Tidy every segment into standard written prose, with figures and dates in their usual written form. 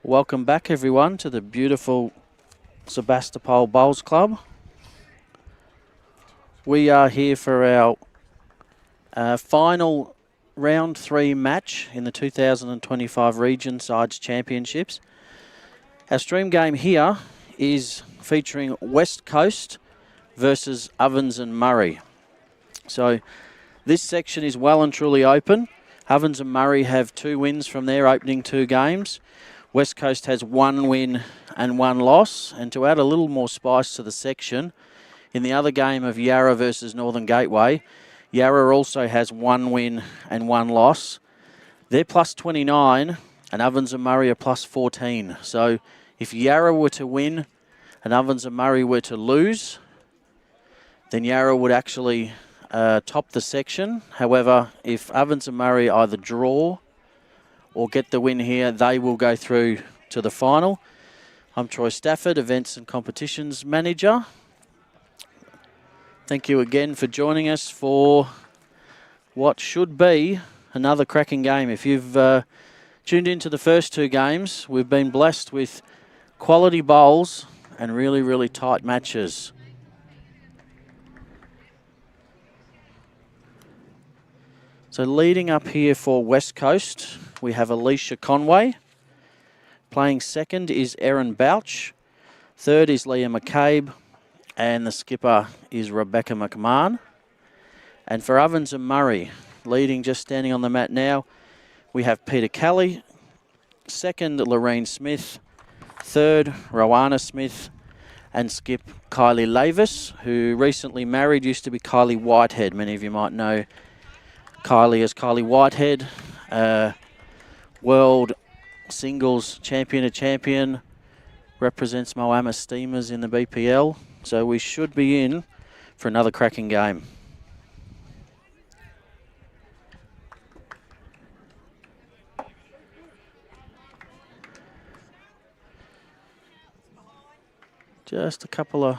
Welcome back, everyone, to the beautiful Sebastopol Bowls Club. We are here for our final round 3 match in the 2025 Region Sides Championships. Our stream game here is featuring West Coast versus Ovens and Murray. So this section is well and truly open. Ovens and Murray have 2 wins from their opening 2 games. West Coast has 1 win and 1 loss. And to add a little more spice to the section, in the other game of Yarra versus Northern Gateway, Yarra also has 1 win and 1 loss. They're plus 29 and Ovens and Murray are plus 14. So if Yarra were to win and Ovens and Murray were to lose, then Yarra would actually top the section. However, if Ovens and Murray either draw or get the win here, they will go through to the final. I'm Troy Stafford, Events and Competitions Manager. Thank you again for joining us for what should be another cracking game. If you've tuned into the first 2 games, we've been blessed with quality bowls and really, really tight matches. So leading up here for West Coast, we have Alicia Conway. Playing second is Erin Bouch. Third is Leah McCabe. And the skipper is Rebecca McMahon. And for Ovens and Murray, leading, just standing on the mat now, we have Peter Kelly. Second, Lorraine Smith. Third, Rowana Smith. And skip Kylie LAVIS, who recently married, used to be Kylie Whitehead. Many of you might know Kylie as Kylie Whitehead. World Singles Champion, represents Moama Steamers in the BPL. So we should be in for another cracking game. Just a couple of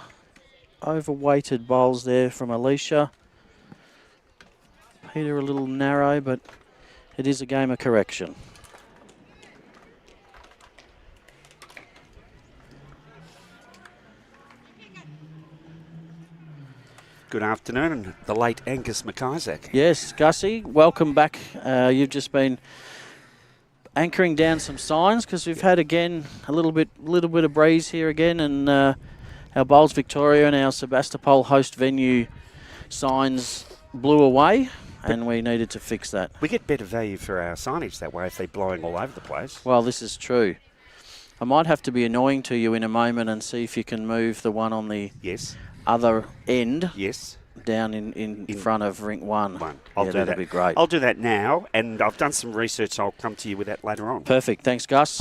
overweighted bowls there from Alicia. Peter a little narrow, but it is a game of correction. Good afternoon, and the late Angus McIsaac. Yes, Gussie, welcome back. You've just been anchoring down some signs because we've had again a little bit of breeze here again, and our Bowls Victoria and our Sebastopol host venue signs blew away, and we needed to fix that. We get better value for our signage that way if they're blowing all over the place. Well, this is true. I might have to be annoying to you in a moment and see if you can move the one on the other end. Yes. Down in front of Rink 1. I'll do that. That'd be great. I'll do that now, and I've done some research. I'll come to you with that later on. Perfect. Thanks, Gus.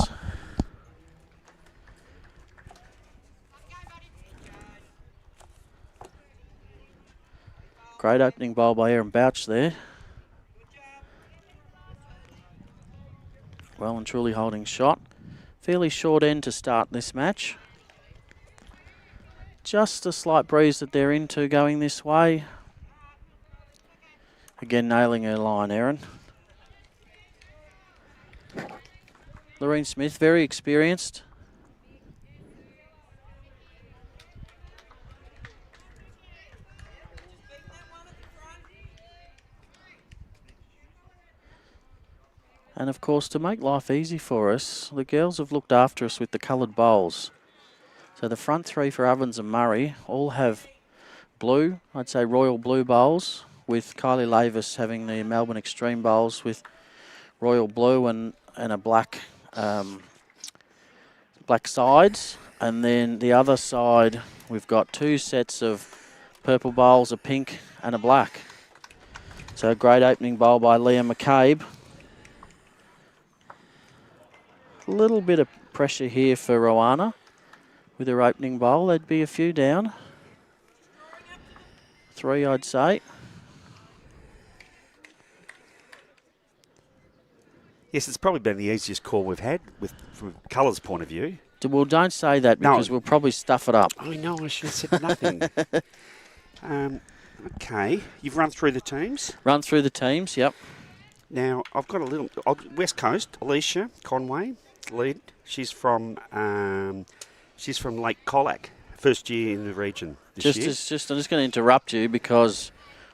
Great opening bowl by Erin Bouch there. Well and truly holding shot. Fairly short end to start this match. Just a slight breeze that they're into going this way. Again, nailing her line, Erin. Lorraine Smith, very experienced. And of course, to make life easy for us, the girls have looked after us with the coloured bowls. So the front 3 for Ovens and Murray all have blue, I'd say royal blue bowls, with Kylie LAVIS having the Melbourne Extreme bowls with royal blue and a black black sides. And then the other side, we've got 2 sets of purple bowls, a pink and a black. So a great opening bowl by Leah McCabe. A little bit of pressure here for Rowana. With her opening bowl, there'd be a few down. 3, I'd say. Yes, it's probably been the easiest call we've had from colours point of view. Well, don't say that because we'll probably stuff it up. I know, I should have said nothing. Okay, you've run through the teams? Run through the teams, yep. Now, I've got a little... West Coast, Alicia Conway. lead. She's from Lake Colac, first year in the region this year. I'm just going to interrupt you because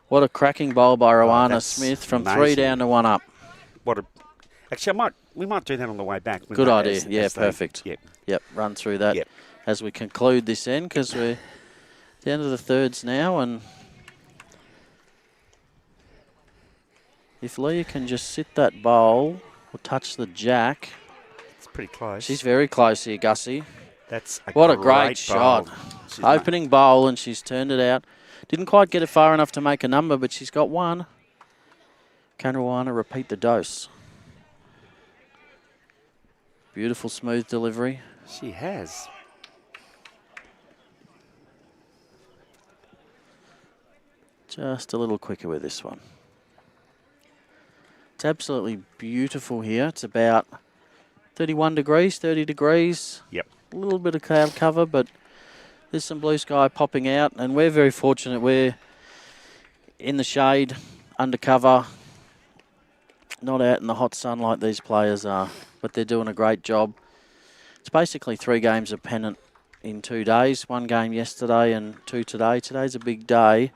what a cracking bowl by Rowana Smith from amazing. 3 down to 1 up. Actually, we might do that on the way back. Good idea. Perfect. Yep. Run through that as we conclude this end because we're at the end of the thirds now, and if Leah can just sit that bowl or touch the jack. It's pretty close. She's very close here, Gussie. That's a great shot. Opening bowl, and she's turned it out. Didn't quite get it far enough to make a number, but she's got one. Can Rowana repeat the dose? Beautiful, smooth delivery. She has. Just a little quicker with this one. It's absolutely beautiful here. It's about 31 degrees, 30 degrees. Yep. A little bit of cloud cover, but there's some blue sky popping out, and we're very fortunate. We're in the shade, under cover, not out in the hot sun like these players are, but they're doing a great job. It's basically 3 games of pennant in 2 days. 1 game yesterday and 2 today. Today's a big day,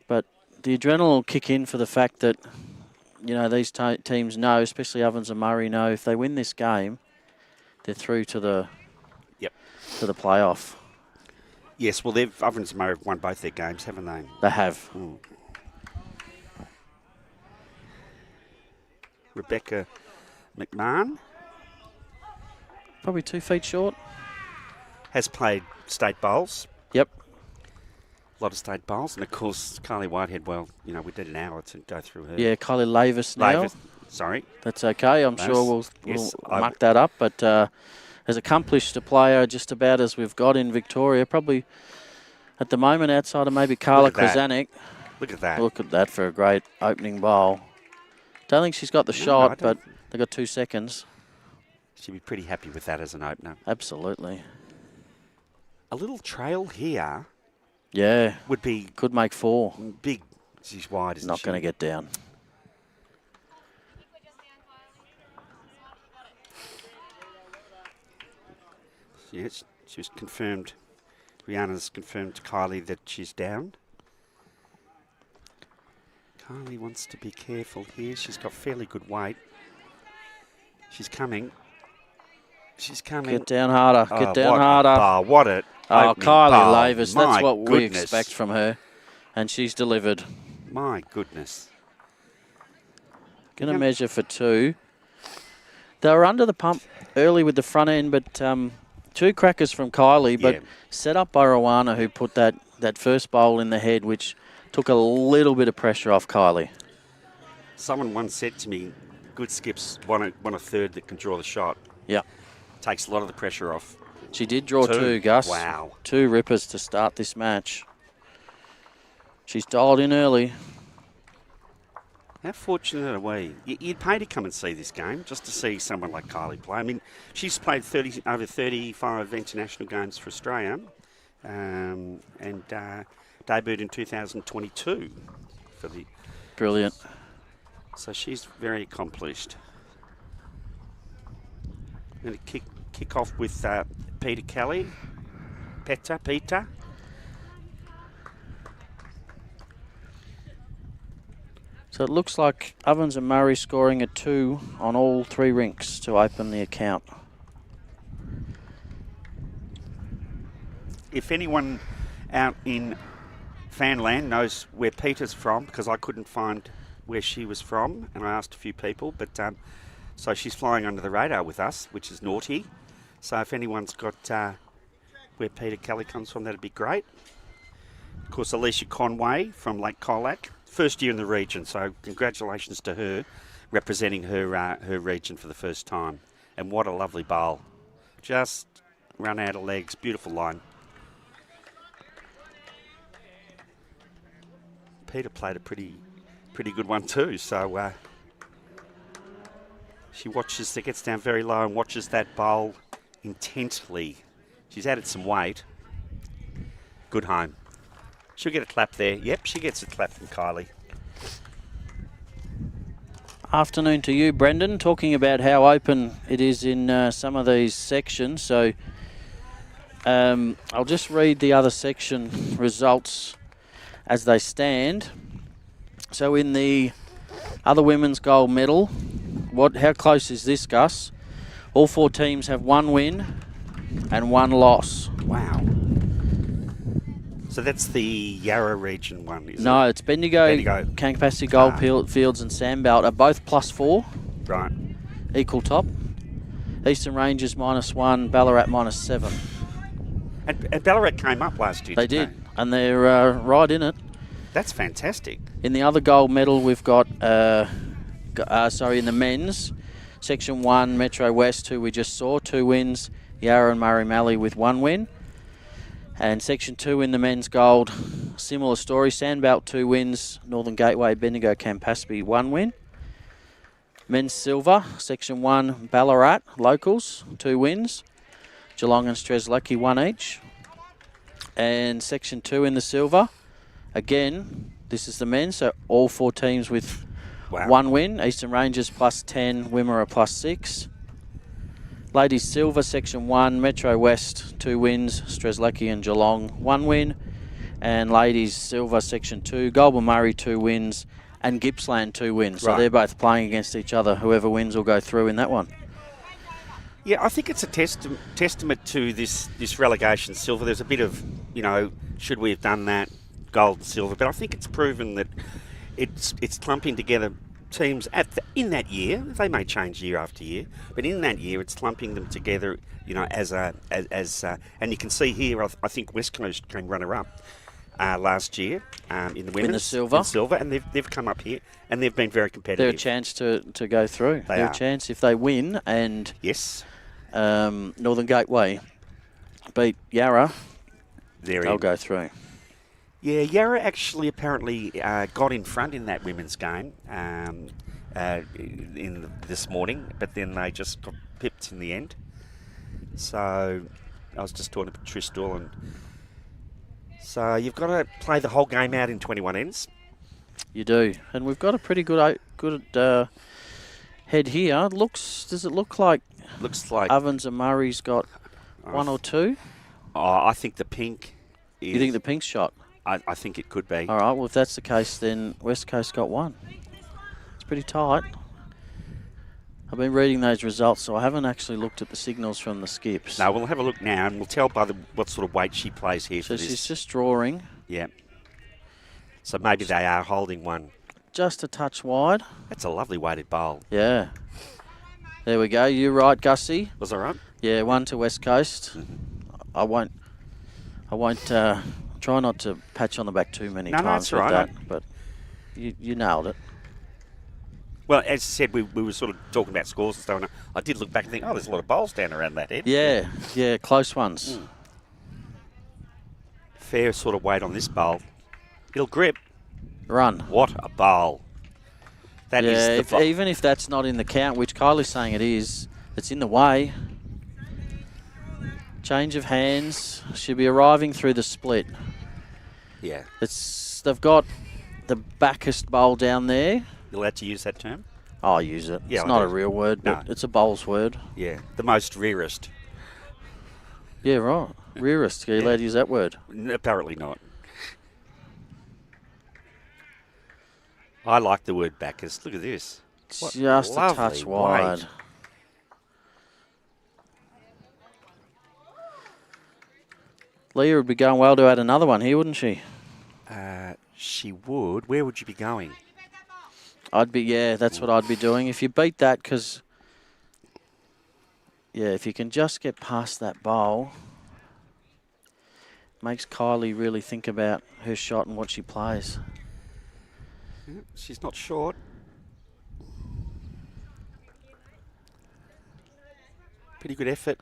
but the adrenaline will kick in for the fact that, you know, these teams know, especially Ovens and Murray know, if they win this game, they're through to the playoff. Yes, well, Ovens and Murray have won both their games, haven't they? They have. Rebecca McMahon. Probably 2 feet short. Has played state bowls. Yep. A lot of state bowls. And, of course, Kylie Whitehead, well, you know, we did an hour to go through her. Yeah, Kylie LAVIS now. Sorry. That's okay. I'm sure we'll muck that up. But as accomplished a player just about as we've got in Victoria, probably at the moment outside of maybe Carla Krasanik. Look at that. Look at that for a great opening bowl. Don't think she's got the shot, but they've got 2 seconds. She'd be pretty happy with that as an opener. Absolutely. A little trail here. Yeah. Would be... Could make 4. Big. She's wide, isn't she? Not going to get down. Yes, she was confirmed. Rihanna's confirmed to Kylie that she's down. Kylie wants to be careful here. She's got fairly good weight. She's coming. She's coming. Get down harder. Get down harder. What a Kylie LAVIS. That's what we goodness. expect from her. And she's delivered. My goodness. Going to measure for 2. They were under the pump early with the front end, but 2 crackers from Kylie, but set up by Rowana, who put that first bowl in the head, which took a little bit of pressure off Kylie. Someone once said to me, good skips want a third that can draw the shot. Yeah. Takes a lot of the pressure off. She did draw 2, Gus. Wow. 2 rippers to start this match. She's dialed in early. How fortunate are we? You'd pay to come and see this game just to see someone like Kylie play. I mean, she's played over 35 international games for Australia and debuted in 2022 for the... Brilliant. So she's very accomplished. I'm going to kick off with Peter Kelly. Peter. So it looks like Ovens and Murray scoring a 2 on all 3 rinks to open the account. If anyone out in Fanland knows where Peter's from, because I couldn't find where she was from, and I asked a few people, but so she's flying under the radar with us, which is naughty. So if anyone's got where Peter Kelly comes from, that'd be great. Of course, Alicia Conway from Lake Colac, first year in the region, so congratulations to her, representing her region for the first time. And what a lovely bowl. Just run out of legs, beautiful line. Peter played a pretty good one too, so she gets down very low and watches that bowl intently. She's added some weight. Good home. She'll get a clap there. Yep, she gets a clap from Kylie. Afternoon to you, Brendan. Talking about how open it is in some of these sections. So I'll just read the other section results as they stand. So in the other women's gold medal, how close is this, Gus? All 4 teams have 1 win and 1 loss. Wow. So that's the Yarra region one, is it? No, it's Bendigo, Kankapasti, Goldfields and Sandbelt are both +4. Right. Equal top. Eastern Ranges -1, Ballarat -7. And Ballarat came up last year. They did, and they're right in it. That's fantastic. In the other gold medal, we've got, in the men's, Section 1, Metro West, who we just saw, 2 wins. Yarra and Murray Mallee with 1 win. And Section 2 in the men's gold, similar story. Sandbelt 2 wins, Northern Gateway, Bendigo, Campaspe 1 win. Men's silver, Section 1, Ballarat, locals, 2 wins. Geelong and Strzelecki 1 each. And Section 2 in the silver, again, this is the men, so all 4 teams with 1 win. Eastern Rangers +10, Wimmera +6. Ladies silver, Section 1, Metro West 2 wins, Strzelecki and Geelong 1 win. And ladies silver, Section 2, Goulburn Murray 2 wins and Gippsland 2 wins. So they're both playing against each other. Whoever wins will go through in that one. Yeah, I think it's a testament to this relegation silver. There's a bit of, should we have done that, gold and silver, but I think it's proven that it's clumping together teams in that year. They may change year after year, but in that year it's clumping them together, and you can see here, I think West Coast came runner-up last year in the women's. In the silver. In silver, and they've come up here, and they've been very competitive. They're a chance to go through. They're a chance if they win, and yes, Northern Gateway beat Yarra, they'll go through. Yeah, Yarra actually apparently got in front in that women's game this morning, but then they just got pipped in the end. So I was just talking to Tristal, and so you've got to play the whole game out in 21 ends. You do, and we've got a pretty good head here. Does it look like? Looks like Ovens and Murray's got 1 or 2. Oh, I think the pink. You think the pink's shot? I think it could be. All right, well, if that's the case, then West Coast got 1. It's pretty tight. I've been reading those results, so I haven't actually looked at the signals from the skips. No, we'll have a look now, and we'll tell by what sort of weight she plays here. So for this. She's just drawing. Yeah. So maybe they are holding 1. Just a touch wide. That's a lovely weighted bowl. Yeah. There we go. You're right, Gussie. Was that right? Yeah, 1 to West Coast. Mm-hmm. I won't try not to patch on the back too many times with that, but you nailed it. Well, as I said, we were sort of talking about scores and stuff, and I did look back and think, there's a lot of bowls down around that head. Yeah, close ones. Fair sort of weight on this bowl. It'll grip. Run. What a bowl. That is the even if that's not in the count, which Kylie's saying it is, it's in the way. Change of hands. She'll be arriving through the split. Yeah. They've got the backest bowl down there. You're allowed to use that term? I'll use it. Yeah, it's not a real word, but it's a bowl's word. Yeah, the most rearest. Yeah, right. Rearest. Are you allowed to use that word? Apparently not. I like the word backers. Look at this. What just a touch wide. Weight. Leah would be going well to add another one here, wouldn't she? She would. Where would you be going? That's what I'd be doing. If you beat that, because, if you can just get past that bowl, makes Kylie really think about her shot and what she plays. She's not short. Pretty good effort.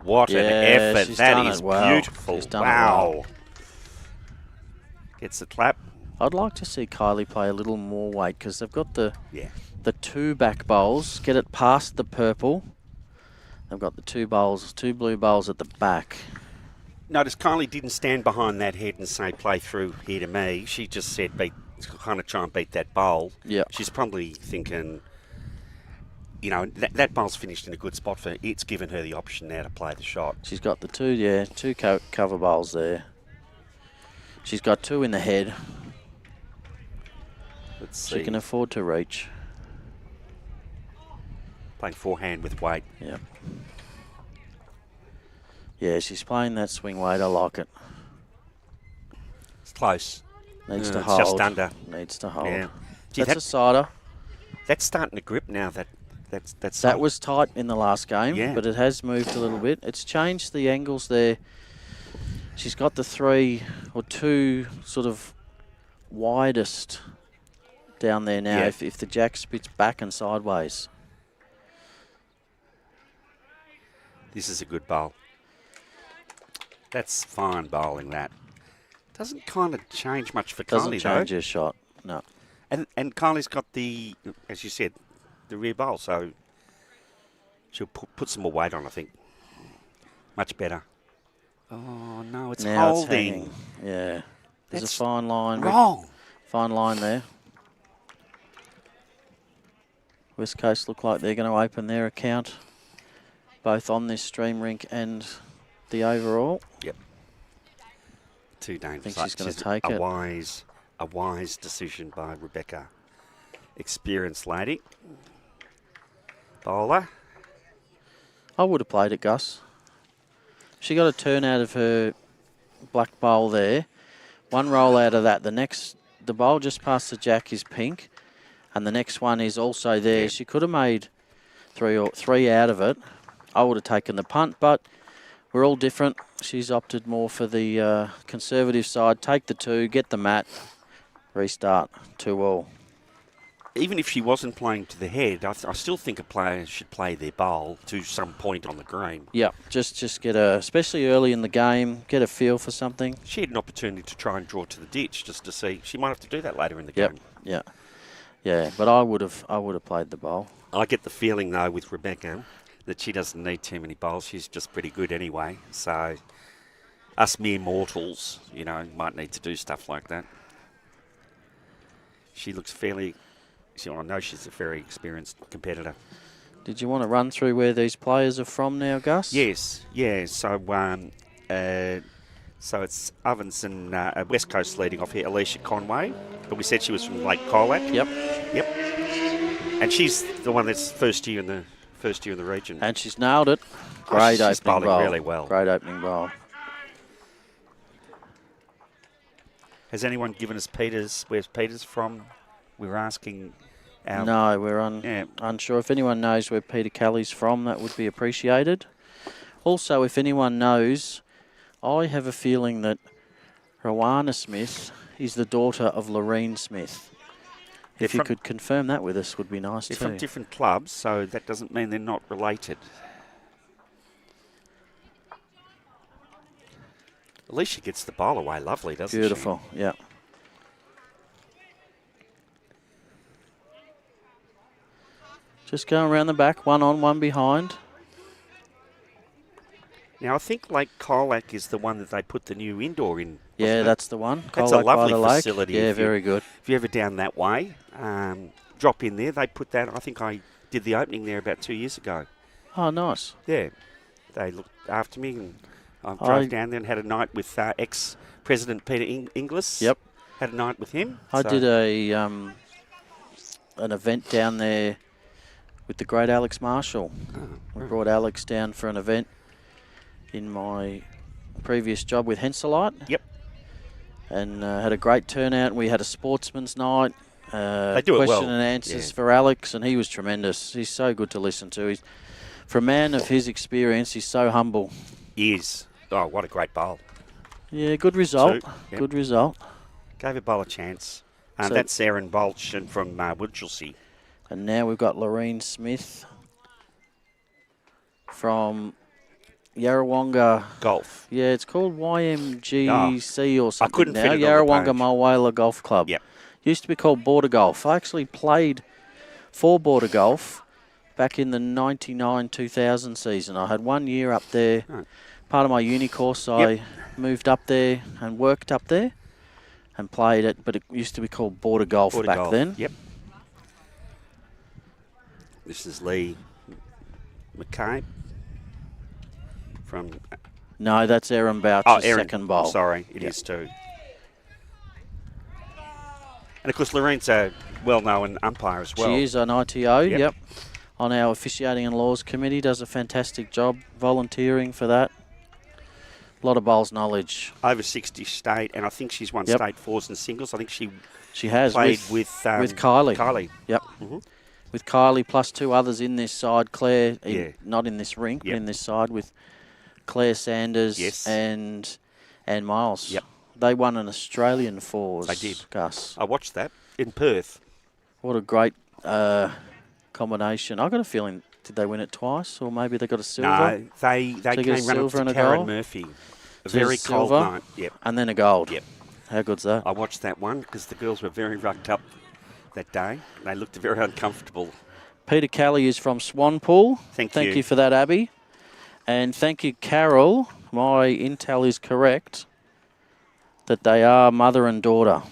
What an effort. That is beautiful. Wow. Gets the clap. I'd like to see Kylie play a little more weight because they've got the 2 back bowls. Get it past the purple. They've got the 2 blue bowls at the back. Notice Kylie didn't stand behind that head and say, play through here to me. She just said, beat to kind of try and beat that bowl, Yeah. she's probably thinking, you know, that bowl's finished in a good spot for her. It's given her the option now to play the shot. She's got the two cover bowls there. She's got 2 in the head. Let's see. She can afford to reach. Playing forehand with weight. Yeah. Yeah, she's playing that swing weight. I like it. It's close. Needs to It's hold. just under. Needs to hold. Yeah. Gee, That's a sider. That's starting to grip now. That's That was tight in the last game, Yeah. but it has moved a little bit. It's changed the angles there. She's got the 3 or 2 sort of widest down there now. Yeah. If the jack spits back and sideways. This is a good bowl. That's fine bowling, that. Doesn't kind of change much for Doesn't Kylie, change though. her shot. No. And Kylie's got the, as you said, the rear bowl, so she'll put some more weight on, I think. Much better. Oh, no, it's Now holding. it's hanging. Yeah. There's That's a fine line. wrong. Fine line there. West Coast look like they're going to open their account both on this stream rink and the overall. Yep. Too dangerous. Think she's going to take it. A wise decision by Rebecca. Experienced lady. Bowler. I would have played it, Gus. She got a turn out of her black bowl there. One roll out of that. The bowl just past the jack is pink, and the next one is also there. Yeah. She could have made three out of it. I would have taken the punt, but we're all different. She's opted more for the conservative side. Take the 2, get the mat, restart, 2-all. Even if she wasn't playing to the head, I still think a player should play their bowl to some point on the green. Yeah, just get especially early in the game, get a feel for something. She had an opportunity to try and draw to the ditch just to see. She might have to do that later in the Yep, game. yeah. But I would have played the bowl. I get the feeling, though, with Rebecca, that she doesn't need too many bowls. She's just pretty good anyway. So us mere mortals, you know, might need to do stuff like that. She looks fairly... I know she's a very experienced competitor. Did you want to run through where these players are from now, Gus? Yes, yeah. So it's Ovens and West Coast leading off here. Alicia Conway, but we said she was from Lake Colac. Yep. And she's the one that's first year in the region. And she's nailed it. Great she's opening bowling bowl. really well. Great opening bowl. Has anyone given us where's Peters from? We were asking. No, we're unsure. If anyone knows where Peter Kelly's from, that would be appreciated. Also, if anyone knows, I have a feeling that Rowana Smith is the daughter of Lorene Smith. If you could confirm that with us, would be nice too. They're from different clubs, so that doesn't mean they're not related. Alicia gets the bowl away lovely, doesn't Beautiful, yeah. Just going around the back, one on, one behind. Now, I think Lake Colac is the one that they put the new indoor in. Yeah, that's the one. That's Colac a lovely by the lake. facility. Yeah, very good. If you're ever down that way, drop in there. They put that, I think I did the opening there about 2 years ago. Oh, nice. Yeah. They looked after me and I drove down there and had a night with ex-President Peter Inglis. Yep. Had a night with him. I did an event down there with the great Alex Marshall. We brought Alex down for an event in my previous job with Henselite. Yep. And had a great turnout. We had a sportsman's night. They do it well. Question and answers for Alex, and he was tremendous. He's so good to listen to. For a man of his experience, he's so humble. He is. Oh, what a great bowl. Yeah, good result. Yep. Good result. Gave a bowl a chance. So that's Erin Bolch and from Winchelsea. And now we've got Lorene Smith from Yarrawonga Golf. Yeah, it's called YMGC or something. I couldn't now. fit it on the Yarrawonga page. Mulwala Golf Club. Yep. Used to be called Border Golf. I actually played for Border Golf back in the 99-2000 season. I had 1 year up there. Right. Part of my uni course, I moved up there and worked up there. and played it, but it used to be called Border Golf Border back golf. then. Yep. This is Lee McCabe from... No, that's Erin Boucher's second bowl. Sorry, it is too. And of course, Lorraine's a well-known umpire as well. She is an ITO, yep. On our Officiating and Laws Committee, does a fantastic job volunteering for that. A lot of bowls knowledge. Over 60 state, and I think she's won state fours and singles. I think she has played with Kylie. Kylie. Yep. Mm-hmm. With Kylie plus 2 others in this side, Claire, not in this rink, but in this side with Claire Sanders and Miles. Yep. They won an Australian fours. They did. Gus. I watched that in Perth. What a great combination. I got a feeling, did they win it twice, or maybe they got a silver? No, they came running up to Karen Murphy. A very cold night. Yep. And then a gold. Yep. How good's that? I watched that one because the girls were very rucked up that day. They looked very uncomfortable. Peter Kelly is from Swanpool. Thank you for that, Abby. And thank you, Carol. My intel is correct that they are mother and daughter.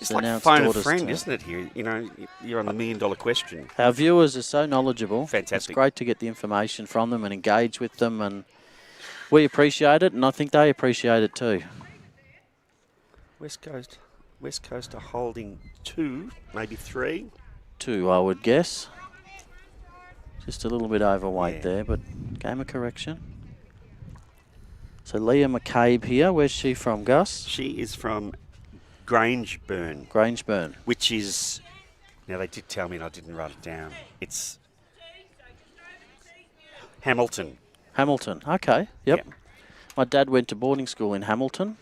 It's like phone a friend, isn't it, here? You know, you're on the $1 million question. Our viewers are so knowledgeable. Fantastic. It's great to get the information from them and engage with them, and we appreciate it, and I think they appreciate it too. West Coast are holding 2, maybe 3. 2, I would guess. Just a little bit overweight there, but game of correction. So Leah McCabe here. Where's she from, Gus? She is from Grangeburn. Grangeburn. Which is, now they did tell me and I didn't write it down. It's Hamilton. Hamilton, okay, yep. My dad went to boarding school in Hamilton.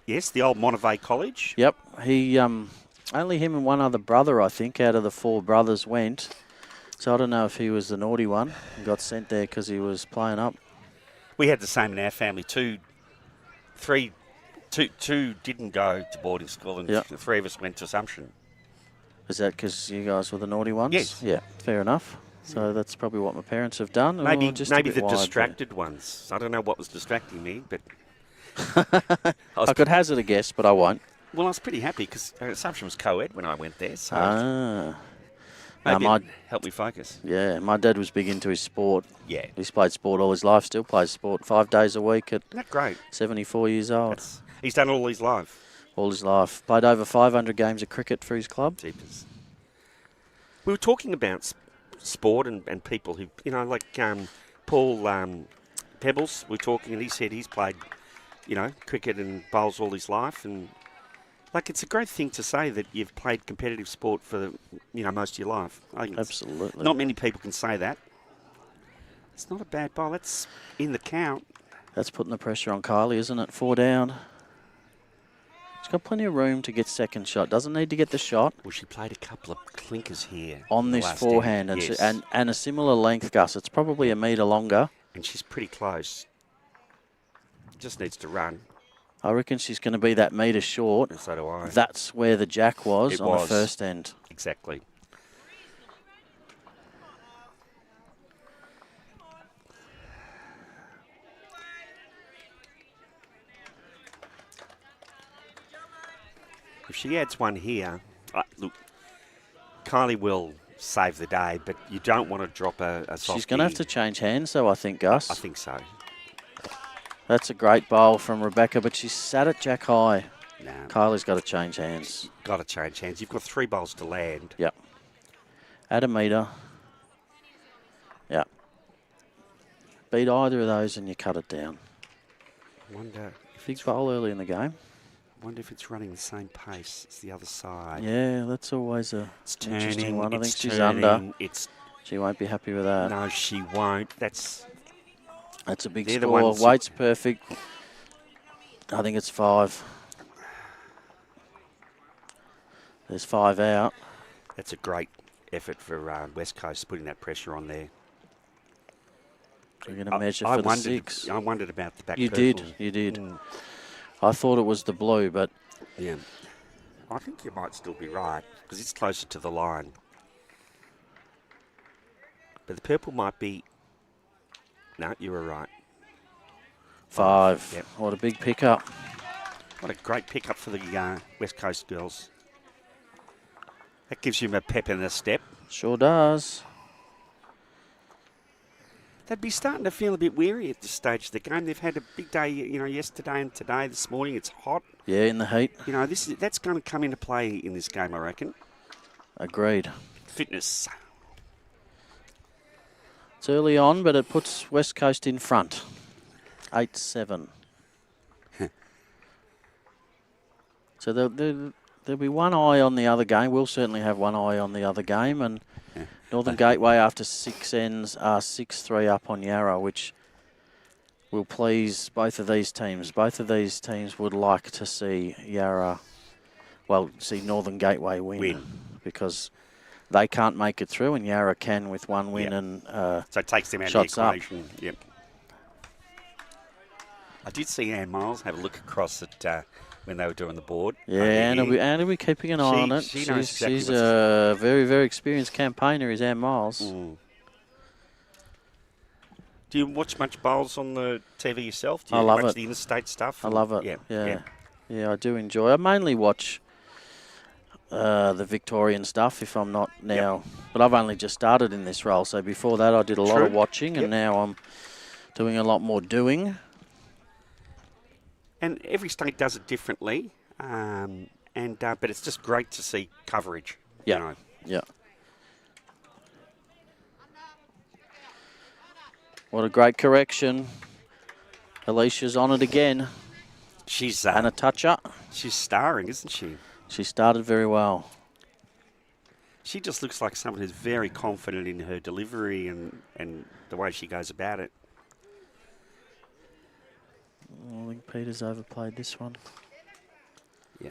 Yes, the old Monterey College. Yep, he, only him and one other brother, I think, out of the 4 brothers went. So I don't know if he was the naughty one and got sent there because he was playing up. We had the same in our family. Two didn't go to boarding school, and 3 of us went to Assumption. Is that because you guys were the naughty ones? Yes. Yeah, fair enough. So that's probably what my parents have done. Maybe maybe the distracted ones. I don't know what was distracting me, but I could hazard a guess, but I won't. Well, I was pretty happy because Assumption was co-ed when I went there. So maybe it helped me focus. Yeah, my dad was big into his sport. Yeah. He's played sport all his life, still plays sport 5 days a week at Isn't that great? 74 years old. He's done all his life. All his life. Played over 500 games of cricket for his club. Jeepers. We were talking about sport and people who, you know, like Paul Pebbles, we were talking, and he said he's played, you know, cricket and bowls all his life, and like it's a great thing to say that you've played competitive sport for, you know, most of your life. Absolutely. Not many people can say that. It's not a bad bowl. That's in the count. That's putting the pressure on Kylie, isn't it? 4 down. She's got plenty of room to get second shot. Doesn't need to get the shot. Well, she played a couple of clinkers here. On this forehand. And a similar length, Gus. It's probably a metre longer. And she's pretty close. Just needs to run. I reckon she's going to be that metre short. And so do I. That's where the jack was on the first end. Exactly. If she adds one here, look, Kylie will save the day, but you don't want to drop a softie. She's going to have to change hands, though, I think, Gus. I think so. That's a great bowl from Rebecca, but she's sat at jack high. No. Kylie's got to change hands. Got to change hands. You've got 3 bowls to land. Yep. Add a metre. Yep. Beat either of those and you cut it down. Wonder Big bowl early in the game. Wonder if it's running the same pace as the other side. Yeah, that's always a interesting one. I think she's turning, under. It's She won't be happy with that. No, she won't. That's a big score. Weight's perfect. I think it's 5. There's 5 out. That's a great effort for West Coast putting that pressure on there. We're going to measure for the 6. I wondered about the back. You purple. did. You did. I thought it was the blue, but yeah, I think you might still be right because it's closer to the line. But the purple might be No, you were right. 5. Yep. What a big pickup. What a great pickup for the West Coast girls. That gives you a pep in the step. Sure does. They'd be starting to feel a bit weary at this stage of the game. They've had a big day, yesterday and today. This morning it's hot. Yeah, in the heat. That's going to come into play in this game, I reckon. Agreed. Fitness. It's early on, but it puts West Coast in front. 8-7. So there'll be one eye on the other game. We'll certainly have one eye on the other game. And Northern Gateway, after 6 ends, are 6-3 up on Yarra, which will please both of these teams. Both of these teams would like to see see Northern Gateway win. Because they can't make it through, and Yarra can with one win and so it takes them out shots of the equation. Yep. I did see Ann Miles have a look across at when they were doing the board. Yeah, Anne will be keeping an eye on it. She knows exactly she's a very, very experienced campaigner, is Ann Miles. Mm. Do you watch much bowls on the TV yourself? Do you I love watch it. the interstate stuff? I love it. Yeah. Yeah, I do enjoy. I mainly watch the Victorian stuff if I'm not now. But I've only just started in this role, so before that I did a lot of watching, and now I'm doing a lot more doing. And every state does it differently, but it's just great to see coverage. Yeah, yeah. What a great correction. Alicia's on it again. She's and a toucher. She's starring, isn't she? She started very well. She just looks like someone who's very confident in her delivery and the way she goes about it. I think Peter's overplayed this one. Yeah.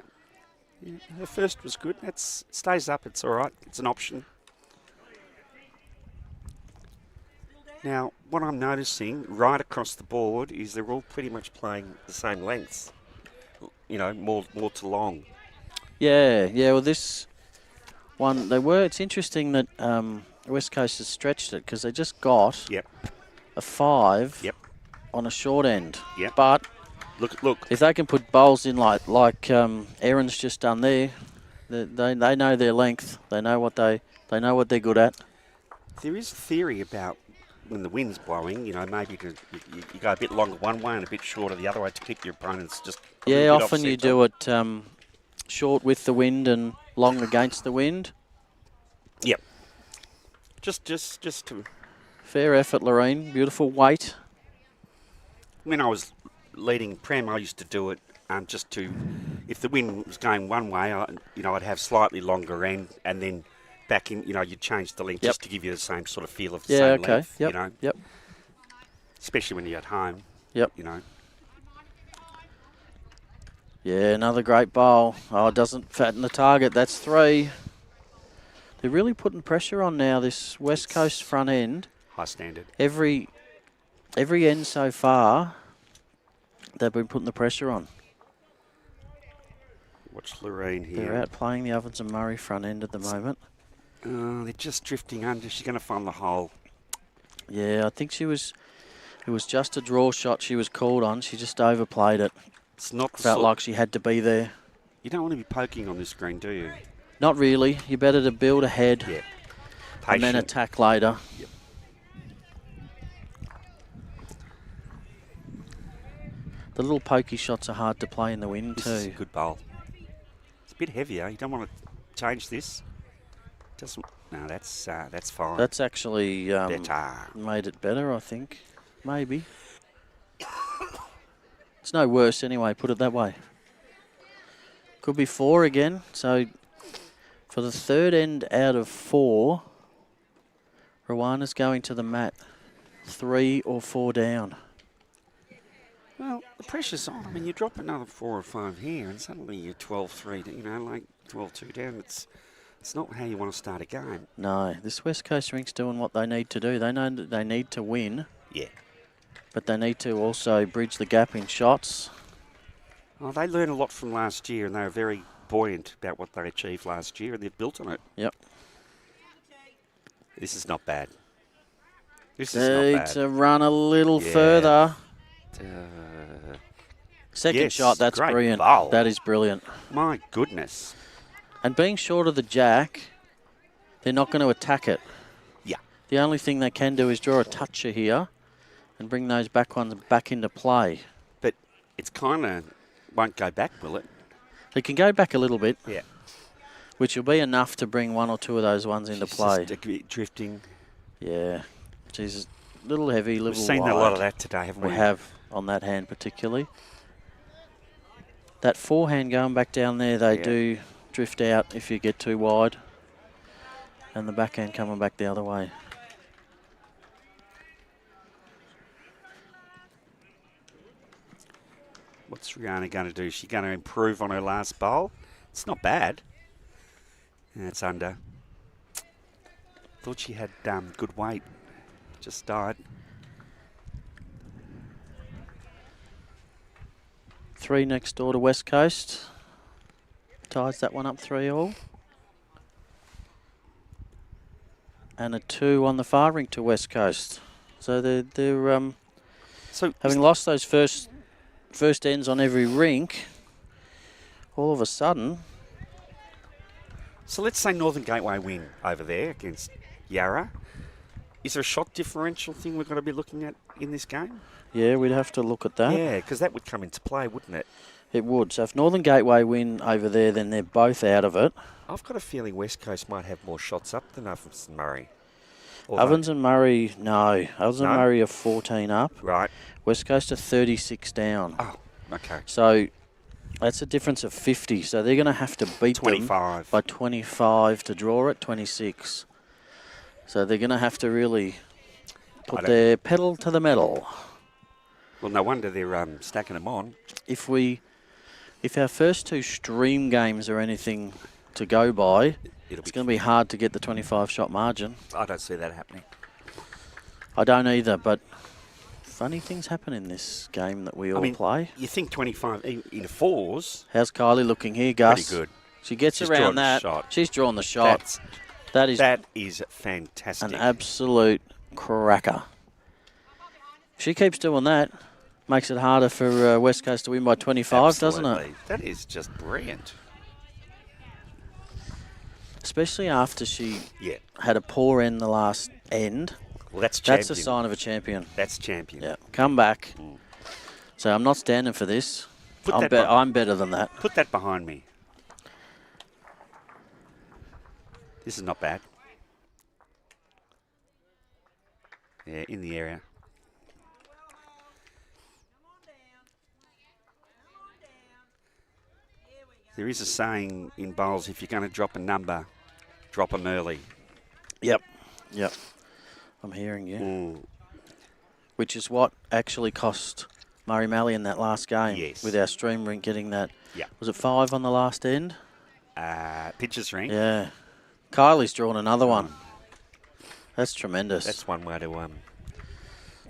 Her first was good. It stays up. It's all right. It's an option. Now, what I'm noticing right across the board is they're all pretty much playing the same lengths. More to long. Yeah. Well, this one It's interesting that West Coast has stretched it because they just got a 5. Yep. On a short end. Yep. But look. If they can put bowls in like Erin's just done there, they know their length. They know what they're good at. There is a theory about when the wind's blowing, maybe you go a bit longer one way and a bit shorter the other way to keep your opponents just. Often you do it short with the wind and long against the wind. Yep. Just to. Fair effort, Lorraine. Beautiful weight. When I was leading Prem, I used to do it just to, if the wind was going one way, I'd have slightly longer end, and then back in, you'd change the length just to give you the same sort of feel of the same length. Yep. Especially when you're at home. Yep. Yeah, another great bowl. Oh, it doesn't fatten the target. That's 3. They're really putting pressure on now, this West Coast front end. High standard. Every end so far, they've been putting the pressure on. Watch Lorraine here. They're outplaying the Ovens and Murray front end at the moment. They're just drifting under. She's going to find the hole. Yeah, I think it was just a draw shot she was called on. She just overplayed it. It's not felt like she had to be there. You don't want to be poking on this green, do you? Not really. You're better to build ahead and then attack later. Yep. The little pokey shots are hard to play in the wind too. This is a good bowl. It's a bit heavier. You don't want to change this. No, that's fine. That's actually better. Made it better, I think. Maybe. It's no worse anyway, put it that way. Could be 4 again. So for the third end out of 4, Rwana's going to the mat 3 or 4 down. Well, the pressure's on. I mean, you drop another 4 or 5 here, and suddenly you're 12-3. Like 12-2 down. It's not how you want to start a game. No, this West Coast Rink's doing what they need to do. They know that they need to win. Yeah. But they need to also bridge the gap in shots. Oh, they learned a lot from last year, and they were very buoyant about what they achieved last year, and they've built on it. Yep. This is not bad. This is not Need bad. to run a little Yeah. further. Second Yes, shot, that's great brilliant. bowl. That is brilliant. My goodness. And being short of the jack, they're not going to attack it. Yeah. The only thing they can do is draw a toucher here and bring those back ones back into play. But it's kind of won't go back, will it? They can go back a little bit, Yeah. which will be enough to bring one or two of those ones into play. Just a bit drifting. Yeah. Jesus, little heavy, little We've seen wide. a lot of that today, haven't we? We have on that hand particularly. That forehand going back down there, they do drift out if you get too wide. And the backhand coming back the other way. What's Rihanna going to do? Is she going to improve on her last bowl? It's not bad. And it's under. Thought she had good weight. Just died. 3 next door to West Coast. Ties that one up 3-all. And a 2 on the far rink to West Coast. So they're So having lost those first ends on every rink, all of a sudden. So let's say Northern Gateway win over there against Yarra. Is there a shot differential thing we've got to be looking at in this game? Yeah, we'd have to look at that. Yeah, because that would come into play, wouldn't it? It would. So if Northern Gateway win over there, then they're both out of it. I've got a feeling West Coast might have more shots up than Ovens and Murray. Although- Ovens and Murray, no. Ovens and No? Murray are 14 up. Right. West Coast are 36 down. Oh, okay. So that's a difference of 50. So they're going to have to beat them 25. by 25 to draw it, 26. So they're going to have to really put their pedal to the metal. Well, no wonder they're stacking them on. If our first 2 stream games are anything to go by, it's going to be hard to get the 25-shot margin. I don't see that happening. I don't either, but funny things happen in this game that we all play. You think 25 in fours? How's Kylie looking here, Gus? Pretty good. She gets She's around drawn the that. shot. She's drawn the shot. That is fantastic. an absolute cracker. If she keeps doing that, makes it harder for West Coast to win by 25, doesn't it? Absolutely. That is just brilliant. Especially after she Yeah. had a poor end the last end. Well, that's champion. That's a sign of a champion. That's champion. Yeah, come back. So I'm not standing for this. I'm better than that. Put that behind me. This is not bad. Yeah, in the area. There is a saying in bowls, if you're going to drop a number, drop them early. Yep. I'm hearing you. Which is what actually cost Murray Malley in that last game. Yes. With our stream rink getting that. Yeah. Was it 5 on the last end? Pitcher's rink. Yeah. Kylie's drawn another one. That's tremendous. That's one way to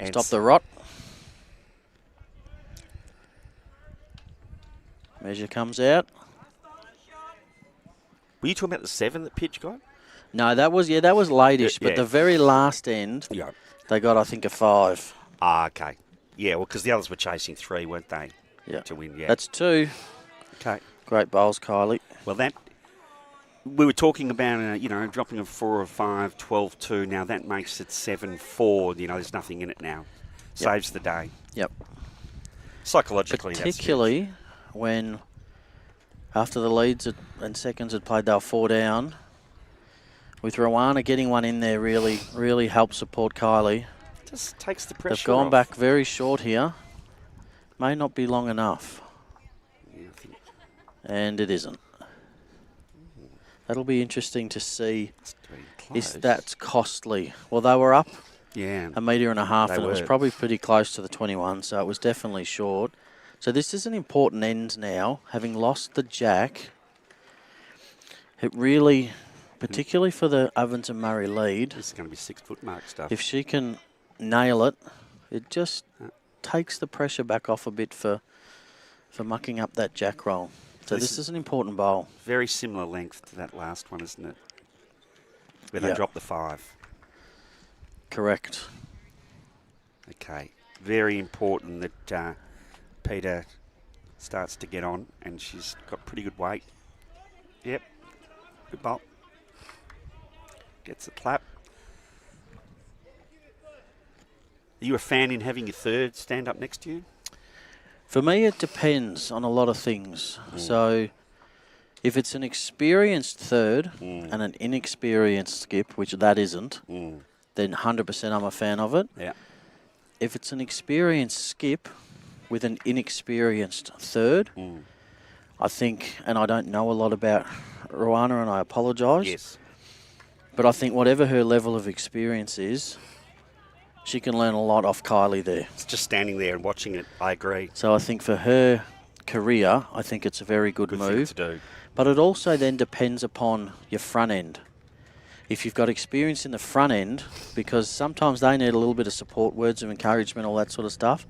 stop the rot. Measure comes out. Were you talking about the 7 that pitch got? No, that was late-ish, but Yeah. the very last end, they got, I think, a 5. Okay. Yeah, well, because the others were chasing 3, weren't they? Yeah. To win, yeah. That's 2. Okay. Great bowls, Kylie. Well, we were talking about, dropping a 4 or 5, 12-2. Now that makes it 7-4. There's nothing in it now. Saves the day. Yep. Psychologically, particularly when after the leads and seconds had played, they were 4 down. With Rowana getting one in there really, really helps support Kylie. Just takes the pressure They've gone off. back very short here. May not be long enough. Yeah, I think And it isn't. That'll be interesting to see close. if that's costly. Well, they were up Yeah. a metre and a half, They and it was were. probably pretty close to the 21, so it was definitely short. So this is an important end now. Having lost the jack, it really, particularly for the Ovens and Murray lead, This is going to be 6-foot mark stuff. if she can nail it, it just takes the pressure back off a bit for mucking up that jack roll. So this is an important bowl. Very similar length to that last one, isn't it? Where they dropped the 5. Correct. Okay. Very important that Peter starts to get on, and she's got pretty good weight. Yep. Good bolt. Gets a clap. Are you a fan in having your third stand up next to you? For me, it depends on a lot of things. So if it's an experienced third and an inexperienced skip, which that isn't, then 100% I'm a fan of it. Yeah. If it's an experienced skip with an inexperienced third, I think, and I don't know a lot about Rwana, and I apologise. Yes. But I think whatever her level of experience is, she can learn a lot off Kylie there. It's just standing there and watching it. I agree. So I think for her career, I think it's a very good move. Thing to do. But it also then depends upon your front end. If you've got experience in the front end, because sometimes they need a little bit of support, words of encouragement, all that sort of stuff.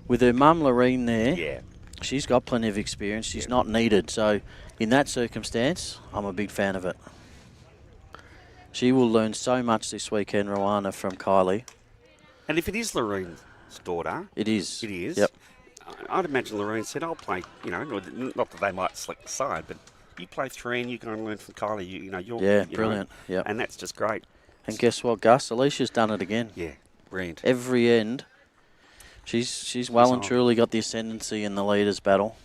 With her mum, Lorene, there, she's got plenty of experience. She's not needed. So in that circumstance, I'm a big fan of it. She will learn so much this weekend, Rwana, from Kylie. And if it is Lorene's daughter... It is. It is? Yep. I'd imagine Lorene said, I'll play, not that they might select the side, but you play 3 and you go and learn from Kylie. You're brilliant. Yep. And that's just great. And guess what, Gus? Alicia's done it again. Yeah, brilliant. Every end, she's well and truly got the ascendancy in the leaders' battle.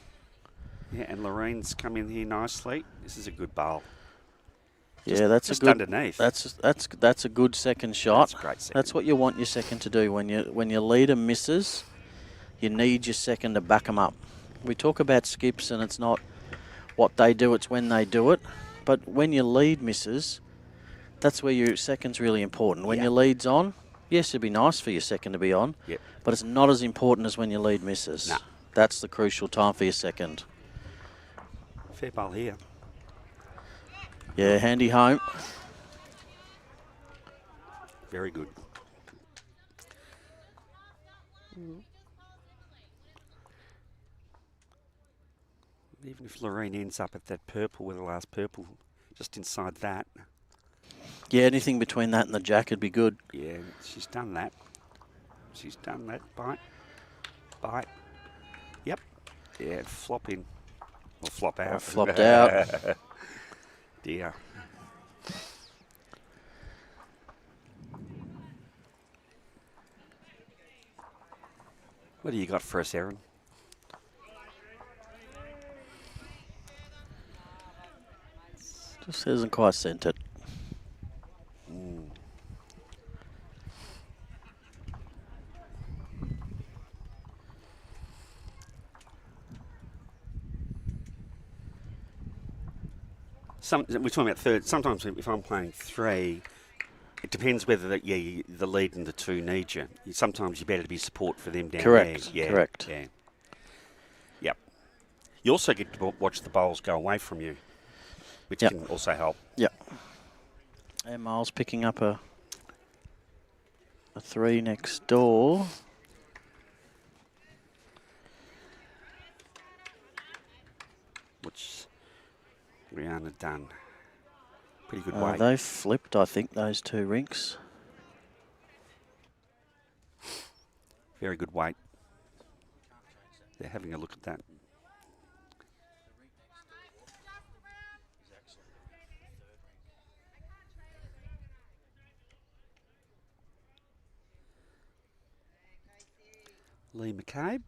Yeah, and Lorene's come in here nicely. This is a good bowl. Yeah, that's just a good underneath. That's a good second shot. That's a great second. That's what you want your second to do. When your leader misses, you need your second to back them up. We talk about skips and it's not what they do, it's when they do it. But when your lead misses, that's where your second's really important. When your lead's on, yes, it'd be nice for your second to be on, but it's not as important as when your lead misses. Nah. That's the crucial time for your second. Fair bowl here. Yeah, handy home. Very good. Even if Lorene ends up at that purple with the last purple, just inside that. Yeah, anything between that and the jack would be good. Yeah, she's done that. She's done that. Bite. Bite. Yep. Yeah, flop in. Or flop out. Flopped out. Dear. What do you got for us, Aaron? Just hasn't quite sent it. We're talking about third. Sometimes if I'm playing 3, it depends whether the lead and the 2 need you. Sometimes you're better to be support for them down Correct. there. Yeah, Correct. Yeah. Yep. You also get to watch the bowls go away from you, which can also help. Yep. And Miles picking up a 3 next door. Which Rihanna done. Pretty good weight. They've flipped, I think, those 2 rinks. Very good weight. They're having a look at that. Lee McCabe.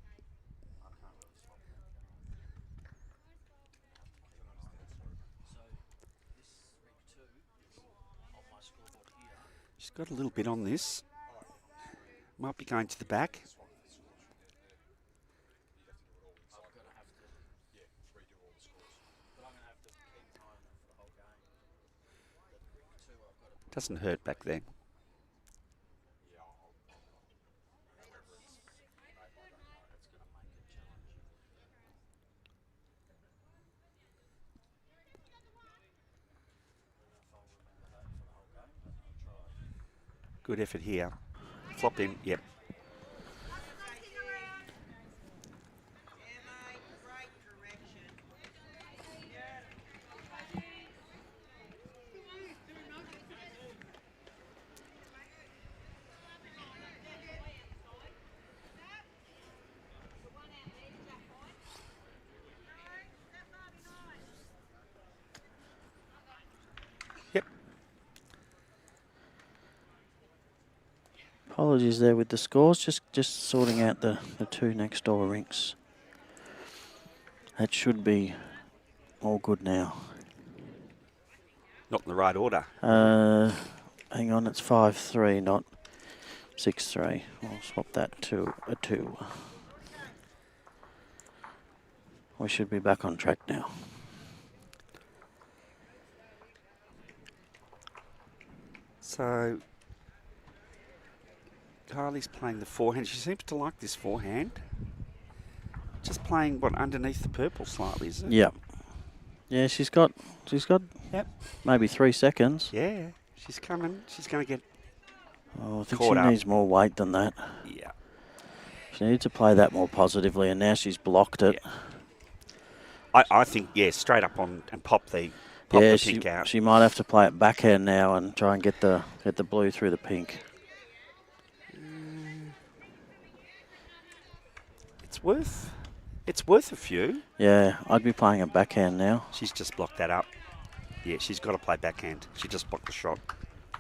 She's got a little bit on this. Might be going to the back. Doesn't hurt back there. Good effort here. Flop in, yep. Apologies there with the scores. Just sorting out the two next door rinks. That should be all good now. Not in the right order. Hang on, it's 5-3, not 6-3. I'll swap that to a 2. We should be back on track now. So, Kylie's playing the forehand. She seems to like this forehand. Just playing, what, underneath the purple slightly, isn't it? Yep. Yeah, she's got Yep. maybe 3 seconds. Yeah, she's coming. She's going to get Oh, I think caught she up. needs more weight than that. Yeah. She needed to play that more positively, and now she's blocked it. Yeah. I think, yeah, straight up on and pop the pink out. She might have to play it backhand now and try and get the blue through the pink. It's worth a few. Yeah, I'd be playing a backhand now. She's just blocked that up. Yeah, she's got to play backhand. She just blocked the shot.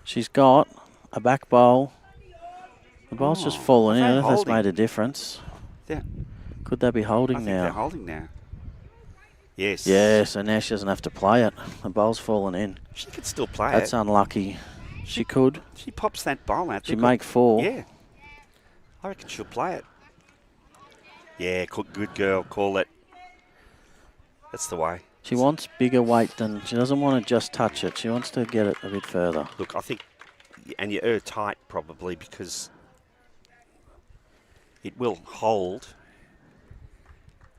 She's got a back bowl. The bowl's just fallen in. I don't know if that's holding? made a difference. Yeah. Could they be holding I think now? they're holding now. Yes. Yeah, so now she doesn't have to play it. The bowl's fallen in. She could still play That's it. unlucky. She could. She pops that bowl out. She'd make 4. Yeah. I reckon she'll play it. Yeah, good girl. Call it. That's the way. She wants bigger weight than... She doesn't want to just touch it. She wants to get it a bit further. Look, I think... And you're tight probably because it will hold.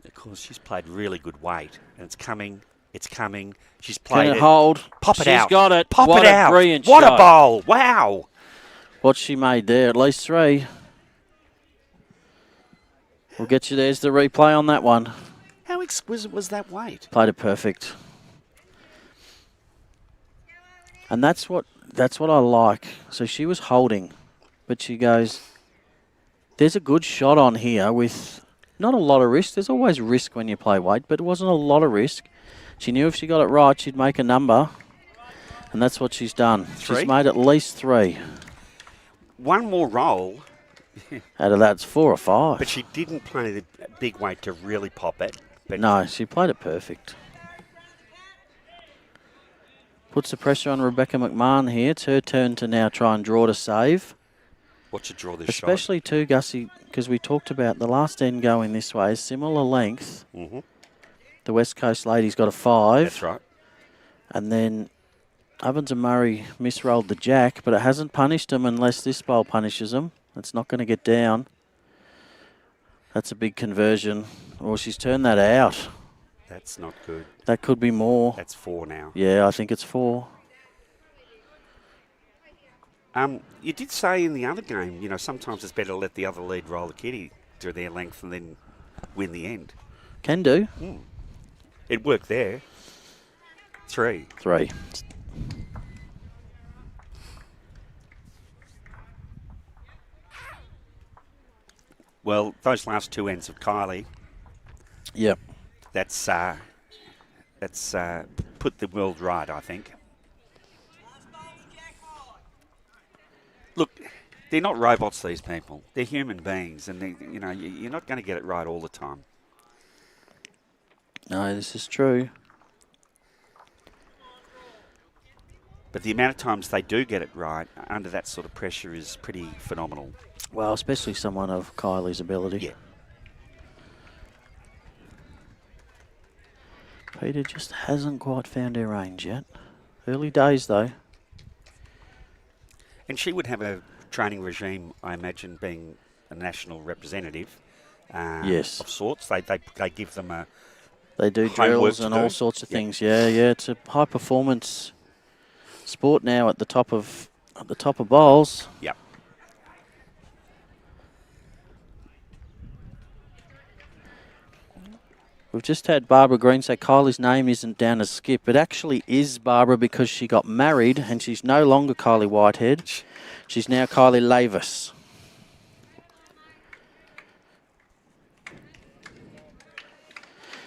Of course, she's played really good weight. And it's coming. It's coming. She's played Can it hold? Pop it out. She's got it. Pop what it a out. Brilliant What shot. a bowl. Wow. What she made there, at least 3. We'll get you. There's the replay on that one. How exquisite was that weight? Played it perfect. And that's what I like. So she was holding, but she goes, there's a good shot on here with not a lot of risk. There's always risk when you play weight, but it wasn't a lot of risk. She knew if she got it right, she'd make a number. And that's what she's done. 3? She's made at least 3. One more roll. Out of that, it's 4 or 5. But she didn't play the big weight to really pop it. But No, she played it perfect. Puts the pressure on Rebecca McMahon here. It's her turn to now try and draw to save. Watch her draw this Especially too, Gussie, because we talked about the last end going this way, similar length. shot. Mm-hmm. The West Coast ladies got a 5. That's right. And then Ovens and Murray misrolled the jack, but it hasn't punished them unless this bowl punishes them. It's not going to get down. That's a big conversion. Well, she's turned that out. That's not good. That could be more. That's 4 now. Yeah, I think it's 4. You did say in the other game, sometimes it's better to let the other lead roll the kitty to their length and then win the end. Can do. It worked there. 3. 3. Well, those last 2 ends of Kylie, Yep. that's put the world right, I think. Look, they're not robots, these people. They're human beings, and you're not going to get it right all the time. No, this is true. But the amount of times they do get it right under that sort of pressure is pretty phenomenal. Well, especially someone of Kylie's ability. Yeah. Peter just hasn't quite found her range yet. Early days, though. And she would have a training regime, I imagine, being a national representative. Yes. Of sorts. They give them a... They do homework drills to and do. all sorts of things. Yeah, it's a high performance sport now at the top of bowls. Yep. We've just had Barbara Green say Kylie's name isn't down as Skip. It actually is Barbara because she got married and she's no longer Kylie Whitehead. She's now Kylie LAVIS.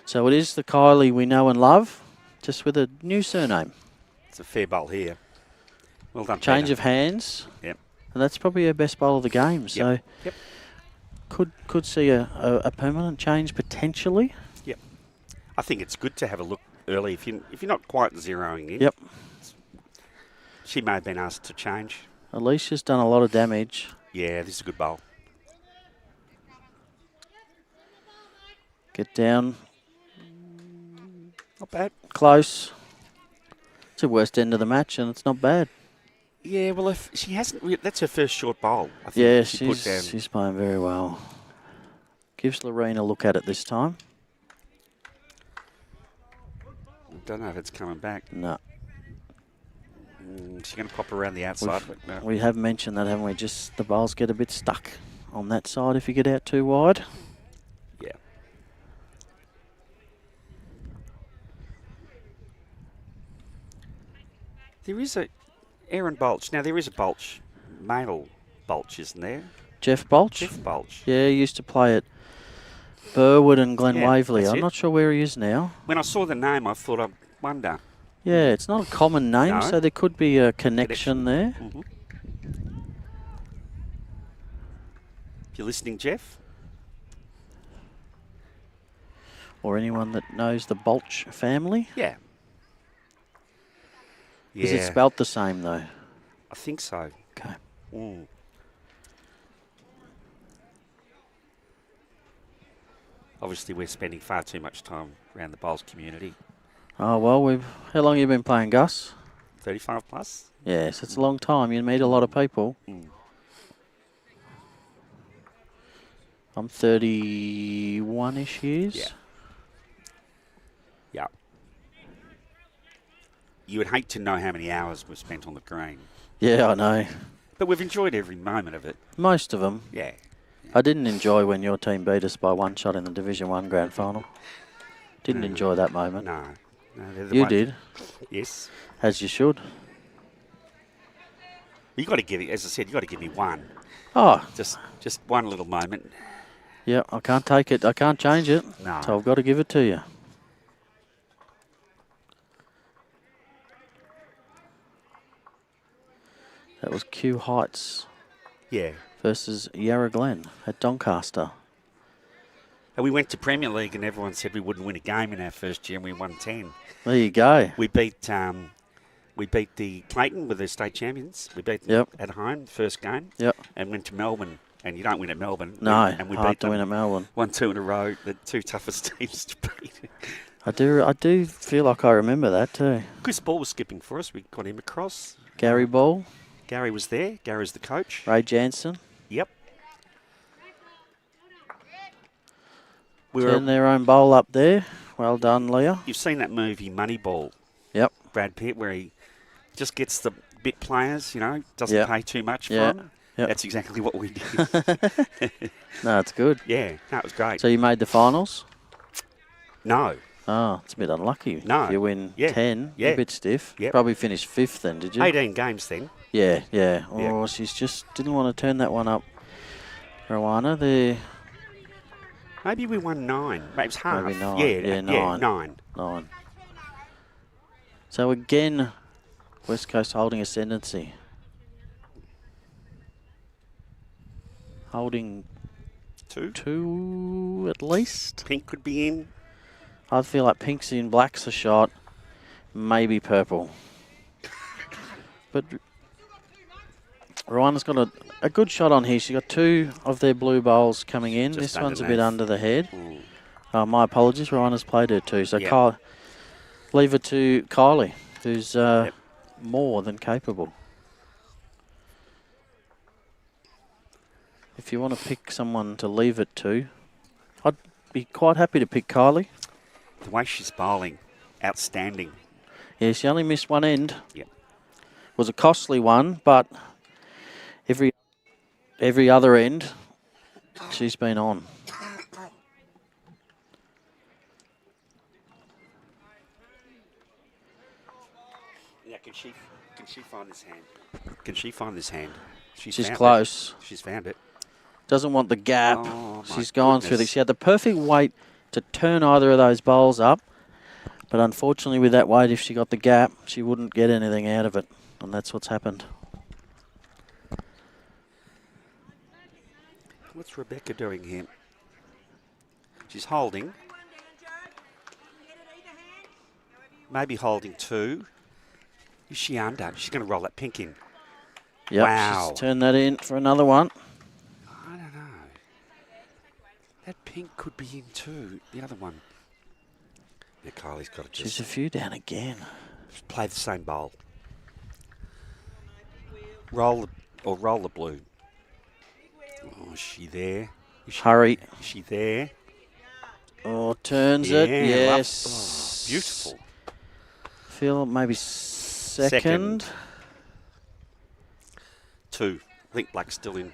So it is the Kylie we know and love, just with a new surname. It's a fair bowl here. Well done, Change Peter. of hands. Yep. And that's probably her best bowl of the game. So Yep. could see a permanent change potentially. Yep. I think it's good to have a look early if you're not quite zeroing in. Yep. She may have been asked to change. Alicia's done a lot of damage. Yeah, this is a good bowl. Get down. Not bad. Close. It's the worst end of the match, and it's not bad. Yeah, well, if she hasn't, that's her first short bowl. I think Yeah, she put down. she's playing very well. Gives Lorene a look at it this time. Don't know if it's coming back. No. She's going to pop around the outside. But no. We have mentioned that, haven't we? Just the bowls get a bit stuck on that side if you get out too wide. Yeah. There is a Aaron Bolch. Now, there is a Bolch, male Bolch, isn't there? Jeff Bolch? Jeff Bolch. Yeah, he used to play at Burwood and Glen Yeah, Waverley. that's I'm it. not sure where he is now. When I saw the name, I thought, I wonder. Yeah, it's not a common name, No. so there could be a connection there. Mm-hmm. If you're listening, Jeff. Or anyone that knows the Bolch family. Yeah. Is it spelt the same, though? I think so. Okay. Mm. Obviously, we're spending far too much time around the bowls community. Oh, well, how long have you been playing, Gus? 35 plus? Yes, it's a long time. You meet a lot of people. Mm. I'm 31-ish years. Yeah. Yeah. You would hate to know how many hours we've spent on the green. Yeah, I know. But we've enjoyed every moment of it. Most of them. Yeah. I didn't enjoy when your team beat us by one shot in the Division 1 Grand Final. Didn't enjoy that moment. No. They're the You ones- did, Yes. as you should. You got to give it, as I said, you got to give me one. Oh, Just one little moment. yeah, I can't take it. I can't change it. No. So I've got to give it to you. That was Kew Heights Yeah. versus Yarra Glen at Doncaster. And we went to Premier League and everyone said we wouldn't win a game in our first year and we won 10. There you go. We beat the Clayton with the state champions. We beat them at home, first game. Yep. And went to Melbourne. And you don't win at Melbourne. No, and we hard beat to them win at Melbourne. 1-2 in a row, the two toughest teams to beat. I do feel like I remember that too. Chris Ball was skipping for us. We got him across. Gary Ball, Gary was there. Gary's the coach. Ray Jansen. Yep. Turn their own bowl up there. Well done, Leah. You've seen that movie Moneyball. Yep. Brad Pitt, where he just gets the bit players, doesn't pay too much for them. Yep. That's exactly what we did. No, it's good. Yeah, no, it was great. So you made the finals? No. Oh, it's a bit unlucky. No. If you win Yeah. 10, Yeah. a bit stiff. Yep. Probably finished 5th then, did you? 18 games then. Yeah. Yeah. Oh, she's just didn't want to turn that one up. Rowana, Maybe we won 9. Maybe it was half. Maybe 9. Yeah, Yeah, 9. 9. So again, West Coast holding ascendancy. Holding 2 at least. Pink could be in. I feel like pink's in, black's a shot, maybe purple. But Rwana's got a good shot on here. She's got 2 of their blue bowls coming in. Just this one's a bit underneath. under the head. Mm. My apologies. Rwana's played her too. So Yep. leave it to Kylie, who's more than capable. If you want to pick someone to leave it to, I'd be quite happy to pick Kylie. The way she's bowling, outstanding. Yeah, she only missed one end. Yep. It was a costly one, but every other end, she's been on. Yeah, can she find this hand? Can she find this hand? She's found close. it. She's found it. Doesn't want the gap. Oh, my She's gone through goodness. this. She had the perfect weight to turn either of those bowls up. But unfortunately with that weight, if she got the gap, she wouldn't get anything out of it. And that's what's happened. What's Rebecca doing here? She's holding. Maybe holding 2. Is she under? She's going to roll that pink in. Yep, Wow. she's turned that in for another one. I don't know. That pink could be in too. The other one. Yeah, Kylie's got to just She's a few down again. play the same bowl. Roll the blue. Oh, is she there? Hurry. Is she there? Oh, turns Yeah, it. Yes. Oh, beautiful. Feel maybe second. 2. I think Black's still in.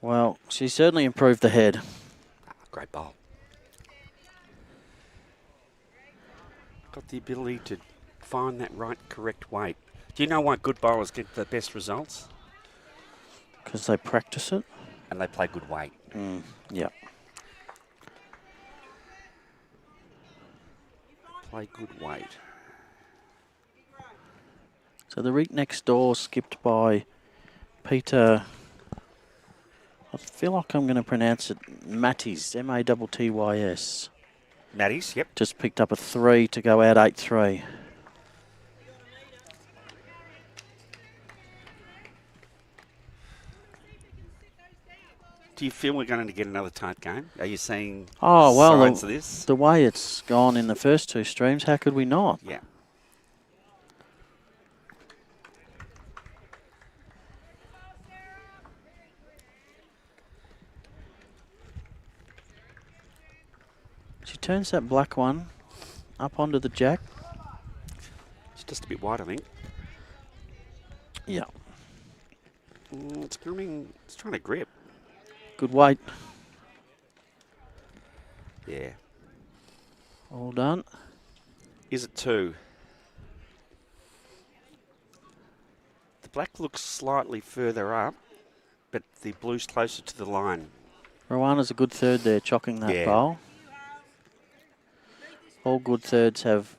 Well, she certainly improved the head. Great bowl. Got the ability to find that right, correct weight. Do you know why good bowlers get the best results? Because they practice it. And they play good weight. Yeah. Play good weight. So the Rink next door skipped by Peter. I feel like I'm going to pronounce it Matties, Mattys. Matties, yep. Just picked up a 3 to go out 8-3. Do you feel we're going to get another tight game? Are you seeing signs of this? The way it's gone in the first 2 streams, how could we not? Yeah. She turns that black one up onto the jack. It's just a bit wide, I think. Yeah. It's trying to grip. Good weight. Yeah. All done. Is it 2? The black looks slightly further up, but the blue's closer to the line. Rowana's a good third there, chocking that bowl. All good thirds have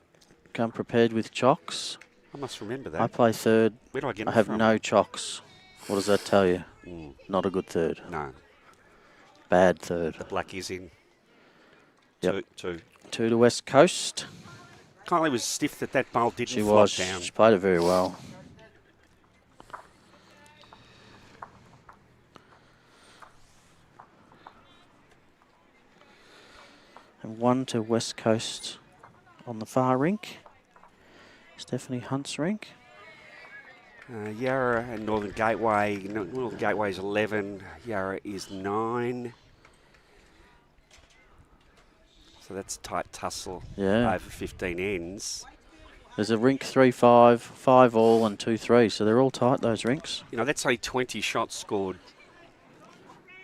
come prepared with chocks. I must remember that. I play third. Where do I get I them have from? no chocks. What does that tell you? Not a good third. No. Bad third. The black is in. Yep. 2. 2 to West Coast. Kylie was stiff that bowl didn't She flop was. down. She played it very well. And 1 to West Coast on the far rink. Stephanie Hunt's rink. Yarra and Northern Gateway. Northern Gateway is 11. Yarra is 9. So that's a tight tussle over 15 ends. There's a rink 3-5, 5 all and 2-3. So they're all tight, those rinks. You know, that's only 20 shots scored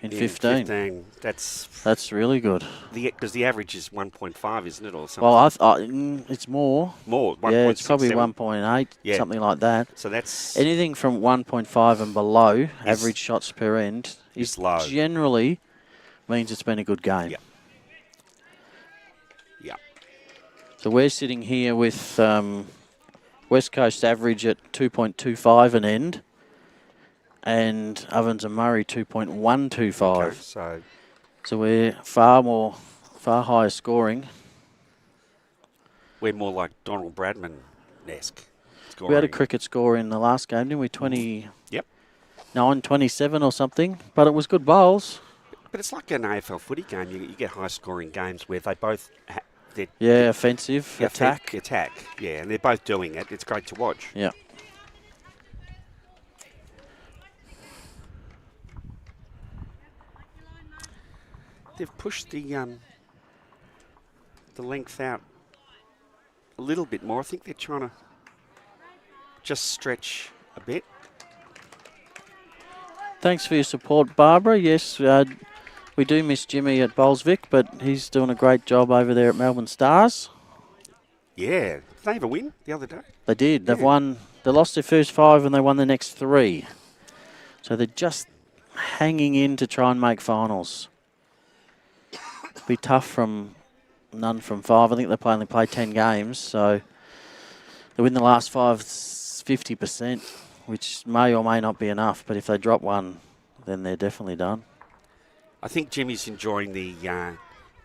in 15. That's really good. Because the average is 1.5, isn't it, or something? Well, it's more. More, 1.6. Yeah, it's probably 1.8, something like that. So that's anything from 1.5 and below, average shots per end, is low. Generally means it's been a good game. Yeah. Yeah. So we're sitting here with West Coast average at 2.25 an end. And Ovens and Murray 2.125. Okay, so we're far higher scoring. We're more like Donald Bradman-esque scoring. We had a cricket score in the last game, didn't we? 20. Yep. 9-27 or something, but it was good bowls. But it's like an AFL footy game. You get high-scoring games where they both offensive, attack. Yeah, and they're both doing it. It's great to watch. Yeah. They've pushed the length out a little bit more. I think they're trying to just stretch a bit. Thanks for your support, Barbara. Yes, we do miss Jimmy at Bolsvik, but he's doing a great job over there at Melbourne Stars. Yeah. Did they have a win the other day? They did. They've won. They lost their first 5 and they won the next 3. So they're just hanging in to try and make finals. Be tough from none from 5. I think they only play 10 games, so they win the last 5 50%, which may or may not be enough. But if they drop one, then they're definitely done. I think Jimmy's enjoying the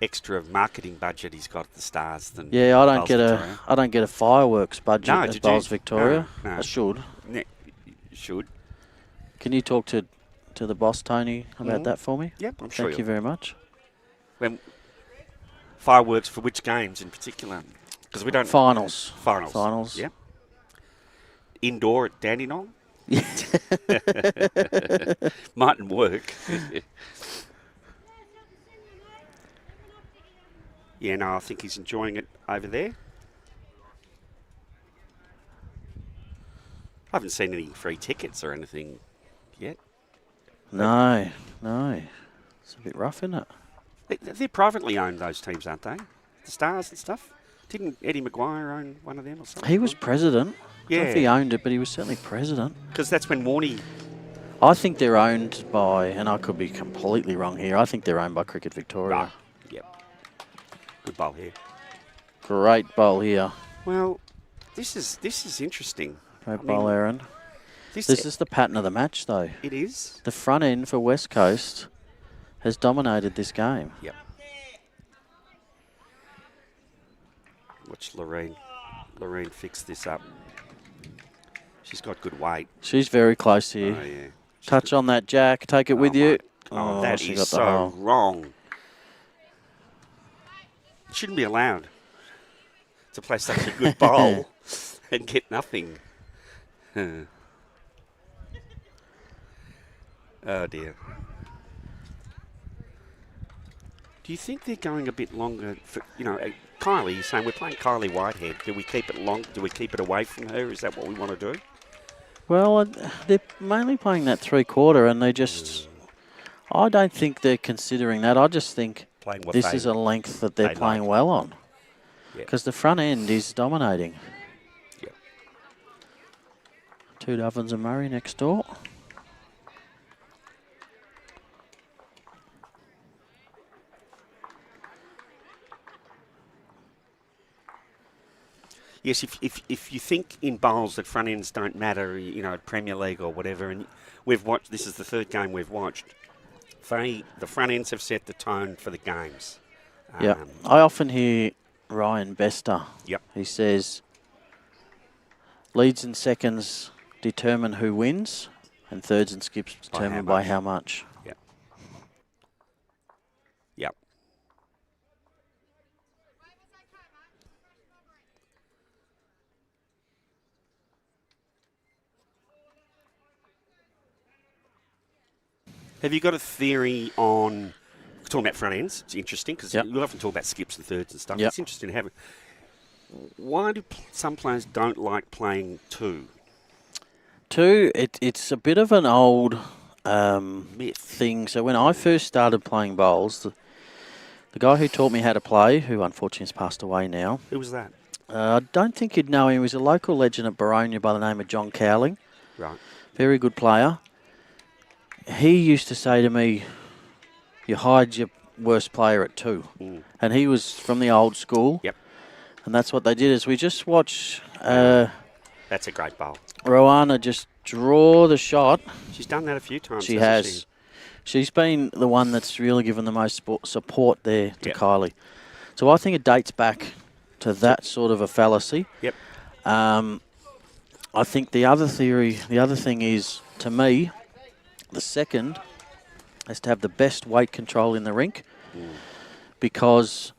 extra marketing budget he's got at the Stars than Yeah, Bowls Victoria. I don't get a fireworks budget No, at did Bowls you? Victoria. No. I should. Yeah, you should. Can you talk to the boss, Tony, about that for me? Yep, I'm sure Thank you very much. When fireworks for which games in particular? Because we don't... Finals. Finals. Yeah. Indoor at Dandenong? Yeah. Mightn't work. Yeah, no, I think he's enjoying it over there. I haven't seen any free tickets or anything yet. No. It's a bit rough, isn't it? They're privately owned, those teams, aren't they? The Stars and stuff. Didn't Eddie McGuire own one of them or something? He was president. Yeah. I don't know if he owned it, but he was certainly president. Because that's when Warney... I think they're owned by, and I could be completely wrong here, I think they're owned by Cricket Victoria. Yep. Good bowl here. Great bowl here. Well, this is interesting. Great bowl, Aaron. This is the pattern of the match, though. It is. The front end for West Coast has dominated this game. Yep. Watch Lorraine fix this up. She's got good weight. She's very close here. Oh, yeah. Touch on that, Jack. Take it with you. Oh, that she is got the so hole. wrong. It shouldn't be allowed to play such a good bowl and get nothing. Oh, dear. Do you think they're going a bit longer? For, Kylie, you're saying we're playing Kylie Whitehead. Do we keep it long? Do we keep it away from her? Is that what we want to do? Well, they're mainly playing that three-quarter, and they just... I don't think they're considering that. I just think this is a length that they're playing well on. Because the front end is dominating. Yep. Two Ovens and Murray next door. Yes, if you think in bowls that front ends don't matter, Premier League or whatever, and we've watched, this is the third game we've watched, the front ends have set the tone for the games. Yeah, I often hear Ryan Bester. Yep. He says, leads and seconds determine who wins, and thirds and skips determined by how much. Yep. Yep. Have you got a theory on... We're talking about front ends. It's interesting because we often talk about skips and thirds and stuff. Yep. It's interesting to have it. Why do some players don't like playing two? Two, it's a bit of an old myth thing. So when I first started playing bowls, the guy who taught me how to play, who unfortunately has passed away now. Who was that? I don't think you'd know him. He was a local legend at Baronia by the name of John Cowling. Right. Very good player. He used to say to me, you hide your worst player at two. And he was from the old school. Yep. And that's what they did, is we just watch that's a great bowl. Rowana just draw the shot. She's done that a few times. She has. She's been the one that's really given the most support there to Kylie. So I think it dates back to that sort of a fallacy. Yep. I think the other thing is, to me, the second is to have the best weight control in the rink, because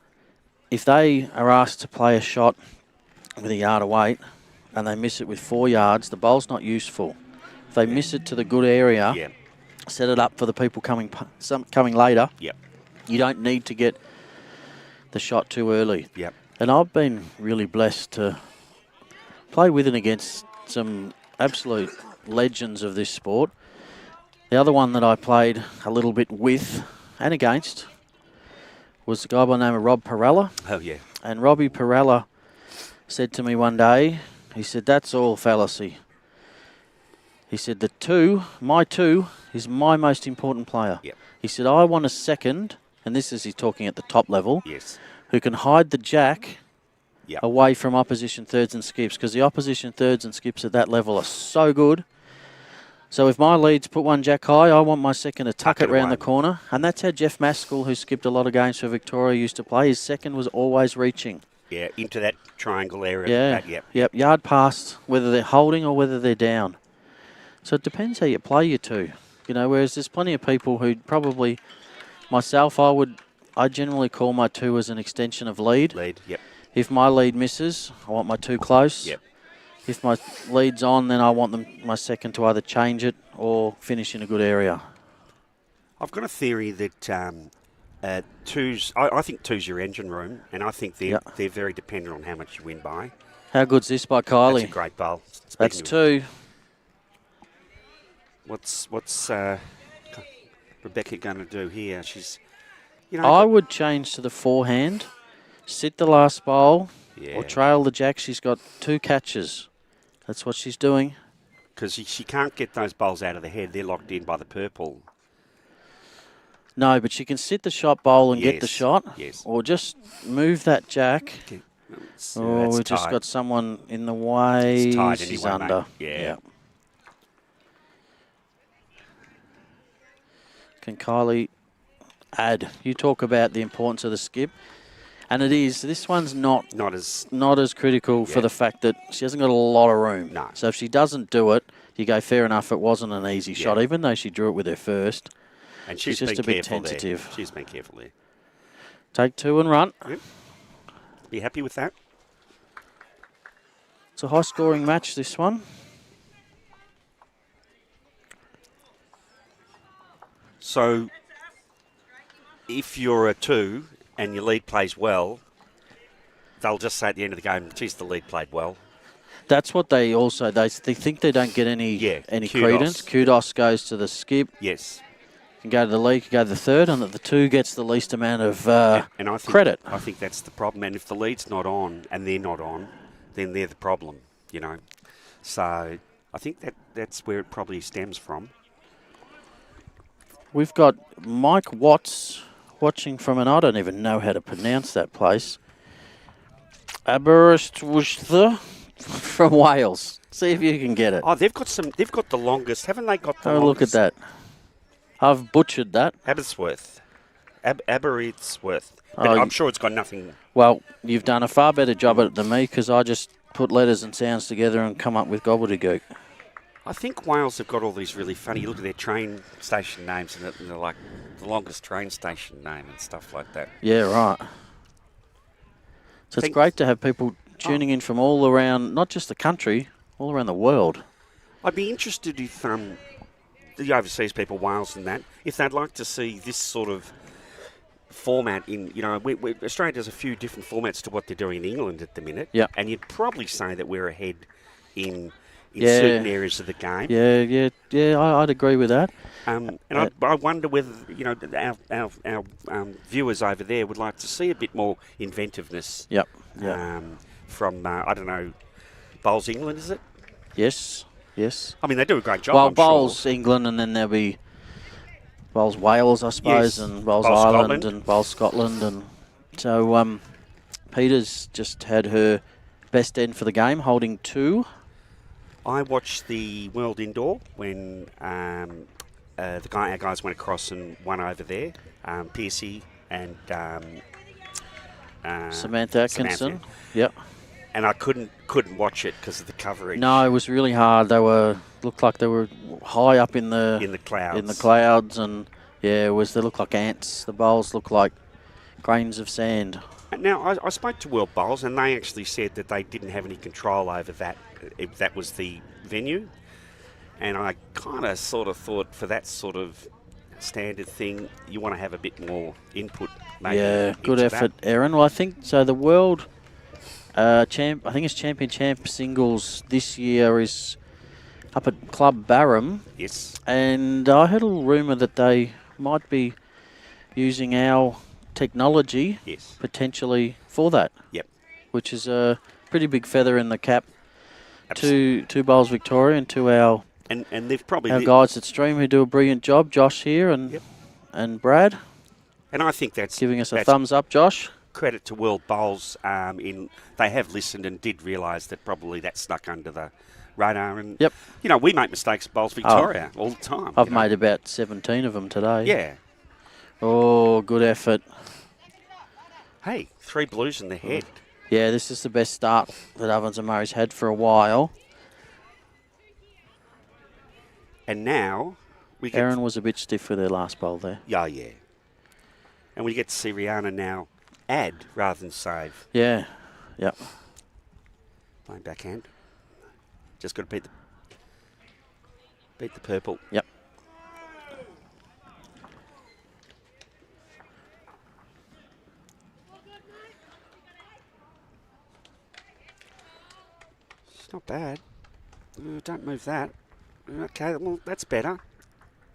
if they are asked to play a shot with a yard of weight and they miss it with 4 yards, the bowl's not useful. If they miss it to the good area, set it up for the people coming later. Yep. You don't need to get the shot too early. Yep. And I've been really blessed to play with and against some absolute legends of this sport. The other one that I played a little bit with and against was a guy by the name of Rob Perella. Oh, yeah. And Robbie Perella said to me one day, he said, that's all fallacy. He said, my two is my most important player. Yep. He said, I want a second, and this is he's talking at the top level, who can hide the jack away from opposition thirds and skips, because the opposition thirds and skips at that level are so good. So if my leads put one jack high, I want my second to tuck it round away. the corner. And that's how Jeff Maskell, who skipped a lot of games for Victoria, used to play. His second was always reaching. Yeah, into that triangle area. Yeah. Yep. Yard past, whether they're holding or whether they're down. So it depends how you play your two. You know, whereas there's plenty of people who probably, myself, I generally call my two as an extension of lead. Lead, yep. If my lead misses, I want my two close. Yep. If my lead's on, then I want my second to either change it or finish in a good area. I've got a theory that twos, I think two's your engine room, and I think they're very dependent on how much you win by. How good's this by Kylie? That's a great bowl. That's two. What's Rebecca going to do here? She's, I would change to the forehand, sit the last bowl, yeah, or trail the jack. She's got two catches. That's what she's doing. Because she can't get those bowls out of the head. They're locked in by the purple. No, but she can sit the shot bowl and get the shot. Yes. Or just move that jack. Okay. We've just got someone in the way. It's tied She's anyway, under. mate. Yeah. Can Kylie add? You talk about the importance of the skip. And it is. This one's not as critical for the fact that she hasn't got a lot of room. No. So if she doesn't do it, you go, fair enough, it wasn't an easy shot, even though she drew it with her first. And she's just been a bit careful tentative. there. She's been careful there. Take two and run. Yep. Be happy with that? It's a high-scoring match, this one. So, if you're a two and your lead plays well, they'll just say at the end of the game, geez, the lead played well. That's what they also, they think they don't get any credence. Kudos goes to the skip. Yes. Can go to the lead, can go to the third, and that the two gets the least amount of and I think, credit. I think that's the problem. And if the lead's not on and they're not on, then they're the problem, you know. So I think that's where it probably stems from. We've got Mike Watts watching from I don't even know how to pronounce that place. Aberystwyth from Wales. See if you can get it. Oh, they've got the longest, haven't they got the longest? Oh, look at that. I've butchered that. Aberystwyth. Aberystwyth. But I'm sure it's got nothing. Well, you've done a far better job at it than me because I just put letters and sounds together and come up with gobbledygook. I think Wales have got all these really funny, look at their train station names and they're like the longest train station name and stuff like that. Yeah, right. So it's great to have people tuning in from all around, not just the country, all around the world. I'd be interested if the overseas people, Wales and that, if they'd like to see this sort of format in, you know, Australia does a few different formats to what they're doing in England at the minute. Yeah. And you'd probably say that we're ahead in certain areas of the game. Yeah, I'd agree with that. And I wonder whether, you know, our viewers over there would like to see a bit more inventiveness. Yep. From, I don't know, Bowls England, is it? Yes. I mean, they do a great job, well, I'm Bowls sure. England, and then there'll be Bowls Wales, I suppose, and Bowls Ireland, and Bowls Scotland. And so Peter's just had her best end for the game, holding two. I watched the World Indoor when our guys went across and won over there, Piercy and Samantha Atkinson. Yep. And I couldn't watch it because of the coverage. No, it was really hard. Looked like they were high up in the clouds, and they looked like ants. The bowls looked like grains of sand. Now, I spoke to World Bowls, and they actually said that they didn't have any control over that, if that was the venue. And I kind of sort of thought for that sort of standard thing, you want to have a bit more input. Maybe good effort, Aaron. Well, I think so. The world I think it's champ singles this year is up at Club Barham. Yes. And I heard a little rumour that they might be using our technology potentially for that. Yep. Which is a pretty big feather in the cap to Bowls Victoria and to our they've probably our guys at Stream who do a brilliant job, Josh here and Brad. And I think that's giving us a thumbs up, Josh. Credit to World Bowls they have listened and did realise that probably that snuck under the radar. And, Yep. you know, we make mistakes at Bowls Victoria all the time. I've you know. made about 17 of them today. Yeah. Oh, good effort. Hey, 3 blues in the head. Yeah, this is the best start that Ovens and Murray's had for a while. And now we get... Aaron was a bit stiff with their last bowl there. Yeah. And we get to see Rihanna now add rather than save. Yeah. Yep. Playing backhand. Just got to beat the purple. Yep. It's not bad. Don't move that. Okay, well, that's better.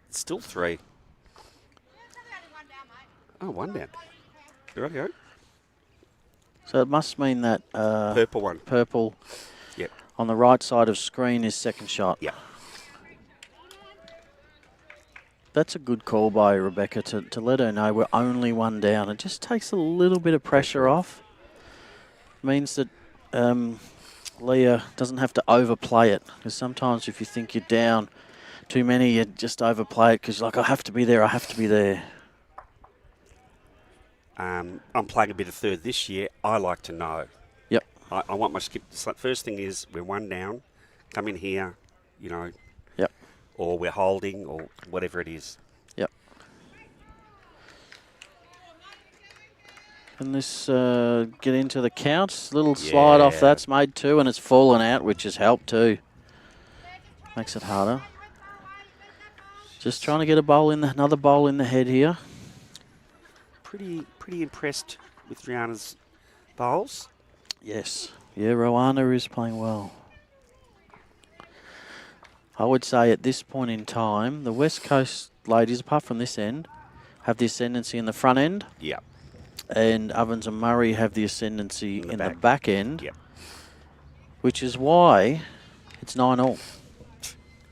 It's still 3. Oh, 1 down. Rightio. So it must mean that Purple one. purple Yep. on the right side of screen is second shot. Yep. That's a good call by Rebecca to let her know we're only 1 down. It just takes a little bit of pressure off. Means that Leah doesn't have to overplay it. Because sometimes if you think you're down too many, you just overplay it because you're like, I have to be there, I have to be there. I'm playing a bit of third this year. I like to know. Yep. I want my skip. First thing is we're 1 down. Come in here, you know. Yep. Or we're holding or whatever it is. Yep. Can this get into the count? Little slide off that's made 2 and it's fallen out, which has helped too. Makes it harder. Just trying to get another bowl in the head here. Pretty impressed with Rihanna's bowls. Yes. Yeah, Rowana is playing well. I would say at this point in time, the West Coast ladies, apart from this end, have the ascendancy in the front end. Yeah. And Ovens and Murray have the ascendancy in the back end. Yep. Which is why it's 9-all.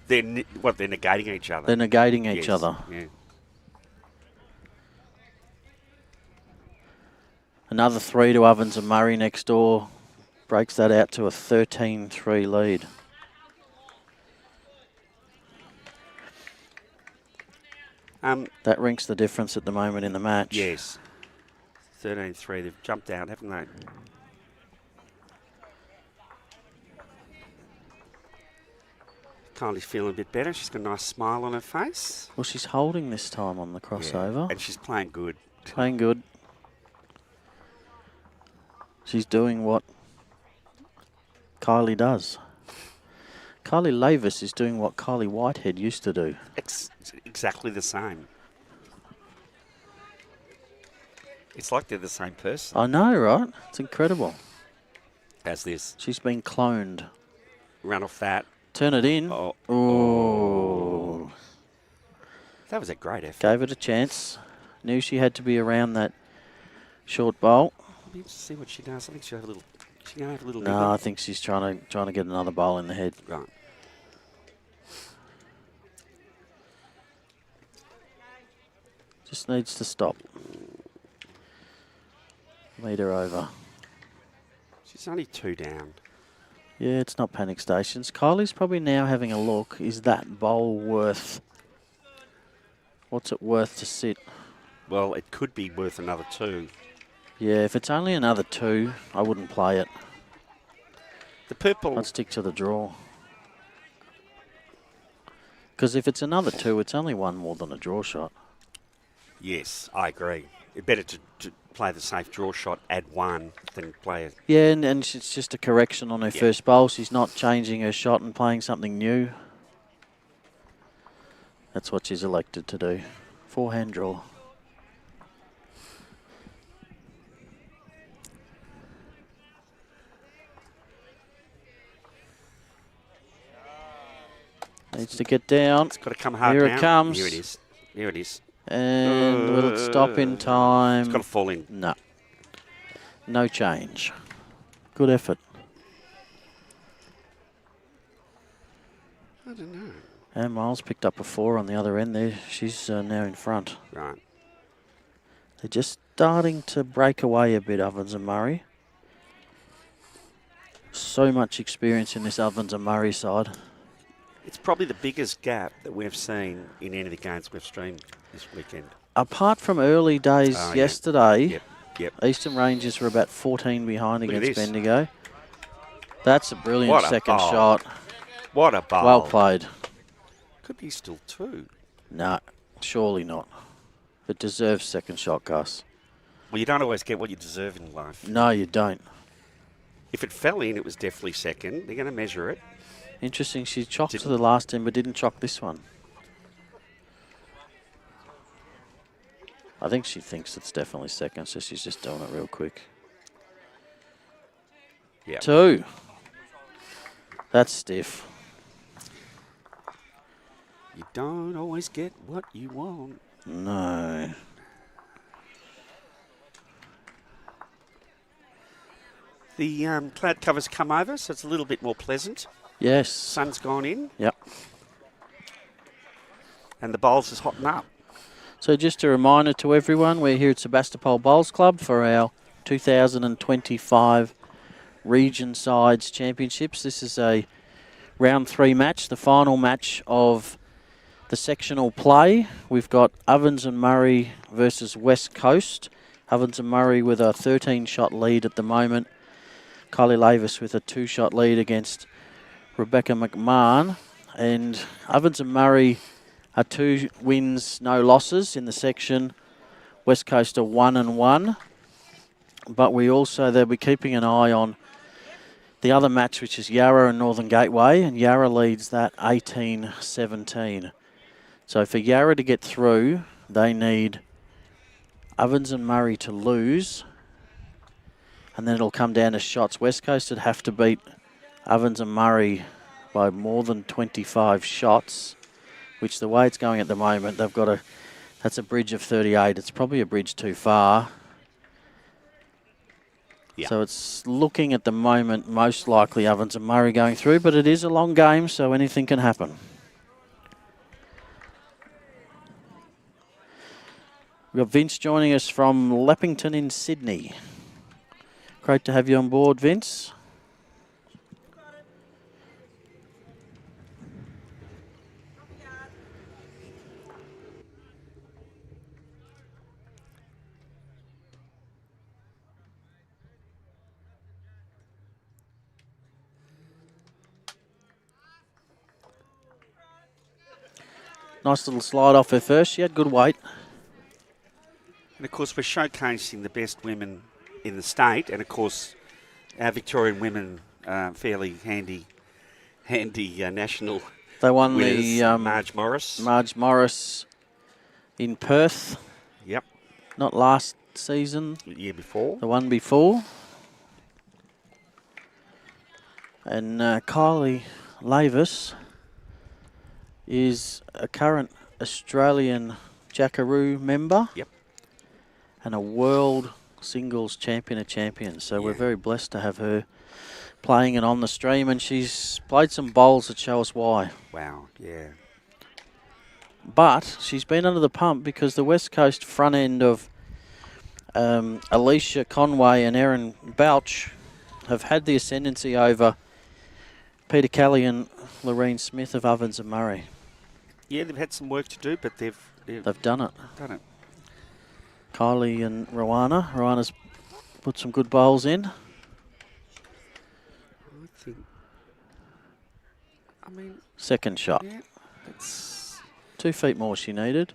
They're negating each other. They're negating each other. Yeah. Another 3 to Ovens and Murray next door breaks that out to a 13-3 lead. That Rink's the difference at the moment in the match. Yes. 13-3. They've jumped out, haven't they? Kylie's feeling a bit better. She's got a nice smile on her face. Well, she's holding this time on the crossover. Yeah. And she's playing good. Playing good. She's doing what Kylie does. Kylie LAVIS is doing what Kylie Whitehead used to do. It's exactly the same. It's like they're the same person. I know, right? It's incredible. How's this? She's been cloned. Run off that. Turn it in. Oh. Oh. That was a great effort. Gave it a chance. Knew she had to be around that short bowl. Let's see what she does. I think she'll have a little. She's gonna have a little. No, I think she's trying to get another bowl in the head. Right. Just needs to stop. Lead her over. She's only 2 down. Yeah, it's not panic stations. Kylie's probably now having a look. Is that bowl worth? What's it worth to sit? Well, it could be worth another 2. Yeah, if it's only another 2, I wouldn't play it. The purple. I'd stick to the draw. Because if it's another 2, it's only 1 more than a draw shot. Yes, I agree. It's better to play the safe draw shot, add 1, than play it. Yeah, and it's just a correction on her first bowl. She's not changing her shot and playing something new. That's what she's elected to do. Forehand draw. Needs to get down. It's got to come hard Here now. it comes. Here it is. Here it is. And will it stop in time? It's got to fall in. No. No change. Good effort. I don't know. And Miles picked up a 4 on the other end there. She's now in front. Right. They're just starting to break away a bit, Ovens and Murray. So much experience in this Ovens and Murray side. It's probably the biggest gap that we've seen in any of the games we've streamed this weekend. Apart from early days yesterday, Yep. Eastern Rangers were about 14 behind Look against at this. Bendigo. That's a brilliant What a second bowl. shot. What a bowl. Well played. Could be still 2. No, surely not. It deserves second shot, Gus. Well, you don't always get what you deserve in life. No, you don't. If it fell in, it was definitely second. They're going to measure it. Interesting, she chopped to the last end but didn't chock this one. I think she thinks it's definitely second, so she's just doing it real quick. Yeah. 2. That's stiff. You don't always get what you want. No. The cloud cover's come over, so it's a little bit more pleasant. Yes. Sun's gone in. Yep. And the bowls is hotting up. So just a reminder to everyone, we're here at Sebastopol Bowls Club for our 2025 Region Sides Championships. This is a round 3 match, the final match of the sectional play. We've got Ovens and Murray versus West Coast. Ovens and Murray with a 13-shot lead at the moment. Kylie LAVIS with a 2-shot lead against Rebecca McMahon. And Ovens and Murray are 2 wins, no losses in the section. West Coast are 1-1. But we also, they'll be keeping an eye on the other match, which is Yarra and Northern Gateway. And Yarra leads that 18-17. So for Yarra to get through, they need Ovens and Murray to lose. And then it'll come down to shots. West Coast would have to beat Ovens and Murray by more than 25 shots, which the way it's going at the moment, they've got that's a bridge of 38. It's probably a bridge too far. Yeah. So it's looking at the moment most likely Ovens and Murray going through, but it is a long game, so anything can happen. We've got Vince joining us from Leppington in Sydney. Great to have you on board, Vince. Nice little slide off her first. She had good weight. And of course, we're showcasing the best women in the state, and of course, our Victorian women, fairly handy national. They won winners. the Marge Morris in Perth. Yep. Not last season. The year before. The one before. And Kylie LAVIS is a current Australian Jackaroo member. Yep. And a world singles champion of champions. So we're very blessed to have her playing and on the stream. And she's played some bowls that show us why. Wow, yeah. But she's been under the pump because the West Coast front end of Alicia Conway and Erin Bouch have had the ascendancy over Peter Kelly and Lorraine Smith of Ovens and Murray. Yeah, they've had some work to do, but they've done it. Done it. Kylie and Rowana. Rowana's put some good bowls in. I mean, second shot. Yeah, that's 2 feet more she needed.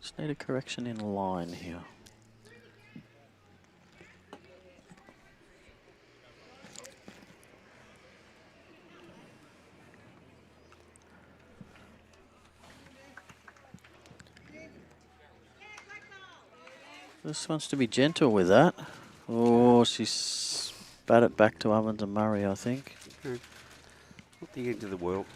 Just need a correction in line here. This wants to be gentle with that. Oh, she's spat it back to Ovens and Murray, I think. not the end of the world.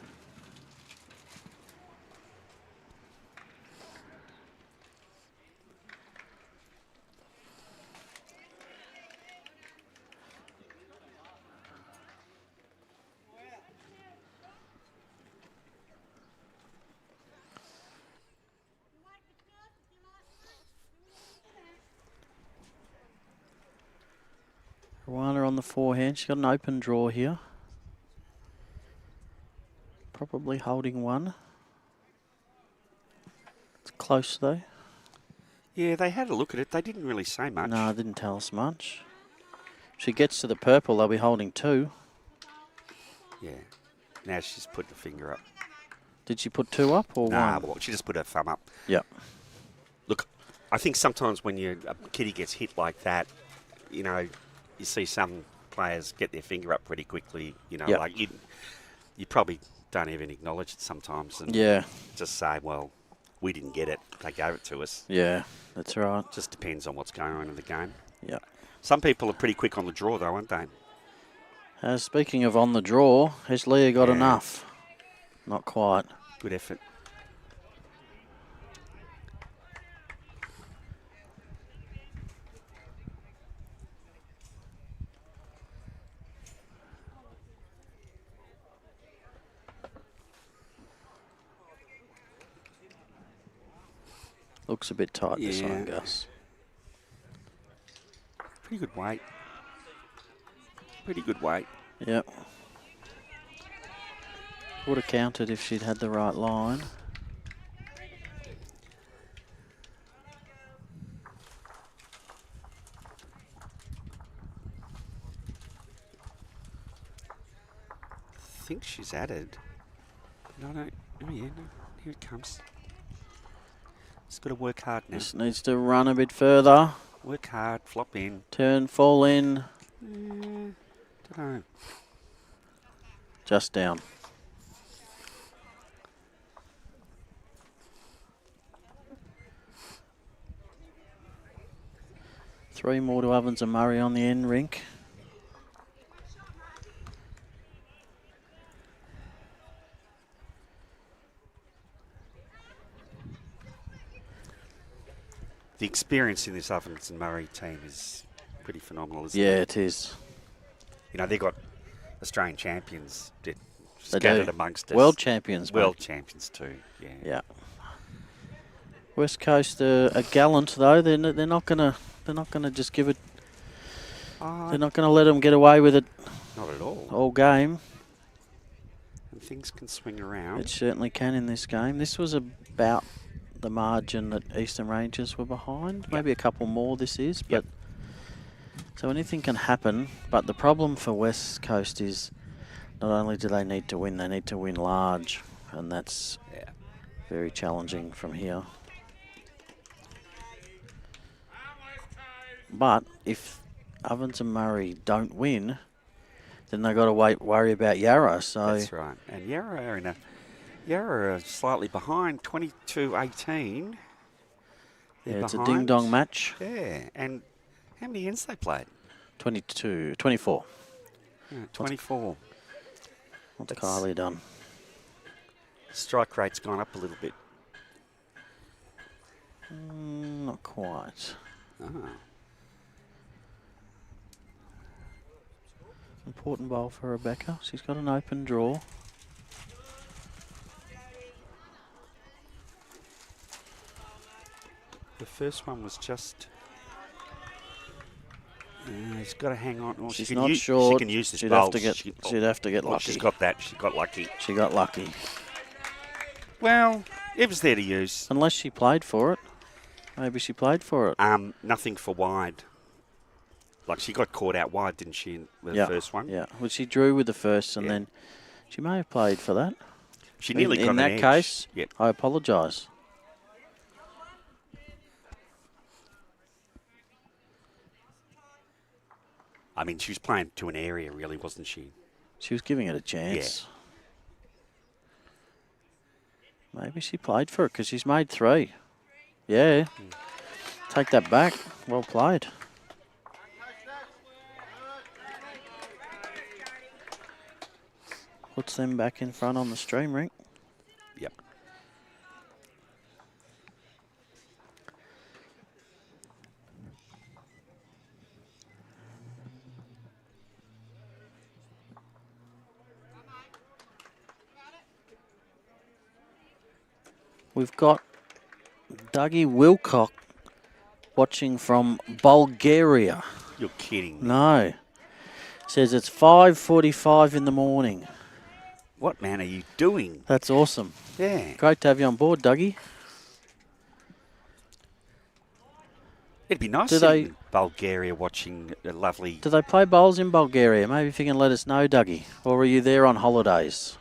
Rwana on the forehand. She's got an open draw here. Probably holding one. It's close though. Yeah, they had a look at it. They didn't really say much. No, it didn't tell us much. If she gets to the purple, they'll be holding two. Yeah. Now she's put the finger up. Did she put two up or Nah, one? well, she just put her thumb up. Yep. Look, I think sometimes when a kiddie gets hit like that, you know, you see some players get their finger up pretty quickly. You know, Yep. like you probably don't even acknowledge it sometimes. And Yeah. just say, well, we didn't get it. They gave it to us. Yeah, that's right. Just depends on what's going on in the game. Yep. Some people are pretty quick on the draw, though, aren't they? Speaking of on the draw, has Leah got Yeah. enough? Not quite. Good effort. Looks a bit tight this Yeah. one, Gus. Pretty good weight. Pretty good weight. Yep. Would have counted if she'd had the right line. I think she's added. No, no. Oh, yeah, no. Here it comes. Just got to work hard now. Just needs to run a bit further. Work hard, flop in. Turn, fall in. Don't know. Just down. Three more to Ovens and Murray on the end, Rink. The experience in this Ovens and Murray team is pretty phenomenal, isn't Yeah, it? it is. You know, they've got Australian champions that They scattered do. amongst us. World champions, mate. World champions too, yeah. Yeah. West Coast are gallant though. They're not gonna just give it. They're not gonna let them get away with it Not at all. all game. And things can swing around. It certainly can in this game. This was about the margin that Eastern Rangers were behind. Maybe a couple more this is, but so anything can happen. But the problem for West Coast is not only do they need to win, they need to win large, and that's very challenging from here. But if Ovens and Murray don't win, then they've got to worry about Yarra. So That's right. And Yarra are slightly behind, 22-18. yeah, They're it's a behind. ding-dong match. Yeah, and how many ends they played? 24. Yeah, 24. What's That's- Kylie done? Strike rate's gone up a little bit. Not quite. Ah. Important bowl for Rebecca. She's got an open draw. The first one was just... he's got to hang on. Well, She's she can not u- short. She can use this She'd bowl. have to get. She'd have to get Well, lucky. she's got that. She got lucky. She got lucky. Well, it was there to use. Unless she played for it. Maybe she played for it. Nothing for wide. Like, she got caught out wide, didn't she, in the Yeah, first one? Yeah. Well, she drew with the first, and then she may have played for that. She nearly got in an that edge. case, Yep. I apologise. I mean, she was playing to an area, really, wasn't she? She was giving it a chance. Maybe she played for it because she's made three. Yeah. Take that back. Well played. Puts them back in front on the stream, Rink. Yep. We've got Dougie Wilcock watching from Bulgaria. You're kidding me. No. Says it's 5:45 in the morning. What, man, are you doing? That's awesome. Yeah. Great to have you on board, Dougie. It'd be nice in Bulgaria watching a lovely... Do they play bowls in Bulgaria? Maybe if you can let us know, Dougie. Or are you there on holidays?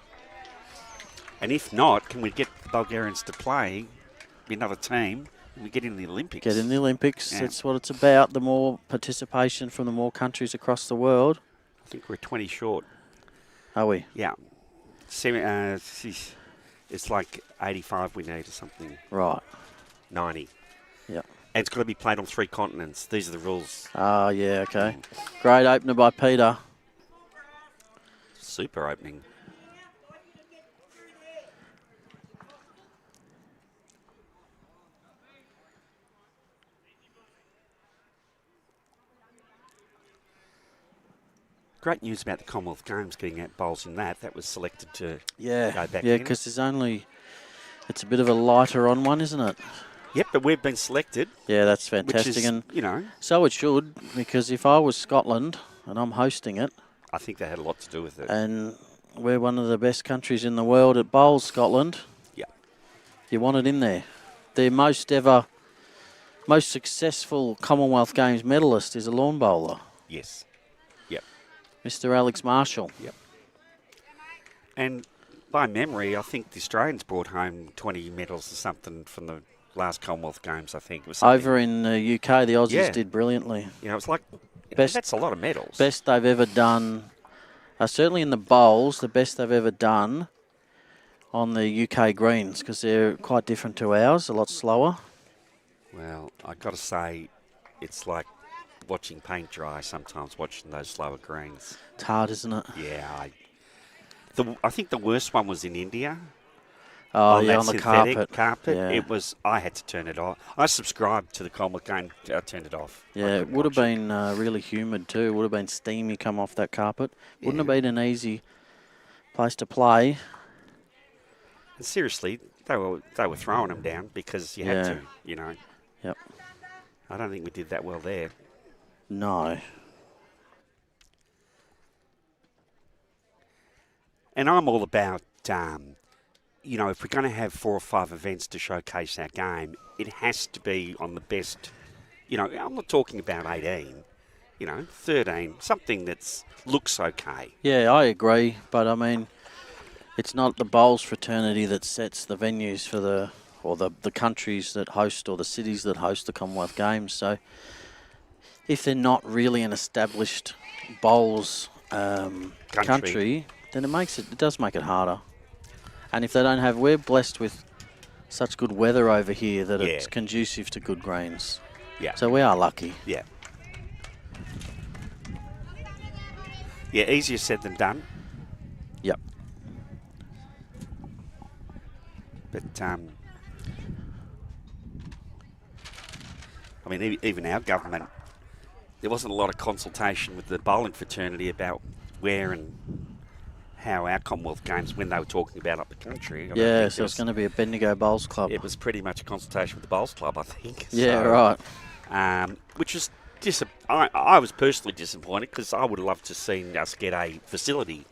And if not, can we get the Bulgarians to play, be another team, and we get in the Olympics? Get in the Olympics. Yeah. That's what it's about. The more participation from the more countries across the world. I think we're 20 short. Are we? Yeah. It's like 85 we need or something. Right. 90. Yeah. And it's got to be played on 3 continents. These are the rules. Ah, yeah, okay. Great opener by Peter. Super opening. Great news about the Commonwealth Games getting out bowls in that. That was selected to go back in. Yeah, because there's only... It's a bit of a lighter on one, isn't it? Yep, but we've been selected. Yeah, that's fantastic. Which is, and you know... So it should, because if I was Scotland and I'm hosting it... I think that had a lot to do with it. And we're one of the best countries in the world at bowls, Scotland. Yeah. You want it in there. Their most successful Commonwealth Games medalist is a lawn bowler. Yes. Yep. Mr. Alex Marshall. Yep. And by memory, I think the Australians brought home 20 medals or something from the last Commonwealth Games, I think. It was Over in the UK, the Aussies did brilliantly. You know, it's like, that's a lot of medals. Best they've ever done, certainly in the bowls, the best they've ever done on the UK greens, because they're quite different to ours, a lot slower. Well, I've got to say, it's like watching paint dry sometimes, watching those slower greens. It's hard, isn't it? Yeah. I think the worst one was in India. Oh, yeah, on the carpet. Yeah. It was. I had to turn it off. I subscribed to the Commonwealth game. I turned it off. Yeah, it would have been really humid too. It would have been steamy come off that carpet. Wouldn't have been an easy place to play. And seriously, they were throwing them down because you had to. You know. Yep. I don't think we did that well there. No. And I'm all about. You know, if we're going to have 4 or 5 events to showcase our game, it has to be on the best, you know, I'm not talking about 18, you know, 13, something that looks okay. Yeah, I agree. But, I mean, it's not the bowls fraternity that sets the venues for the countries that host or the cities that host the Commonwealth Games. So if they're not really an established bowls country, then it does make it harder. And if they don't have, we're blessed with such good weather over here that it's conducive to good greens. Yeah. So we are lucky. Yeah. Yeah, easier said than done. Yep. But, I mean, even our government, there wasn't a lot of consultation with the bowling fraternity about where and how our Commonwealth Games, when they were talking about up the country. Yeah, so it's going to be a Bendigo Bowls Club. It was pretty much a consultation with the Bowls Club, I think. Yeah, so, right. Which is, I was personally disappointed because I would have loved to have seen us get a facility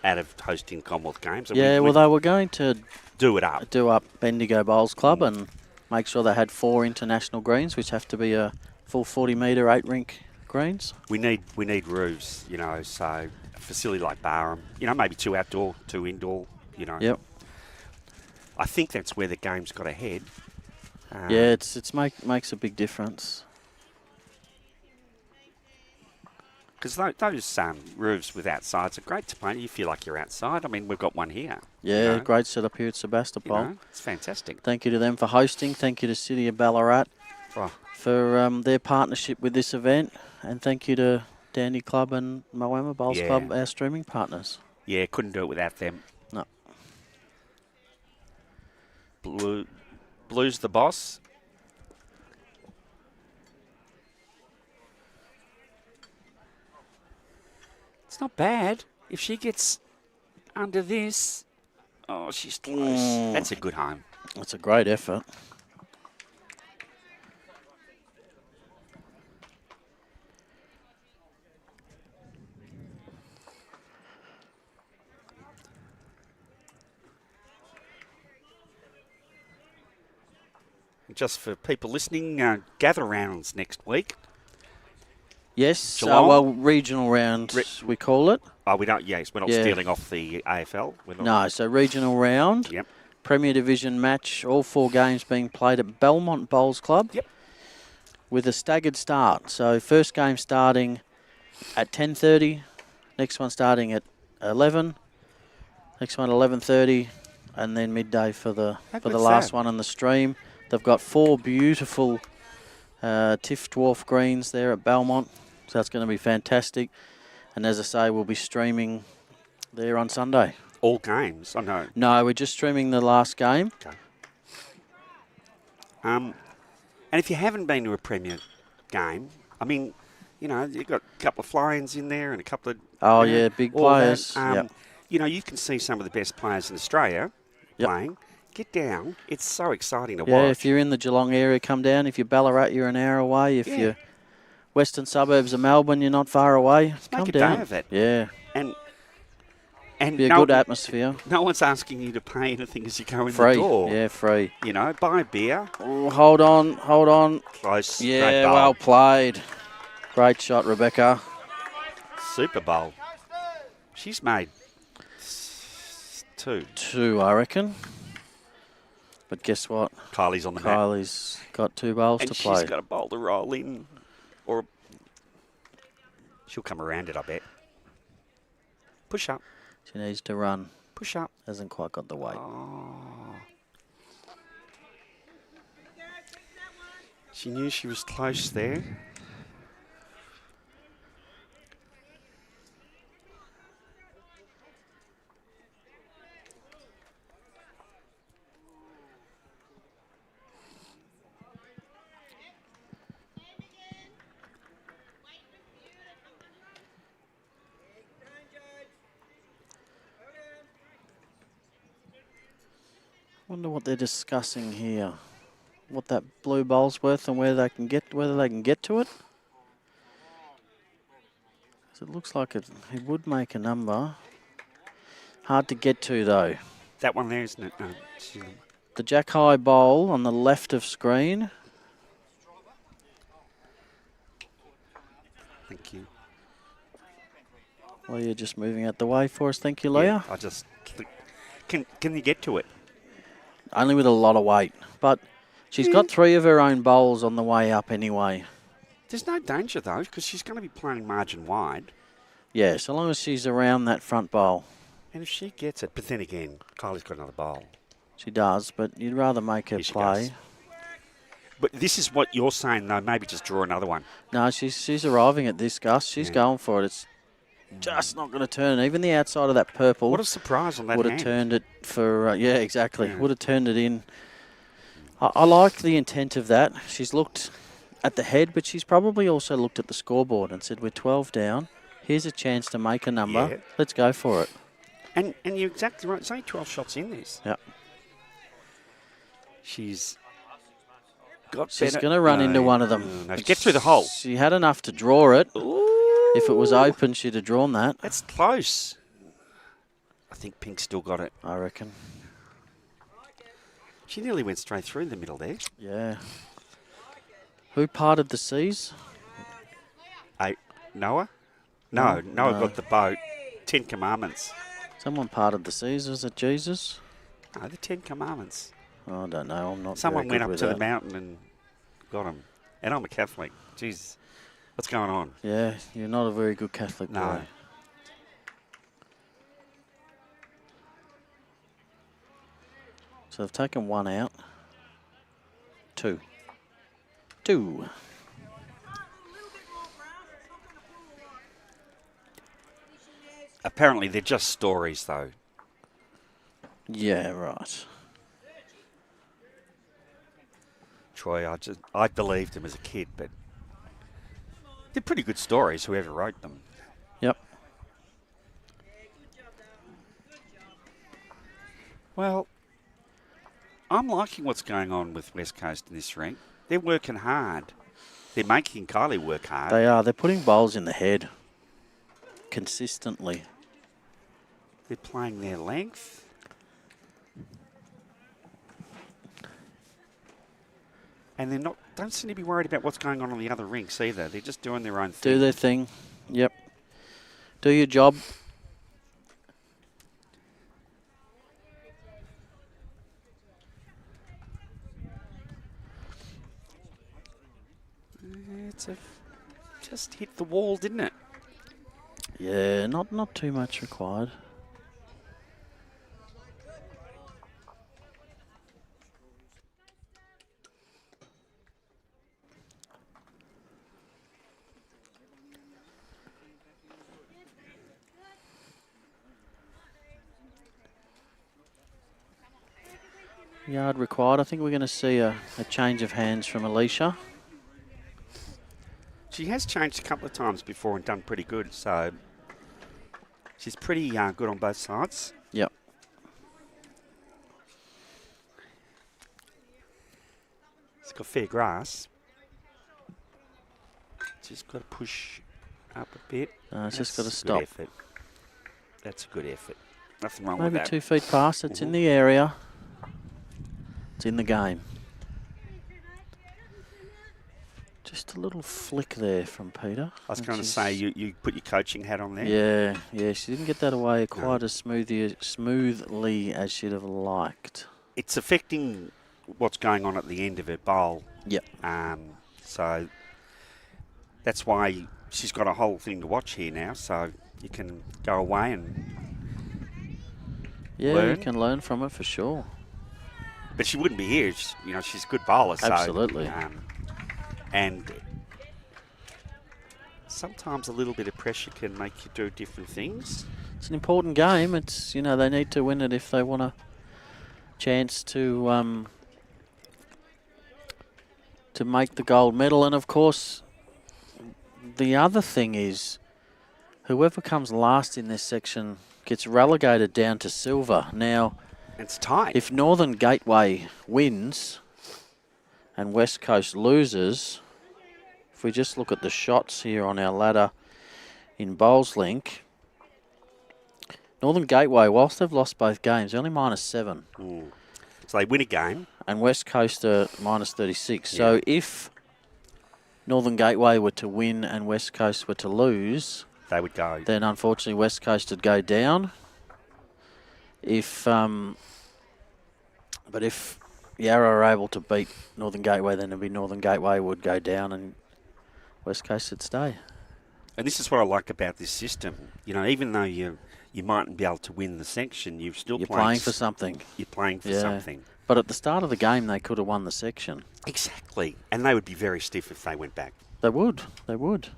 out of hosting Commonwealth Games. Yeah, well, they were going to do up Bendigo Bowls Club and make sure they had 4 international greens, which have to be a full 40-metre 8-rink greens. We need roofs, you know, so a facility like Barham, you know, maybe 2 outdoor, 2 indoor, you know. Yep. I think that's where the game's got ahead. Yeah, it makes a big difference. Because those roofs with outsides are great to play. You feel like you're outside. I mean, we've got one here. Yeah, great setup here at Sebastopol. You know, it's fantastic. Thank you to them for hosting. Thank you to City of Ballarat for their partnership with this event. And thank you to Dandy Club and Moama Bowls Club, our streaming partners. Yeah, couldn't do it without them. No. Blue's the boss. It's not bad. If she gets under this, oh, she's close. That's a good home. That's a great effort. Just for people listening, gather rounds next week. Yes, Geelong. well, regional round, we call it. Oh, we don't. Yes, we're not stealing off the AFL. We're not. No, so regional round. Yep. Premier Division match, all 4 games being played at Belmont Bowls Club. Yep. With a staggered start. So first game starting at 10:30, next one starting at 11, next one 11:30, and then midday for the last one on the stream. They've got 4 beautiful TIFF dwarf greens there at Belmont, so that's going to be fantastic. And as I say, we'll be streaming there on Sunday. All games? I know. No, we're just streaming the last game. Okay. And if you haven't been to a Premier game, I mean, you know, you've got a couple of fly-ins in there and a couple of... Oh, yeah, big players. Yep. You know, you can see some of the best players in Australia playing. Get down. It's so exciting to watch. Yeah, if you're in the Geelong area, come down. If you're Ballarat, you're an hour away. If you're western suburbs of Melbourne, you're not far away. Come make a down. day of it. Yeah. And be a good atmosphere. No one's asking you to pay anything as you go in free. The door. Yeah, free. You know, buy a beer. Oh, hold on. Close. Yeah, well played. Great shot, Rebecca. Super Bowl. She's made 2. 2, I reckon. But guess what? Kylie's on the mat. Kylie's got 2 bowls to play. And she's got a bowl to roll in. Or she'll come around it, I bet. Push up. She needs to run. Push up. Hasn't quite got the weight. Oh. She knew she was close there. Wonder what they're discussing here. What that blue bowl's worth and whether they can get to it. So it looks like it would make a number. Hard to get to though. That one there, isn't it? No. The Jack High bowl on the left of screen. Thank you. Well, you're just moving out the way for us. Thank you, Leah. Yeah, I just can you get to it? Only with a lot of weight, but she's got 3 of her own bowls on the way up anyway. There's no danger though, because she's going to be playing margin wide. Yeah, so long as she's around that front bowl. And if she gets it, but then again, Kylie's got another bowl. She does, but you'd rather make her play. But this is what you're saying though. Maybe just draw another one. No, she's arriving at this, Gus. She's going for it. It's just not going to turn. Even the outside of that purple. What a surprise on that would have turned it for, yeah, exactly. Would have turned it in. I like the intent of that. She's looked at the head, but she's probably also looked at the scoreboard and said, we're 12 down. Here's a chance to make a number. Yeah. Let's go for it. And you're exactly right. It's only 12 shots in this. Yeah. She's going to run into one of them. No, get through the hole. She had enough to draw it. Ooh. If it was open, she'd have drawn that. That's close. I think Pink still got it. I reckon. She nearly went straight through the middle there. Yeah. Who parted the seas? Noah? No, Noah got the boat. 10 Commandments. Someone parted the seas. Was it Jesus? No, the 10 Commandments. Oh, I don't know. I'm not. Someone very went good up to with the mountain and got him. And I'm a Catholic. Jesus. What's going on? Yeah, you're not a very good Catholic boy. No. So they've taken 1 out. 2. Apparently they're just stories, though. Yeah, right. Troy, I believed him as a kid, but they're pretty good stories, whoever wrote them. Yep. Well, I'm liking what's going on with West Coast in this rink. They're working hard. They're making Kylie work hard. They are. They're putting bowls in the head consistently. They're playing their length. And they're not, don't seem to be worried about what's going on the other rinks either. They're just doing their own thing. Do their thing. Yep. Do your job. Just hit the wall, didn't it? Yeah, not too much required. Yard required. I think we're going to see a change of hands from Alicia. She has changed a couple of times before and done pretty good, so she's pretty good on both sides. Yep. It's got fair grass. Just got to push up a bit. It's just got to stop. Good effort. That's a good effort. Nothing wrong Maybe with that. 2 feet past. It's in the area. It's in the game. Just a little flick there from Peter. I was going to say, you put your coaching hat on there. Yeah, she didn't get that away quite as smoothly as she'd have liked. It's affecting what's going on at the end of her bowl. Yep. So that's why she's got a whole thing to watch here now, so you can go away and learn. You can learn from it for sure. But she wouldn't be here. She's a good bowler. Absolutely. So, and sometimes a little bit of pressure can make you do different things. It's an important game. It's they need to win it if they want a chance to make the gold medal. And of course, the other thing is, whoever comes last in this section gets relegated down to silver. Now, it's tight. If Northern Gateway wins and West Coast loses, if we just look at the shots here on our ladder in Bowls Link, Northern Gateway, whilst they've lost both games, they're only -7. So they win a game. And West Coast are -36. Yeah. So if Northern Gateway were to win and West Coast were to lose, they would go. Then unfortunately West Coast would go down. But if Yarra are able to beat Northern Gateway, then it'd be Northern Gateway would go down and West Coast would stay. And this is what I like about this system. Even though you mightn't be able to win the section, you're playing for something. You're playing for something. But at the start of the game, they could have won the section. Exactly. And they would be very stiff if they went back. They would. They would.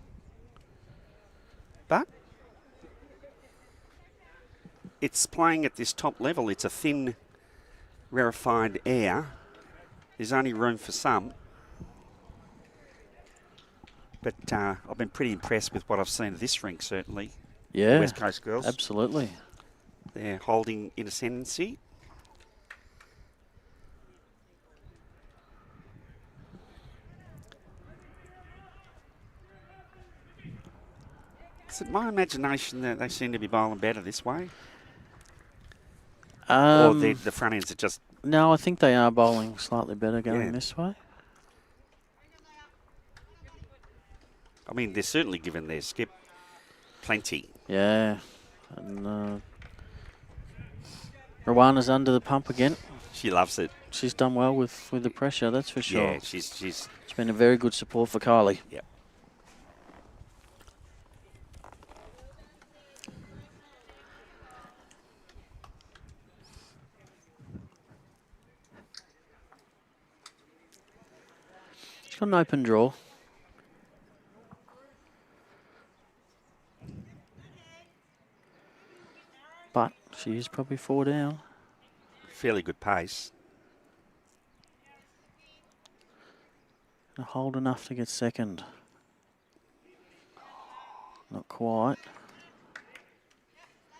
But it's playing at this top level. It's a thin, rarefied air. There's only room for some. But I've been pretty impressed with what I've seen of this rink, certainly. Yeah. West Coast girls. Absolutely. They're holding in ascendancy. Is it my imagination that they seem to be bowling better this way? Or the front ends are just... No, I think they are bowling slightly better going this way. I mean, they're certainly giving their skip plenty. Yeah. And Rwana's under the pump again. She loves it. She's done well with the pressure, that's for sure. Yeah, she's been a very good support for Kylie. Yep. She's got an open draw. But she is probably 4 down. Fairly good pace. Hold enough to get second. Not quite.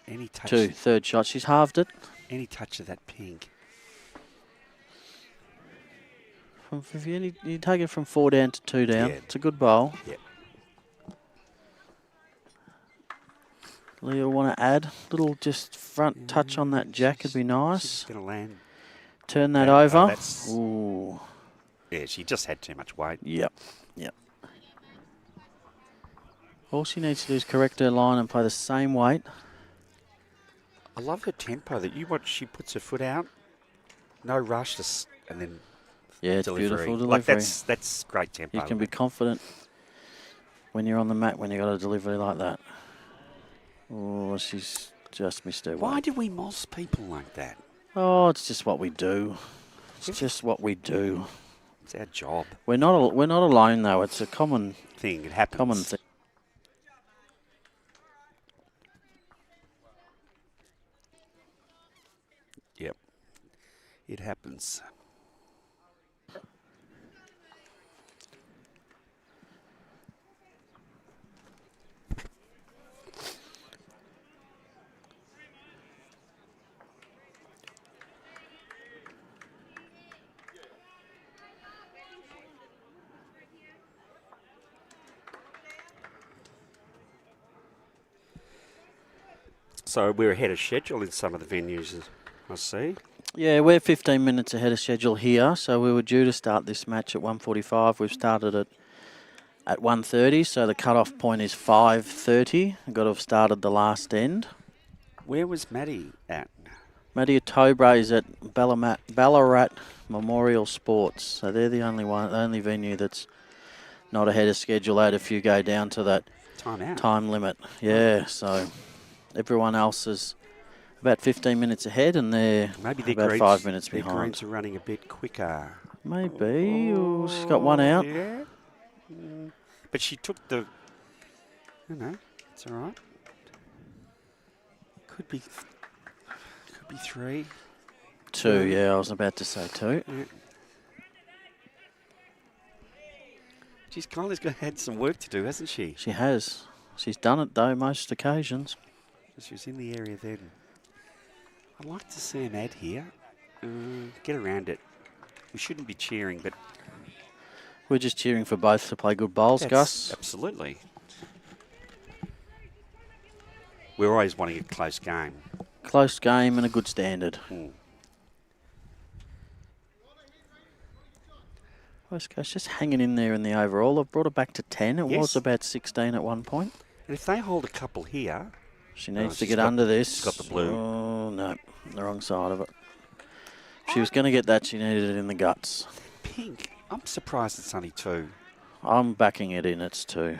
Any touch. 2, third shot. She's halved it. Any touch of that pink. If you take it from 4 down to 2 down, it's a good bowl. Yeah. Leo want to add a little just front touch on that jack would be nice. She's going to land. Turn that over. That's Ooh. Yeah, she just had too much weight. Yep. All she needs to do is correct her line and play the same weight. I love her tempo that you watch. She puts her foot out, no rush, and then Yeah, it's delivery. beautiful Like delivery. that's great tempo. You can be confident when you're on the mat when you got a delivery like that. Oh, she's just missed her Why weight. do we moss people like that? Oh, it's just what we do. It's just what we do. It's our job. We're not alone though. It's a common Thing. It happens. common thing. Yep. It happens. So we're ahead of schedule in some of the venues, I see. Yeah, we're 15 minutes ahead of schedule here, so we were due to start this match at 1:45. We've started it at 1:30, so the cut-off point is 5:30. We've got to have started the last end. Where was Maddie at? Maddie Tobre is at Ballarat Memorial Sports, so they're the only venue that's not ahead of schedule. I had a few go down to that Time out. time limit. Yeah, so everyone else is about 15 minutes ahead, and they're Maybe their about greens, 5 minutes their behind. greens are running a bit quicker. Maybe. Oh, she's got one out. Yeah. But she took the... it's all right. Could be 3. 2, yeah, I was about to say 2. Yeah. She's kind of had some work to do, hasn't she? She has. She's done it, though, most occasions. She was in the area then. I'd like to see an ad here. Get around it. We shouldn't be cheering, but... We're just cheering for both to play good bowls, Gus. Absolutely. We're always wanting a close game. Close game and a good standard. West Coast just hanging in there in the overall. I've brought it back to 10. It was about 16 at one point. And if they hold a couple here... She needs to get under this. She's got the blue. Oh, no. The wrong side of it. If she was going to get that, she needed it in the guts. Pink. I'm surprised it's only 2. I'm backing it in. It's 2.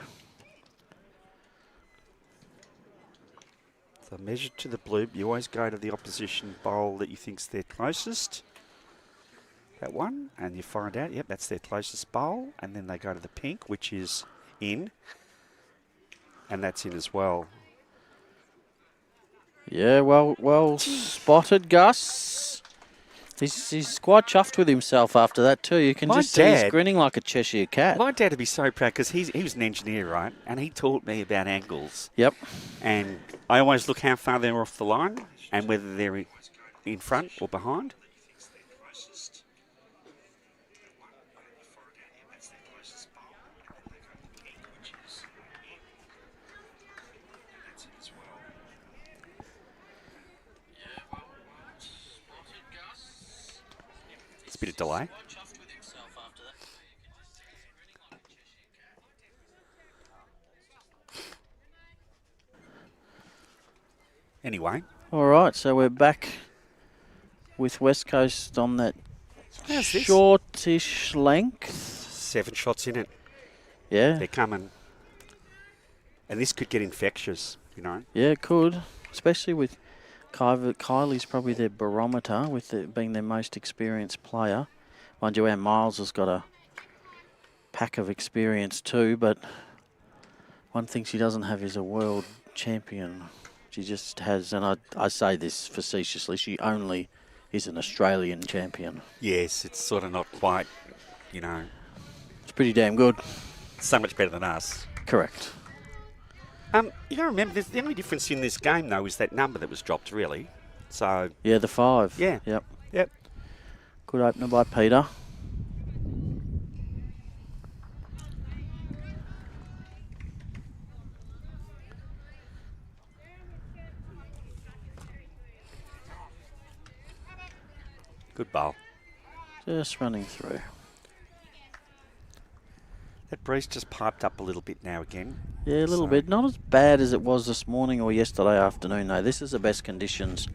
So measure to the blue. You always go to the opposition bowl that you think's their closest. That one. And you find out, yep, that's their closest bowl. And then they go to the pink, which is in. And that's in as well. Yeah, well spotted, Gus. He's quite chuffed with himself after that too. You can just see he's grinning like a Cheshire cat. My dad would be so proud because he was an engineer, right? And he taught me about angles. Yep. And I always look how far they're off the line and whether they're in front or behind. Bit of delay. Anyway. All right, so we're back with West Coast on that shortish length. 7 shots in it. Yeah. They're coming. And this could get infectious, you know. Yeah, it could, especially with Kylie's probably their barometer with being their most experienced player. Mind you, our Miles has got a pack of experience too, but one thing she doesn't have is a world champion. She just has, and I say this facetiously, she only is an Australian champion. Yes, it's sort of not quite, you know. It's pretty damn good. So much better than us. Correct. You got to remember, the only difference in this game, though, is that number that was dropped, really. So yeah, the 5. Yeah. Yep. Good opener by Peter. Good bowl. Just running through. That breeze just piped up a little bit now again. Yeah, a little bit. Not as bad as it was this morning or yesterday afternoon, though. This is the best conditions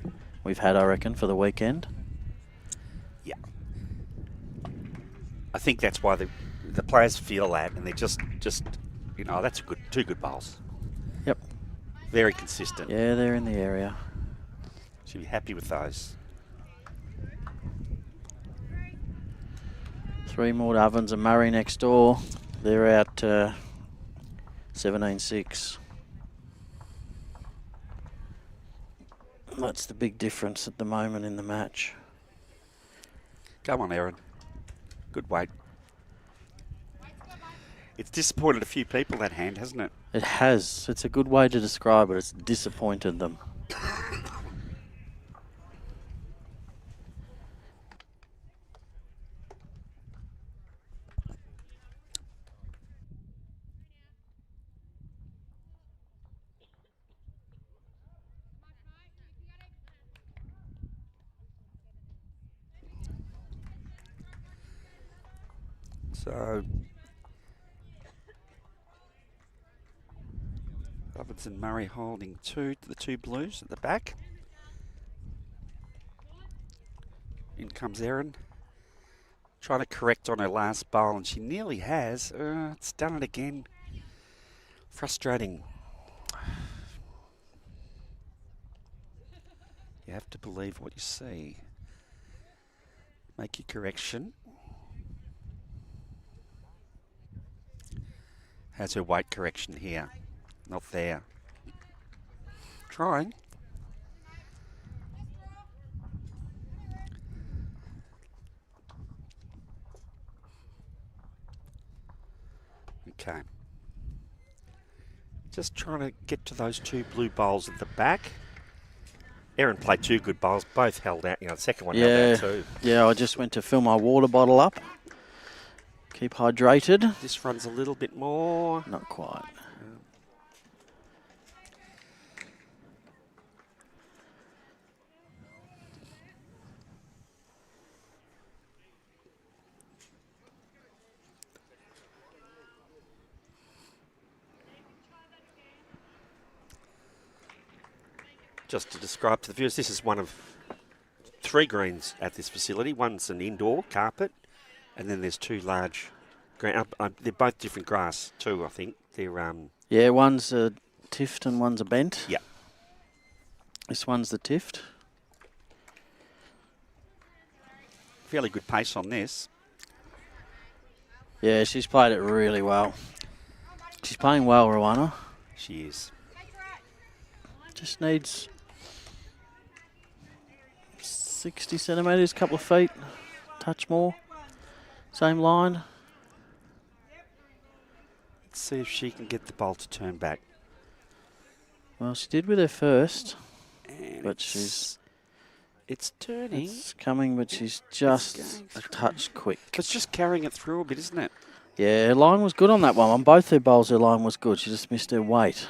we've had, I reckon, for the weekend. Yeah. I think that's why the players feel that, and they're just you know, that's two good bowls. Yep. Very consistent. Yeah, they're in the area. Should be happy with those. 3 more Ovens and Murray next door. They're out 17-6. That's the big difference at the moment in the match. Go on, Aaron. Good weight. It's disappointed a few people, that hand, hasn't it? It has. It's a good way to describe it. It's disappointed them. So, Ovens and Murray holding the two blues at the back. In comes Erin. Trying to correct on her last bowl, and she nearly has. It's done it again. Frustrating. You have to believe what you see. Make your correction. Has her weight correction here. Not there. Trying. Okay. Just trying to get to those two blue bowls at the back. Erin played 2 good bowls, both held out. You know, the second one held out too. Yeah, I just went to fill my water bottle up. Keep hydrated. This runs a little bit more. Not quite. Just to describe to the viewers, this is one of 3 greens at this facility. One's an indoor carpet, and then there's 2 large green. They're both different grass too, I think. They're Yeah, one's a tift and one's a bent. Yeah. This one's the tift. Fairly good pace on this. Yeah, she's played it really well. She's playing well, Rowana. She is. Just needs 60 centimetres, couple of feet, touch more. Same line. Let's see if she can get the bowl to turn back. Well, she did with her first, And but it's turning. It's coming, but she's just a touch quick. It's just carrying it through a bit, isn't it? Yeah, her line was good on that one. On both her bowls, her line was good. She just missed her weight.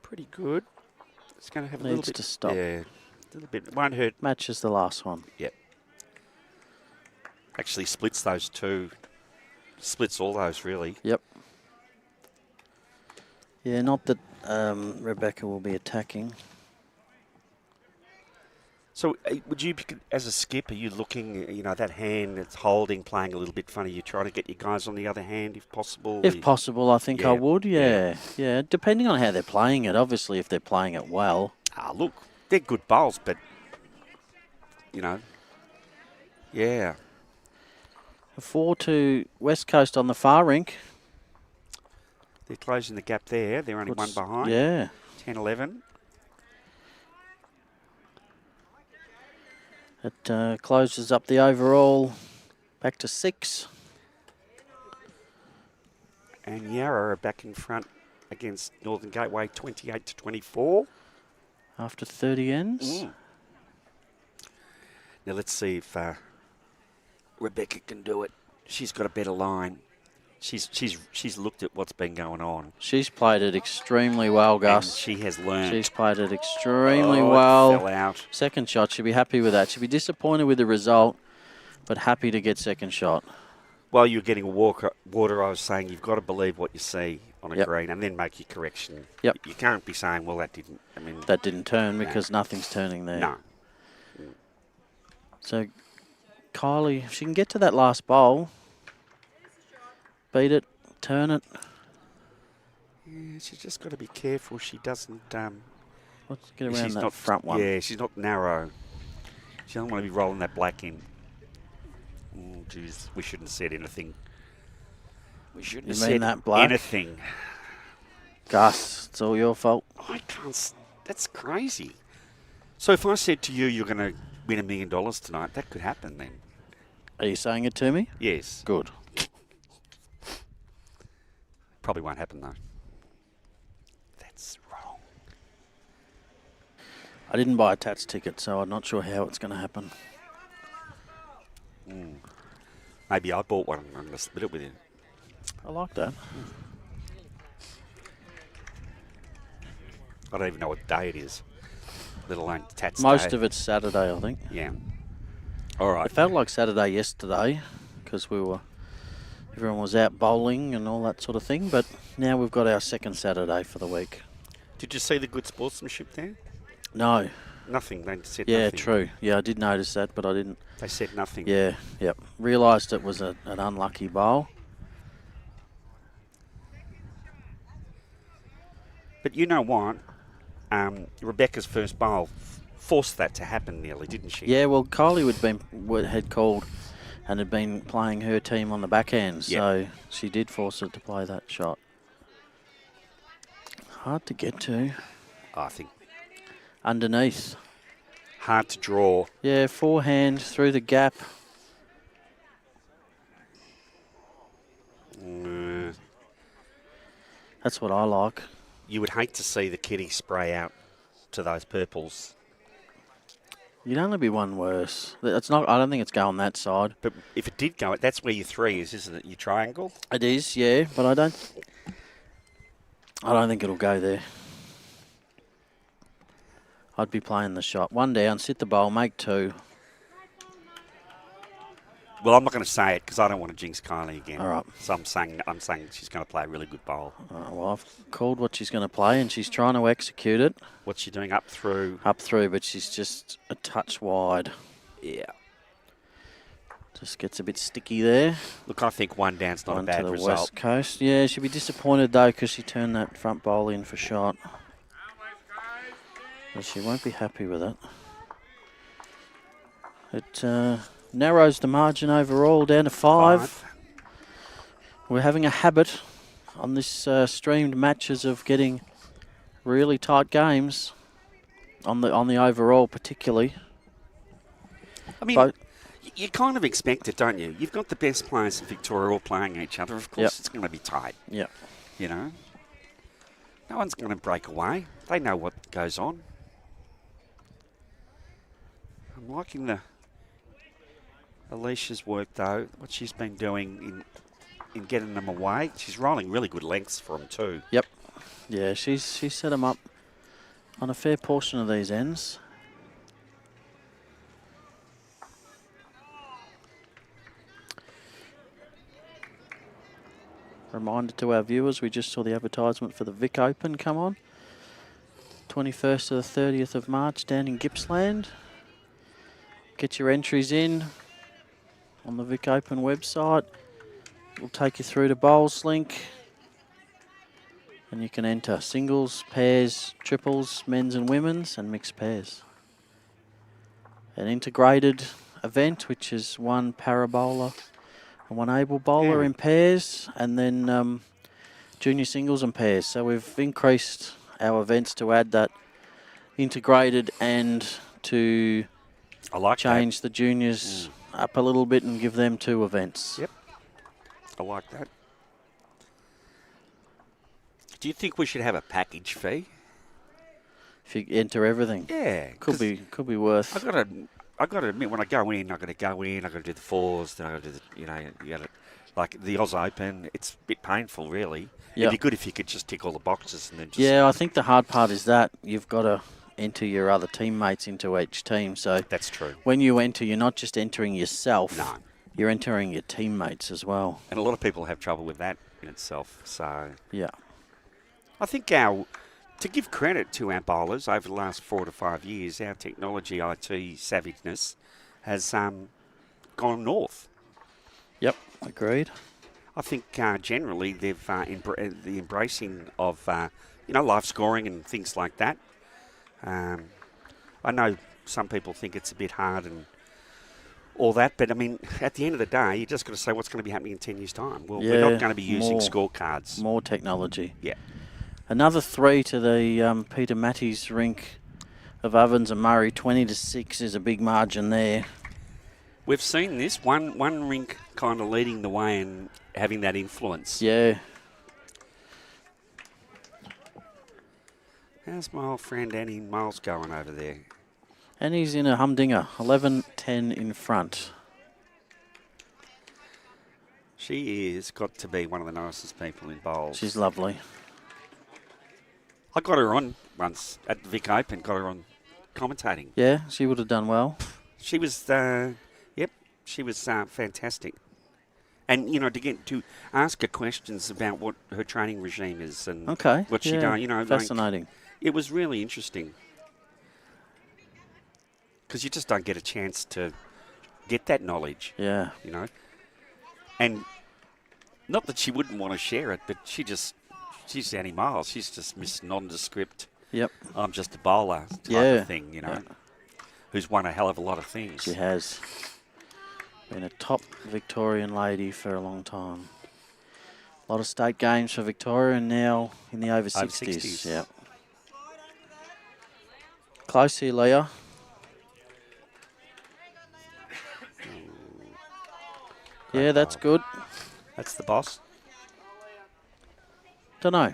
Pretty good. It's going to have a Needs little bit to stop. Yeah, a little bit. It won't hurt. Matches the last one. Yep. Actually splits those 2. Splits all those, really. Yep. Yeah, not that Rebecca will be attacking. So would you, as a skip, are you looking, you know, that hand that's holding, playing a little bit funny, you try to get your guys on the other hand if possible? If possible, I think I Yeah. would, yeah. Depending on how they're playing it, obviously, if they're playing it well. Look, they're good bowls, but, you know, yeah. 4 to West Coast on the far rink. They're closing the gap there. They're only one behind. Yeah. 10-11. It closes up the overall back to 6. And Yarra are back in front against Northern Gateway, 28-24. After 30 ends. Now let's see if Rebecca can do it. She's got a better line. She's looked at what's been going on. She's played it extremely well, And Gus. she has learned. She's played it extremely It well. fell out. Second shot, she'll be happy with that. She'll be disappointed with the result, but happy to get second shot. While you're getting water, I was saying you've got to believe what you see on a green and then make your correction. Yep. You can't be saying, well, that didn't. I mean, that didn't turn because nothing's turning there. No. So, Kylie, if she can get to that last bowl, beat it, turn it. Yeah, she's just got to be careful she doesn't. Let's get around that front one. Yeah, she's not narrow. She doesn't want to be rolling that black in. Oh, geez, we shouldn't have said anything. We shouldn't have said that black? anything. Gus, it's all your fault. I can't. That's crazy. So if I said to you, you're going to win $1 million tonight, that could happen then. Are you saying it to me? Yes. Good. Probably won't happen though. That's wrong. I didn't buy a Tats ticket, so I'm not sure how it's going to happen. Maybe I bought one and I'm going to split it with you. I like that. I don't even know what day it is, let alone Tats Most Day. of it's Saturday, I think. Yeah. All right. It felt like Saturday yesterday because everyone was out bowling and all that sort of thing, but now we've got our second Saturday for the week. Did you see the good sportsmanship there? No. Nothing. They said Yeah, nothing. true. Yeah, I did notice that, but I didn't. They said nothing. Yeah, yep. Realised it was an unlucky bowl. But you know what? Rebecca's first bowl forced that to happen nearly, didn't she? Yeah, well, Kylie had called and had been playing her team on the backhand, so she did force it to play that shot. Hard to get to. I think. Underneath. Hard to draw. Yeah, forehand through the gap. That's what I like. You would hate to see the kitty spray out to those purples. You'd only be one worse. It's not. I don't think it's going that side. But if it did go, that's where your 3 is, isn't it? Your triangle? It is, yeah, but I don't think it'll go there. I'd be playing the shot. One down, sit the bowl, make 2. Well, I'm not going to say it because I don't want to jinx Kylie again. All right. So I'm saying she's going to play a really good bowl. Well, I've called what she's going to play, and she's trying to execute it. What's she doing? Up through? Up through, but she's just a touch wide. Yeah. Just gets a bit sticky there. Look, I think one down's not a bad to the result. West Coast. Yeah, she'll be disappointed, though, because she turned that front bowl in for shot. But she won't be happy with it. It narrows the margin overall down to 5. We're having a habit on this streamed matches of getting really tight games on the overall, particularly. I mean, you kind of expect it, don't you? You've got the best players in Victoria all playing each other. Of course, it's going to be tight. Yeah. You know, no one's going to break away. They know what goes on. I'm liking Alicia's work, though, what she's been doing in getting them away. She's rolling really good lengths for them, too. Yep. Yeah, she's set them up on a fair portion of these ends. Reminder to our viewers, we just saw the advertisement for the Vic Open come on. 21st to the 30th of March down in Gippsland. Get your entries in on the Vic Open website. We'll take you through to Bowls Link. And you can enter singles, pairs, triples, men's and women's, and mixed pairs. An integrated event, which is one parabola and one able bowler in pairs, and then junior singles and pairs. So we've increased our events to add that integrated and to change the juniors up a little bit and give them 2 events. Yep. I like that. Do you think we should have a package fee? If you enter everything? Yeah. Could be worth. I've got to admit, when I go in, I've got to do the 4s, then I've got to do the, you got to Like the Oz Open, it's a bit painful, really. Yeah. It'd be good if you could just tick all the boxes and then just... Yeah, I think the hard part is that you've got to enter your other teammates into each team. So That's true. when you enter, you're not just entering yourself. No. You're entering your teammates as well. And a lot of people have trouble with that in itself. So Yeah. I think to give credit to our bowlers over the last 4 to 5 years, our technology, IT savageness has gone north. Yep, agreed. I think generally they've the embracing of live scoring and things like that. I know some people think it's a bit hard and all that, but I mean, at the end of the day, you just got to say what's going to be happening in 10 years' time. Well, we're not going to be using scorecards. More technology. Yeah. Another 3 to the Peter Matty's Rink of Ovens and Murray. 20-6 is a big margin there. We've seen this, one rink kind of leading the way and having that influence. Yeah. How's my old friend Annie Miles going over there? And he's in a humdinger. 11-10 in front. She is got to be one of the nicest people in bowls. She's lovely. I got her on once at the Vic Open, got her on commentating. Yeah, she would have done well. She was, she was fantastic. And, to get to ask her questions about what her training regime is and what she done, fascinating. It was really interesting. Because you just don't get a chance to get that knowledge. Yeah. And not that she wouldn't want to share it, but she's Annie Miles. She's just Miss Nondescript. Yep. I'm just a bowler type of thing, who's won a hell of a lot of things. She has. Been a top Victorian lady for a long time. A lot of state games for Victoria and now in the over 60s. Yeah. Close here, Leah. Yeah, that's good. That's the boss. Don't know.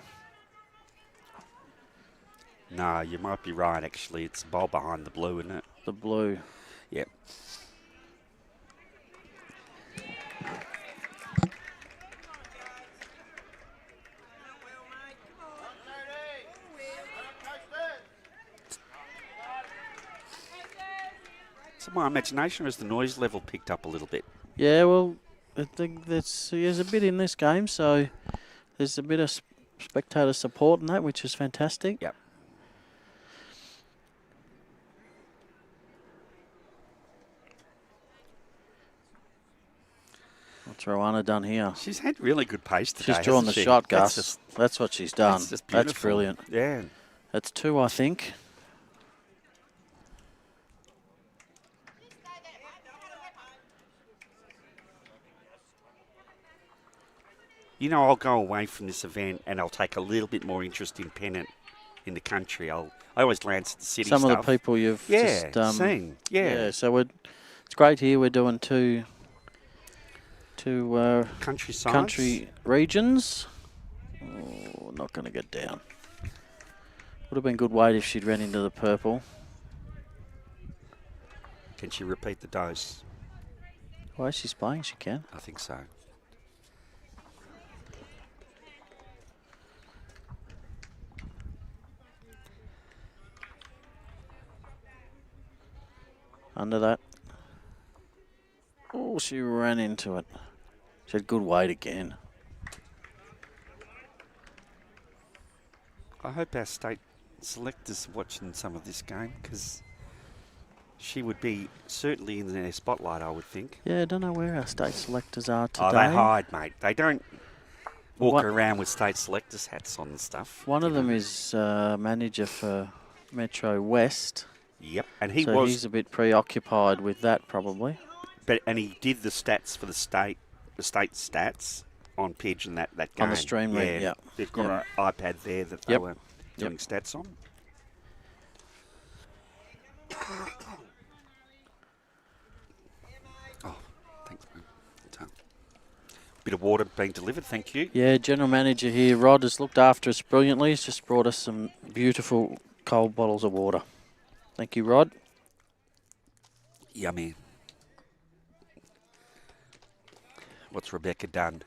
No, you might be right, actually. It's the bowl behind the blue, isn't it? The blue. Yep. So my imagination is the noise level picked up a little bit. Yeah, well, I think there's a bit in this game, so there's a bit of spectator support in that, which is fantastic. Yep. What's Rowana done here? She's had really good pace today. She's drawn the shot, Gus. That's what she's done. That's brilliant. Yeah. That's 2, I think. I'll go away from this event and I'll take a little bit more interest in pennant in the country. I always glance at the city Some stuff. of the people you've just seen. Yeah. So it's great here. We're doing two country regions. Oh, not going to get down. Would have been good weight if she'd ran into the purple. Can she repeat the dose? Well, she's playing. She can. I think so. Under that. Oh, she ran into it. She had good weight again. I hope our state selectors are watching some of this game because she would be certainly in their spotlight, I would think. Yeah, I don't know where our state selectors are today. Oh, they hide, mate. They don't walk around with state selectors hats on and stuff. One of them is manager for Metro West. Yep, and he's a bit preoccupied with that probably. And he did the stats for the state stats on Pidge and that game. On the stream read, yeah. They've got an iPad there that they were doing stats on. Oh, thanks, mate. Bit of water being delivered, thank you. Yeah, General Manager here, Rod, has looked after us brilliantly. He's just brought us some beautiful cold bottles of water. Thank you, Rod. Yummy. What's Rebecca done?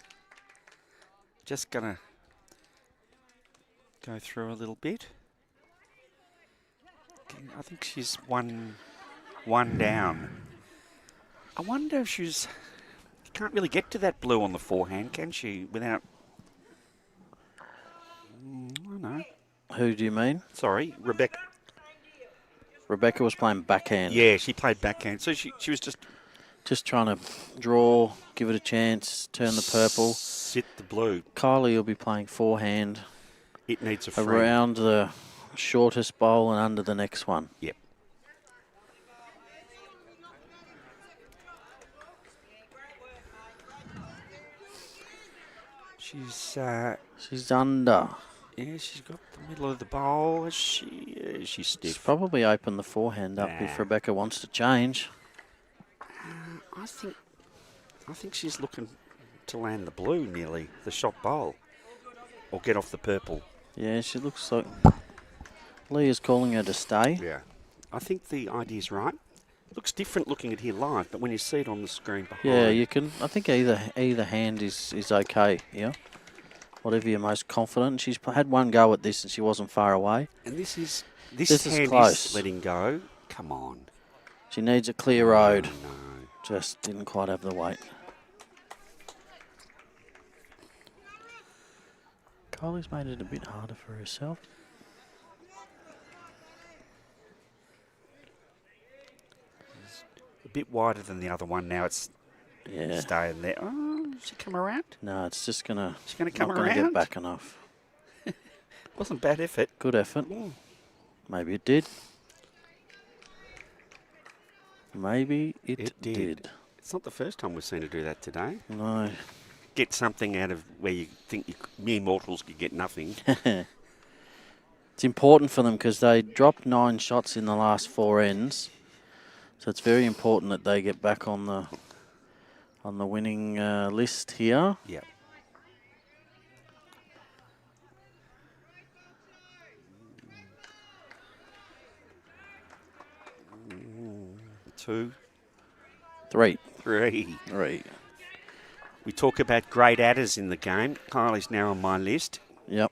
Just going to go through a little bit. I think she's one down. I wonder if she's... You can't really get to that blue on the forehand, can she, without... I don't know. Who do you mean? Sorry, Rebecca. Rebecca was playing backhand. Yeah, she played backhand. So she was just... Just trying to draw, give it a chance, turn the purple. Sit the blue. Kylie will be playing forehand. It needs a free. Around the shortest bowl and under the next one. Yep. She's under. Yeah, she's got the middle of the bowl. She's stiff. She's probably open the forehand up if Rebecca wants to change. I think she's looking to land the blue nearly, the shot bowl, or get off the purple. Yeah, she looks like Lee is calling her to stay. Yeah, I think the idea's right. Looks different looking at here live, but when you see it on the screen behind. Yeah, you can. I think either hand is okay. Yeah, whatever you're most confident. She's had one go at this and she wasn't far away. And this is hand close. is letting go. Come on. She needs a clear road. No. Just didn't quite have the weight. Kylie's made it a bit harder for herself. A bit wider than the other one. Now it's staying there. Oh, she come around? No, it's just gonna. She's gonna come not gonna around. Get back enough. Wasn't bad effort. Good effort. Maybe it did. Maybe it did. It's not the first time we've seen her do that today. No. Get something out of where you think mere mortals could get nothing. It's important for them because they dropped 9 shots in the last 4 ends. So it's very important that they get back on the winning list here. Yep. Two. Three. We talk about great adders in the game. Kylie's now on my list. Yep.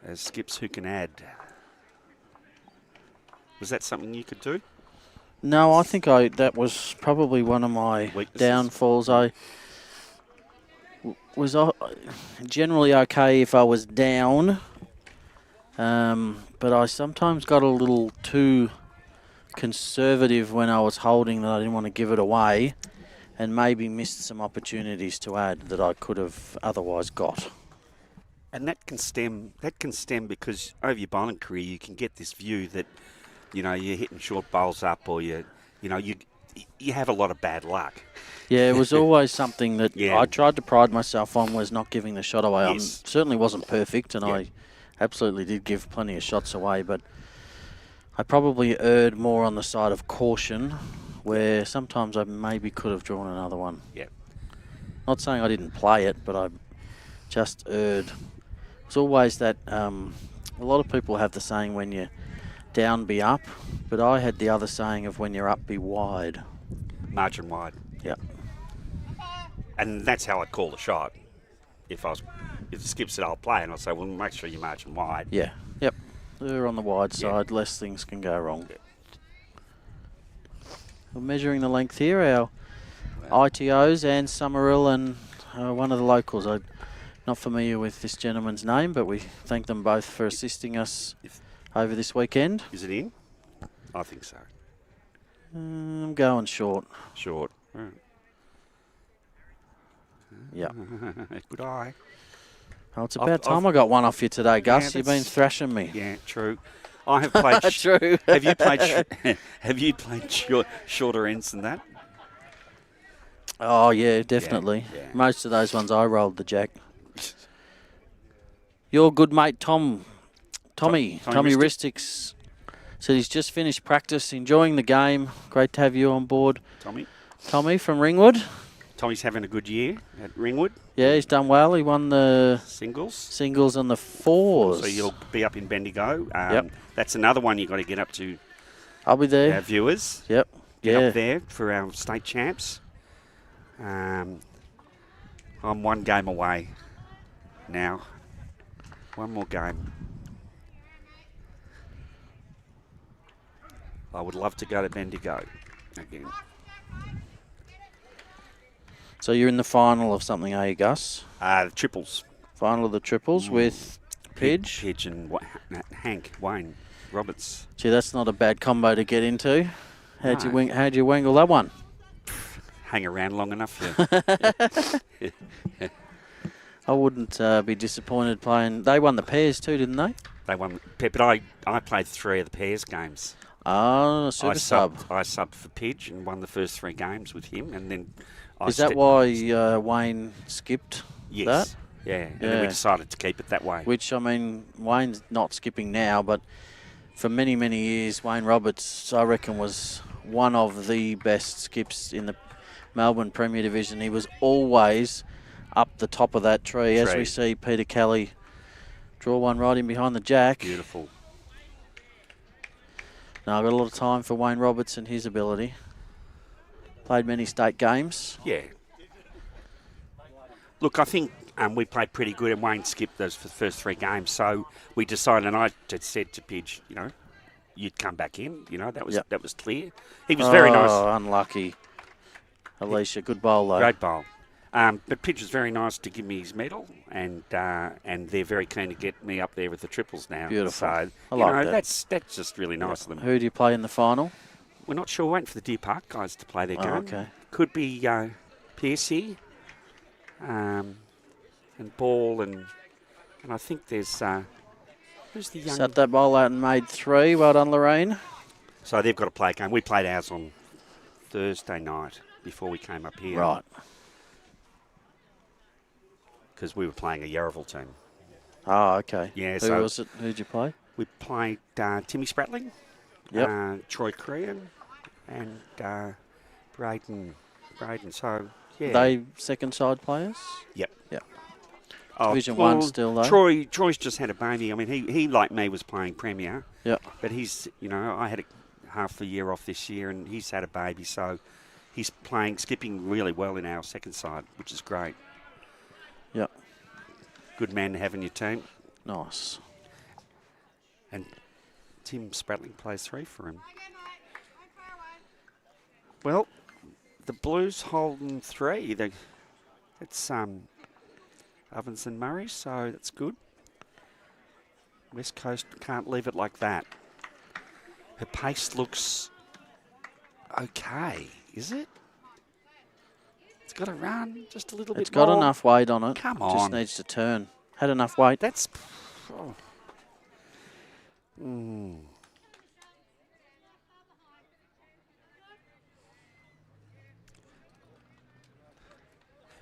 As skips who can add. Was that something you could do? No, I think that was probably one of my downfalls. I was generally okay if I was down, but I sometimes got a little too conservative when I was holding that I didn't want to give it away, and maybe missed some opportunities to add that I could have otherwise got. And that can stem because over your bowling career you can get this view that, you know, you're hitting short bowls up, or you have a lot of bad luck. Yeah, it was always something that I tried to pride myself on, was not giving the shot away. Yes. I certainly wasn't perfect, and I absolutely did give plenty of shots away, but I probably erred more on the side of caution, where sometimes I maybe could have drawn another one. Yeah. Not saying I didn't play it, but I just erred. It's always that a lot of people have the saying, when you're down, be up, but I had the other saying of when you're up, be wide. Margin wide. Yep. And that's how I'd call the shot. If the skip said I'll play, and I'll say, well, make sure you margin wide. Yeah. Yep. They're on the wide side, less things can go wrong. Yeah. We're measuring the length here, our ITOs, and Summerall, and one of the locals. I'm not familiar with this gentleman's name, but we thank them both for assisting us over this weekend. Is it in? I think so. I'm going short. Short. Right. Yeah. Good eye. Oh, it's about time I got one off you today, Gus. You've been thrashing me. Yeah, true. I have played. True. Have you played shorter ends than that? Oh yeah, definitely. Yeah. Most of those ones I rolled the jack. Your good mate Tommy Ristics said he's just finished practice, enjoying the game. Great to have you on board, Tommy from Ringwood. Tommy's having a good year at Ringwood. Yeah, he's done well. He won the singles on the 4s. So you'll be up in Bendigo. Yep. That's another one you've got to get up to. I'll be there. Our viewers. Yep. Get up there for our state champs. I'm one game away now. One more game. I would love to go to Bendigo again. So you're in the final of something, are you, Gus? The triples. Final of the triples with Pidge. Pidge and Hank, Wayne, Roberts. Gee, that's not a bad combo to get into. How'd No. you wangle that one? Hang around long enough, yeah. I wouldn't be disappointed playing. They won the pairs too, didn't they? They won, but I played 3 of the pairs games. Oh, super sub. I subbed for Pidge and won the first 3 games with him, and then Is that why Wayne skipped yes, that? yeah, and then we decided to keep it that way. Which, I mean, Wayne's not skipping now, but for many, many years, Wayne Roberts, I reckon, was one of the best skips in the Melbourne Premier Division. He was always up the top of that tree. As we see Peter Kelly draw one right in behind the jack. Beautiful. Now, I've got a lot of time for Wayne Roberts and his ability. Played many state games. Yeah. Look, I think we played pretty good, and Wayne skipped those for the first 3 games. So we decided, and I just said to Pidge, you'd come back in. That was clear. He was very nice. Oh, unlucky. Alicia, good bowl though. Great bowl. But Pidge was very nice to give me his medal, and they're very keen to get me up there with the triples now. Beautiful. So I like that. That's just really nice of them. Who do you play in the final? We're not sure. We're waiting for the Deer Park guys to play their game. Okay. Could be Piercy, and Ball, and I think there's who's the young. Set that bowl out and made 3. Well done, Lorraine. So they've got to play a game. We played ours on Thursday night before we came up here. Right. Because we were playing a Yarraville team. Oh, okay. Yeah. Who was it? Who'd you play? We played Timmy Spratling. Yep. Troy Crean and Braden. So, yeah. They second side players? Yep. Yep. Oh, Division 1 still, though. Troy's just had a baby. I mean, he like me, was playing Premier. Yep. But he's, I had half a year off this year, and he's had a baby. So he's skipping really well in our second side, which is great. Yep. Good man to have in your team. Nice. And Tim Spratling plays 3 for him. Well, the Blues holding 3. It's Ovens and Murray, so that's good. West Coast can't leave it like that. Her pace looks okay, is it? It's got to run just a little bit more. It's got enough weight on it. Come on. Just needs to turn. Had enough weight. That's... Oh. Mm.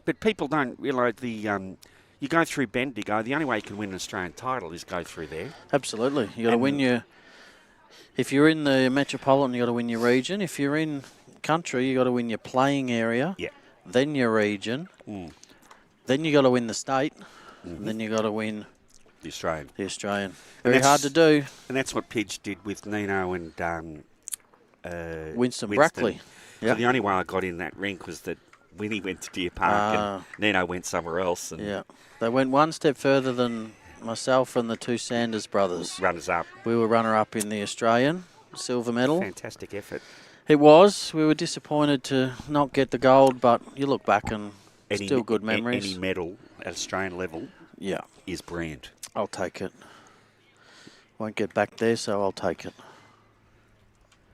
But people don't realise you go through Bendigo, the only way you can win an Australian title is go through there. Absolutely. You got to win your... If you're in the metropolitan, you got to win your region. If you're in country, you got to win your playing area. Yeah. Then your region. Then you got to win the state. And then you got to win the Australian. Very hard to do. And that's what Pidge did with Nino and Winston Brackley. So the only way I got in that rink was that Winnie went to Deer Park and Nino went somewhere else. And yeah. They went one step further than myself and the 2 Sanders brothers. Runners up. We were runner-up in the Australian silver medal. Fantastic effort. It was. We were disappointed to not get the gold, but you look back and still good memories. Any medal at Australian level is brilliant. I'll take it. Won't get back there, so I'll take it.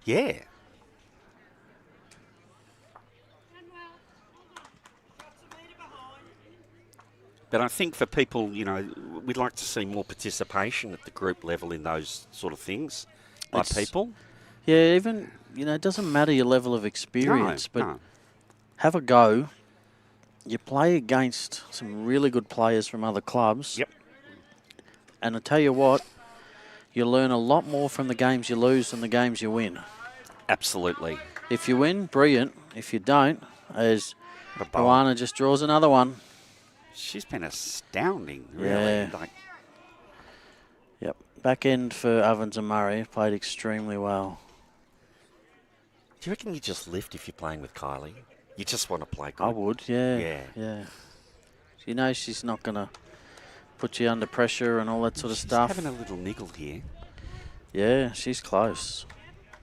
Yeah. But I think for people, we'd like to see more participation at the group level in those sort of things by people. Yeah, even, it doesn't matter your level of experience, but have a go. You play against some really good players from other clubs. Yep. And I tell you what, you learn a lot more from the games you lose than the games you win. Absolutely. If you win, brilliant. If you don't, as Moana just draws another one. She's been astounding, really. Yeah. Yep. Back end for Ovens and Murray. Played extremely well. Do you reckon you just lift if you're playing with Kylie? You just want to play good. I would, yeah. Yeah. Yeah. You know she's not going to put you under pressure and all that sort of stuff. She's having a little niggle here. Yeah, she's close.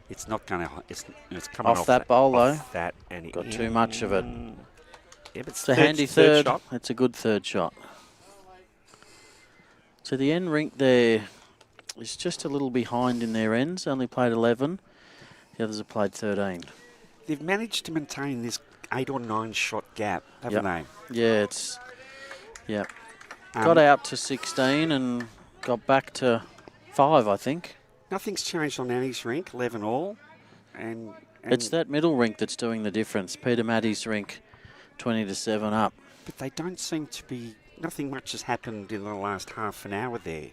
It's not going to... It's coming Off that bowl, though. That and Got too much of it. Yeah, but It's a handy third. shot. It's a good third shot. So the end Rink there is just a little behind in their ends. Only played 11. The others have played 13. They've managed to maintain this 8 or 9 shot gap, haven't they? Yeah, it's... Yeah. Got out to 16 and got back to 5, I think. Nothing's changed on Annie's rink, 11 all. And it's that middle rink that's doing the difference. Peter Maddy's rink, 20 to 7 up. But they don't seem to be... Nothing much has happened in the last half an hour there.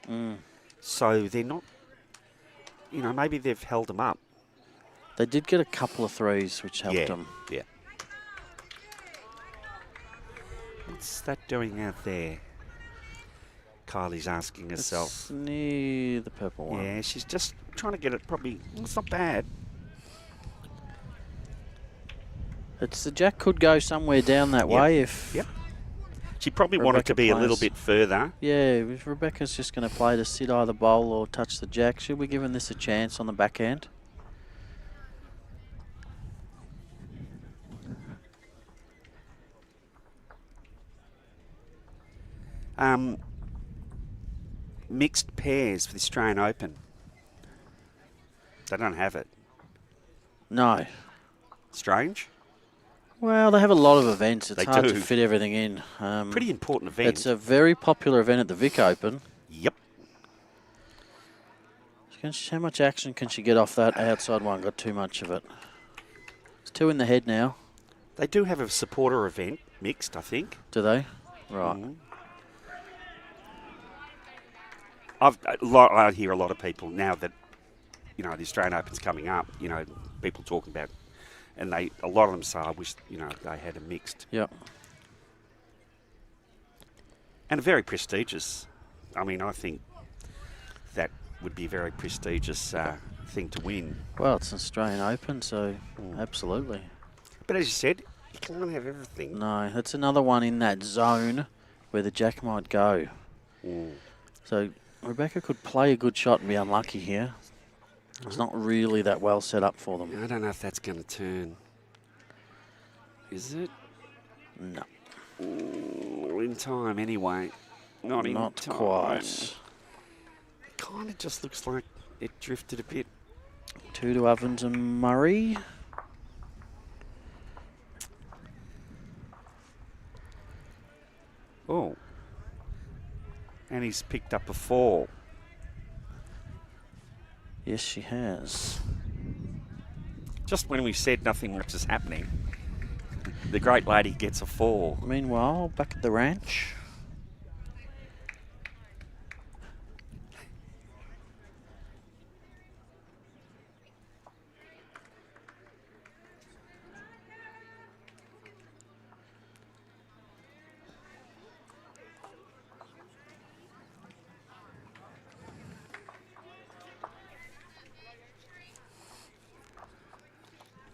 So they're not... You know, maybe they've held them up. They did get a couple of threes, which helped them. Yeah. What's that doing out there? Kylie's asking herself. It's near the purple one. Yeah, she's just trying to get it probably... It's not bad. It's the jack could go somewhere down that way if... Yep. She probably wanted to be a little bit further. Yeah, if Rebecca's just going to play to sit either bowl or touch the jack, she'll be giving this a chance on the backhand. Mixed pairs for the Australian Open. They don't have it. No. Strange. Well, they have a lot of events. It's hard do. to fit everything in. Pretty important event. It's a very popular event at the Vic Open. Yep. How much action can she get off that outside one? Got too much of it. It's 2 in the head now. They do have a supporter event, mixed, I think. Do they? Right. I hear a lot of people now that, you know, the Australian Open's coming up, you know, people talking about, and a lot of them say, I wish, you know, they had a mixed. Yep. And a very prestigious. I mean, I think that would be a very prestigious thing to win. Well, it's an Australian Open, so absolutely. But as you said, you can't have everything. No, that's another one in that zone where the jack might go. So Rebecca could play a good shot and be unlucky here. It's not really that well set up for them. I don't know if that's going to turn. Is it? No. In time, anyway. Not in time. Quite. Kind of just looks like it drifted a bit. 2 to Ovens and Murray. Oh. And he's picked up a 4. Yes, she has. Just when we said nothing much is happening, the great lady gets a 4. Meanwhile, back at the ranch.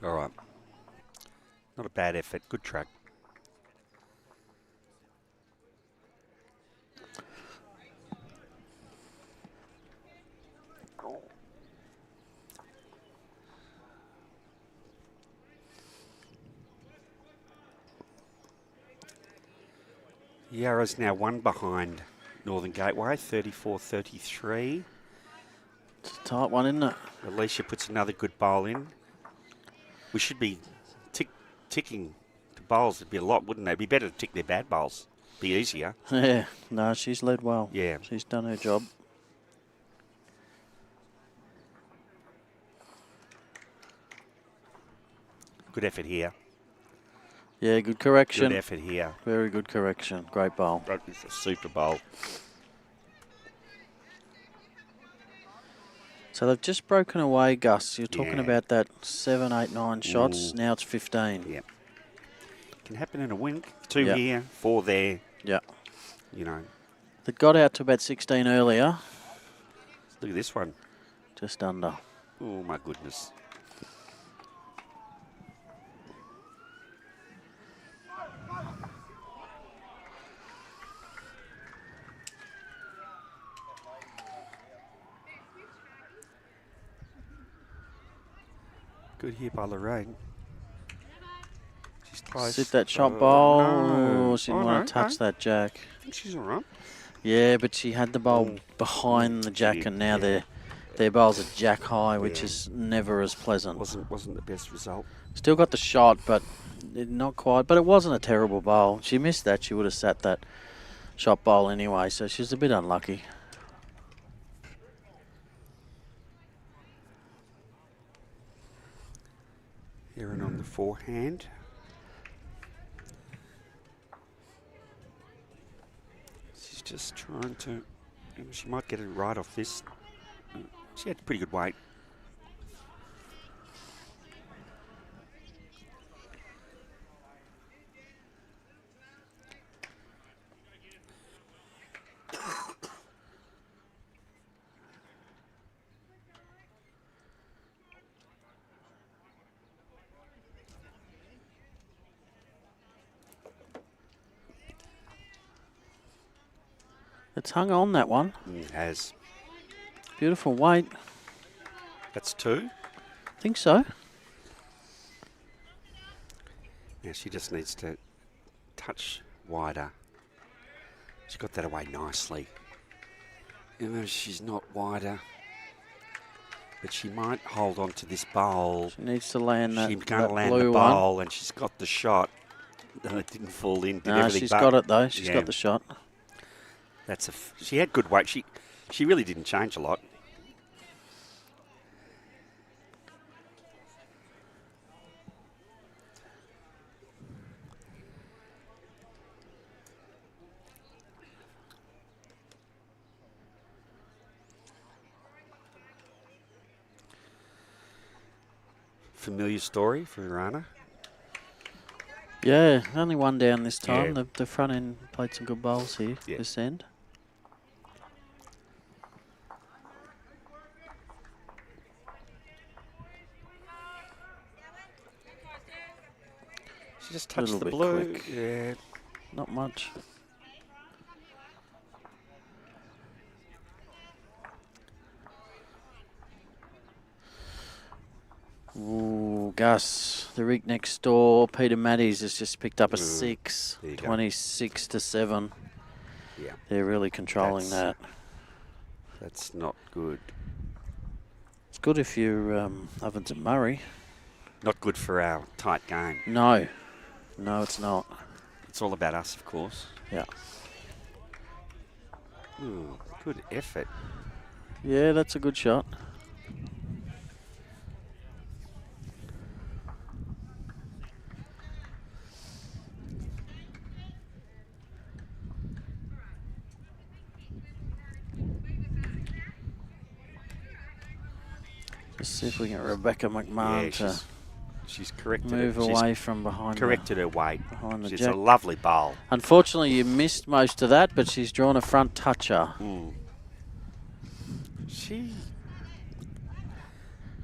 All right. Not a bad effort. Good track. Yarra's now 1 behind Northern Gateway, 34-33. It's a tight one, isn't it? Alicia puts another good bowl in. We should be ticking the bowls. It'd be a lot, wouldn't they? It'd be better to tick their bad bowls. Be easier. Yeah. No, she's led well. Yeah. She's done her job. Good effort here. Yeah, good correction. Good effort here. Very good correction. Great bowl. It's a super bowl. So they've just broken away, Gus. You're talking about that 7, 8, 9 shots. Now it's 15. Yeah. Can happen in a wink. 2 here, 4 there. Yeah. You know. They got out to about 16 earlier. Look at this one. Just under. Oh, my goodness. Good here by Lorraine. She's close. Sit that shot ball. No. Oh, she didn't want to touch that jack. I think she's all right. Yeah, but she had the bowl behind the jack, and now their bowls are jack high, which is never as pleasant. Wasn't the best result. Still got the shot, but not quite. But it wasn't a terrible bowl. She missed that. She would have sat that shot bowl anyway, so she's a bit unlucky. Erin on the forehand. She's just trying to... She might get it right off this. She had pretty good weight. It's hung on, that one. It has. Beautiful weight. That's 2. I think so. Now she just needs to touch wider. She got that away nicely. She's not wider, but she might hold on to this bowl. She needs to land that, she's going to land blue the bowl, one. And she's got the shot. And it didn't fall in. No, she's got it though. She's got the shot. She had good weight. She really didn't change a lot. Familiar story for Irana. Yeah, only one down this time. Yeah. The front end played some good bowls here, this end. She just touched the blue. Quick. Yeah. Not much. Ooh, Gus, the Rink next door. Peter Matties has just picked up a 6, 26-7. Yeah. They're really controlling that. That's not good. It's good if you're Ovens and Murray. Not good for our tight game. No. No, it's not. It's all about us, of course. Yeah. Ooh, good effort. Yeah, that's a good shot. Just see if we get Rebecca McMahon to she's corrected move away from behind. Corrected her weight. Behind the She's jack. a lovely bowl. Unfortunately, you missed most of that, but she's drawn a front toucher.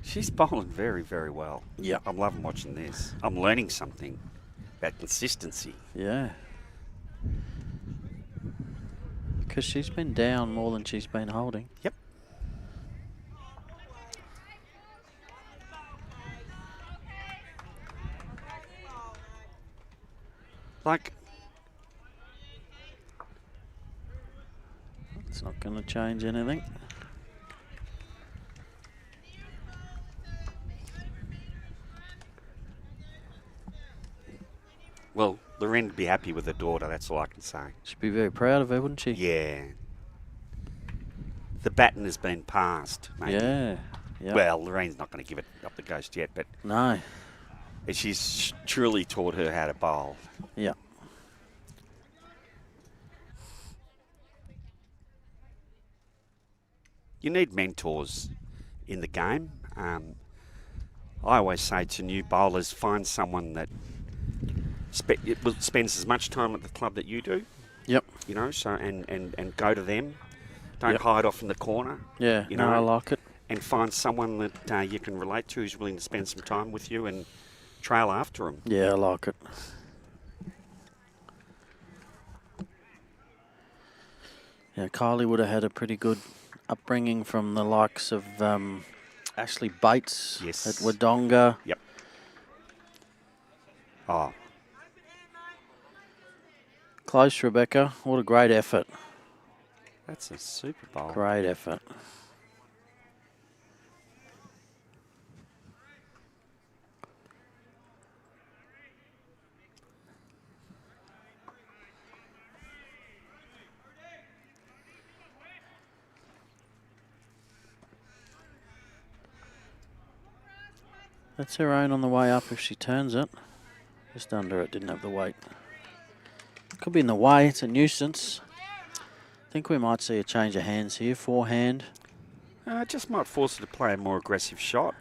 She's bowling very, very well. Yeah. I'm loving watching this. I'm learning something about consistency. Yeah. Because she's been down more than she's been holding. Yep. Like, it's not going to change anything. well, Lorraine would be happy with her daughter, that's all I can say. She'd be very proud of her, wouldn't she? Yeah. The baton has been passed, maybe. Yeah. Yep. Well, Lorraine's not going to give it up the ghost yet, but no. She's truly taught her how to bowl. Yeah. You need mentors in the game. I always say to new bowlers, find someone that spends as much time at the club that you do. Yep. You know, so and go to them. Don't hide off in the corner. Yeah, you know, I like it. And find someone that you can relate to who's willing to spend some time with you and trail after them. Yeah, I like it. Yeah, Kylie would have had a pretty good upbringing from the likes of Ashley Bates Yes. at Wodonga. Yep. Oh, Close, Rebecca. What a great effort. that's a Super Bowl. Great effort. That's her own on the way up if she turns it. Just under it, didn't have the weight. Could be in the way, it's a nuisance. I think we might see a change of hands here, forehand. Just might force her to play a more aggressive shot.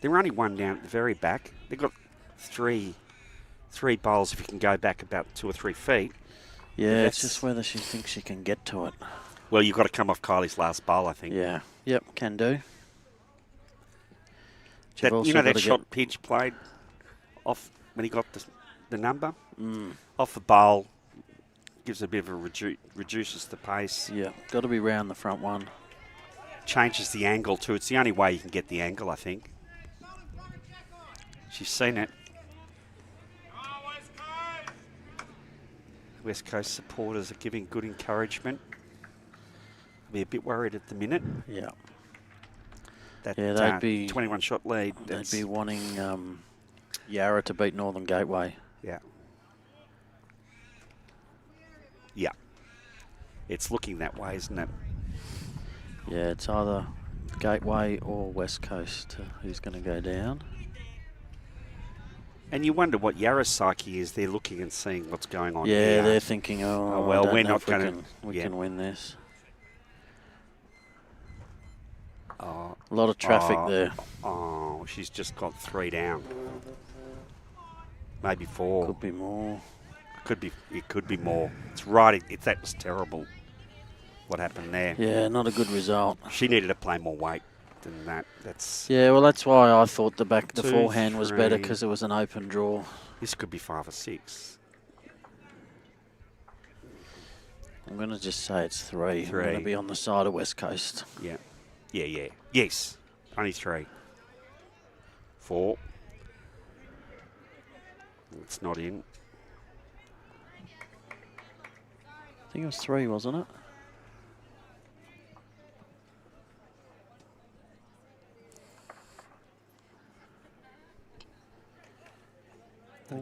They're only one down at the very back. They've got three bowls if you can go back about 2 or 3 feet. Yeah, it's just whether she thinks she can get to it. Well, you've got to come off Kylie's last bowl, I think. Yeah, yep, can do. That shot pitch played off when he got the number? Off the bowl, gives a bit of a reduces the pace. Yeah, got to be round the front one. Changes the angle too. It's the only way you can get the angle, I think. She's seen it. West Coast supporters are giving good encouragement. I'll be a bit worried at the minute. Yeah. They'd be 21-shot lead. They'd be wanting Yarra to beat Northern Gateway. Yeah. Yeah. It's looking that way, isn't it? Yeah, it's either Gateway or West Coast who's going to go down. And you wonder what Yarra's psyche is. They're looking and seeing what's going on. Yeah, they're thinking, well, we're not going to. We can win this. Oh, a lot of traffic there. Oh, she's just got 3 down. Maybe 4. Could be more. It could be more. It's right. That was terrible. What happened there? Yeah, not a good result. She needed to play more weight than that. Yeah, well, that's why I thought the forehand was better, because it was an open draw. This could be 5 or 6. I'm going to just say it's 3. I'm going to be on the side of West Coast. Yeah. Yeah. Yes. Only 3. 4. It's not in. I think it was 3, wasn't it?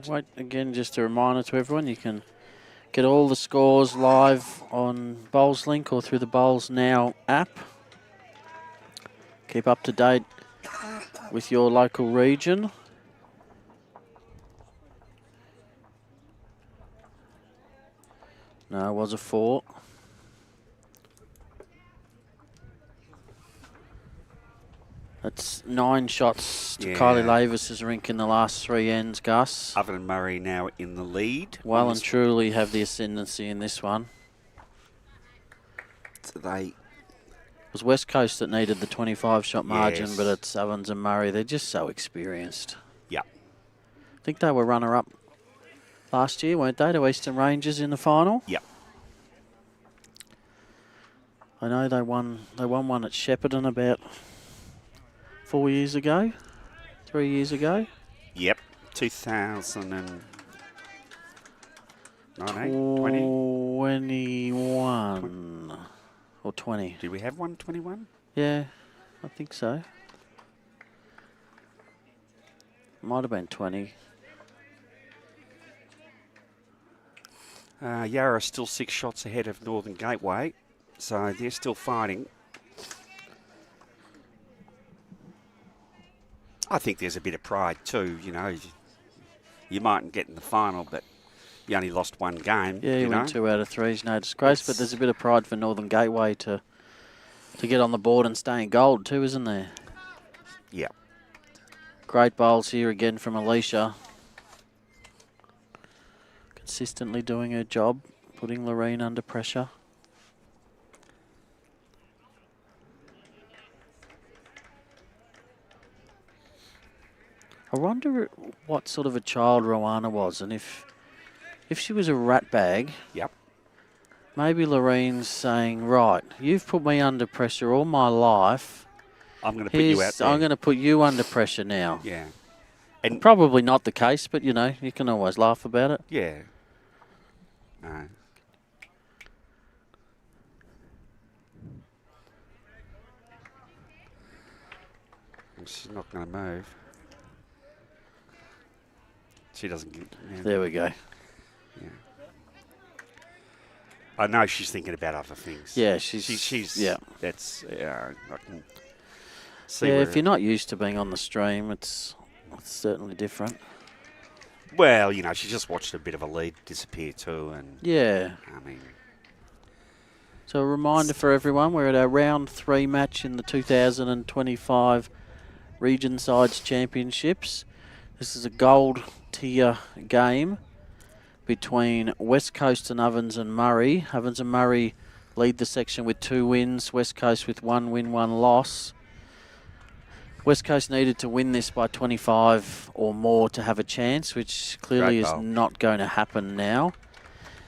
Wait, again, just a reminder to everyone, you can get all the scores live on Bowls Link or through the Bowls Now app. Keep up to date with your local region. No, it was a 4. That's 9 shots to Kylie LAVIS' Rink in the last 3 ends, Gus. Oven and Murray now in the lead. Well and truly have the ascendancy in this one. So it was West Coast that needed the 25-shot margin, but it's Ovens and Murray. They're just so experienced. Yeah. I think they were runner-up last year, weren't they, to Eastern Rangers in the final? Yeah. I know they won one at Shepparton about 4 years ago, 3 years ago. Yep, 2019, 20? 21 or 20. Did we have one 21? Yeah, I think so. Might have been 20. Yarra still 6 shots ahead of Northern Gateway, so they're still fighting. I think there's a bit of pride too, you know. You mightn't get in the final, but you only lost 1 game. Yeah, you went 2 out of 3, no disgrace, but there's a bit of pride for Northern Gateway to get on the board and stay in gold too, isn't there? Yeah. Great bowls here again from Alicia. Consistently doing her job, putting Loreen under pressure. I wonder what sort of a child Rowana was, and if she was a rat bag, yep, maybe Lorene's saying, right, you've put me under pressure all my life. I'm going to put you out there. I'm going to put you under pressure now. Yeah. And probably not the case, but, you know, you can always laugh about it. Yeah. No. She's not going to move. She doesn't get... Yeah. There we go. Yeah. I know she's thinking about other things. Yeah, she's yeah. That's... I can see yeah, where if you're not used to being on the stream, it's certainly different. Well, you know, she just watched a bit of a lead disappear too, and... Yeah. I mean... So a reminder for everyone, we're at our round 3 match in the 2025 Region Sides Championships. This is a gold tier game between West Coast and Ovens and Murray. Ovens and Murray lead the section with 2 wins, West Coast with 1 win, 1 loss. West Coast needed to win this by 25 or more to have a chance, which clearly is not going to happen now.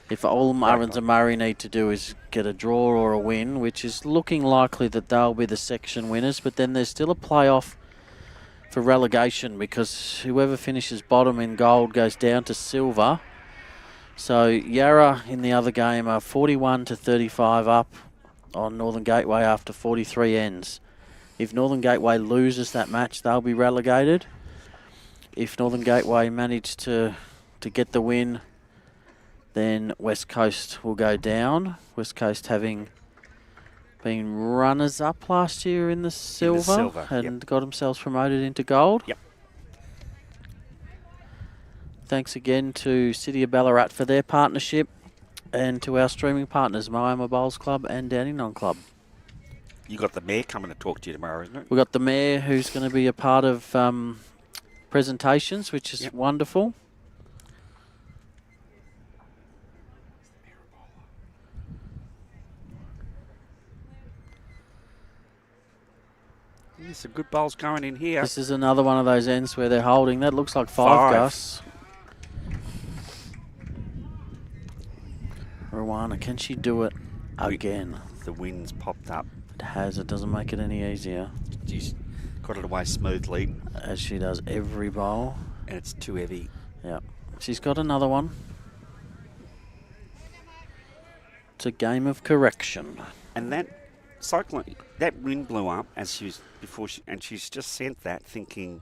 If all Ovens and Murray need to do is get a draw or a win, which is looking likely that they'll be the section winners, but then there's still a playoff for relegation because whoever finishes bottom in gold goes down to silver. So Yarra in the other game are 41 to 35 up on Northern Gateway after 43 ends. If Northern Gateway loses that match, they'll be relegated. If Northern Gateway manage to get the win, then West Coast will go down. West Coast having been runners-up last year in the silver, and got themselves promoted into gold. Yep. Thanks again to City of Ballarat for their partnership, and to our streaming partners, Moama Bowls Club and Dandenong Club. You got the mayor coming to talk to you tomorrow, isn't it? We've got the mayor who's going to be a part of presentations, which is wonderful. There's some good bowls going in here. This is another one of those ends where they're holding. That looks like 5, Gus. Rowana, can she do it again? The wind's popped up. It has. It doesn't make it any easier. She's got it away smoothly. As she does every bowl. And it's too heavy. Yeah. She's got another one. It's a game of correction. And that cyclone, that wind blew up as she was before and she's just sent that thinking,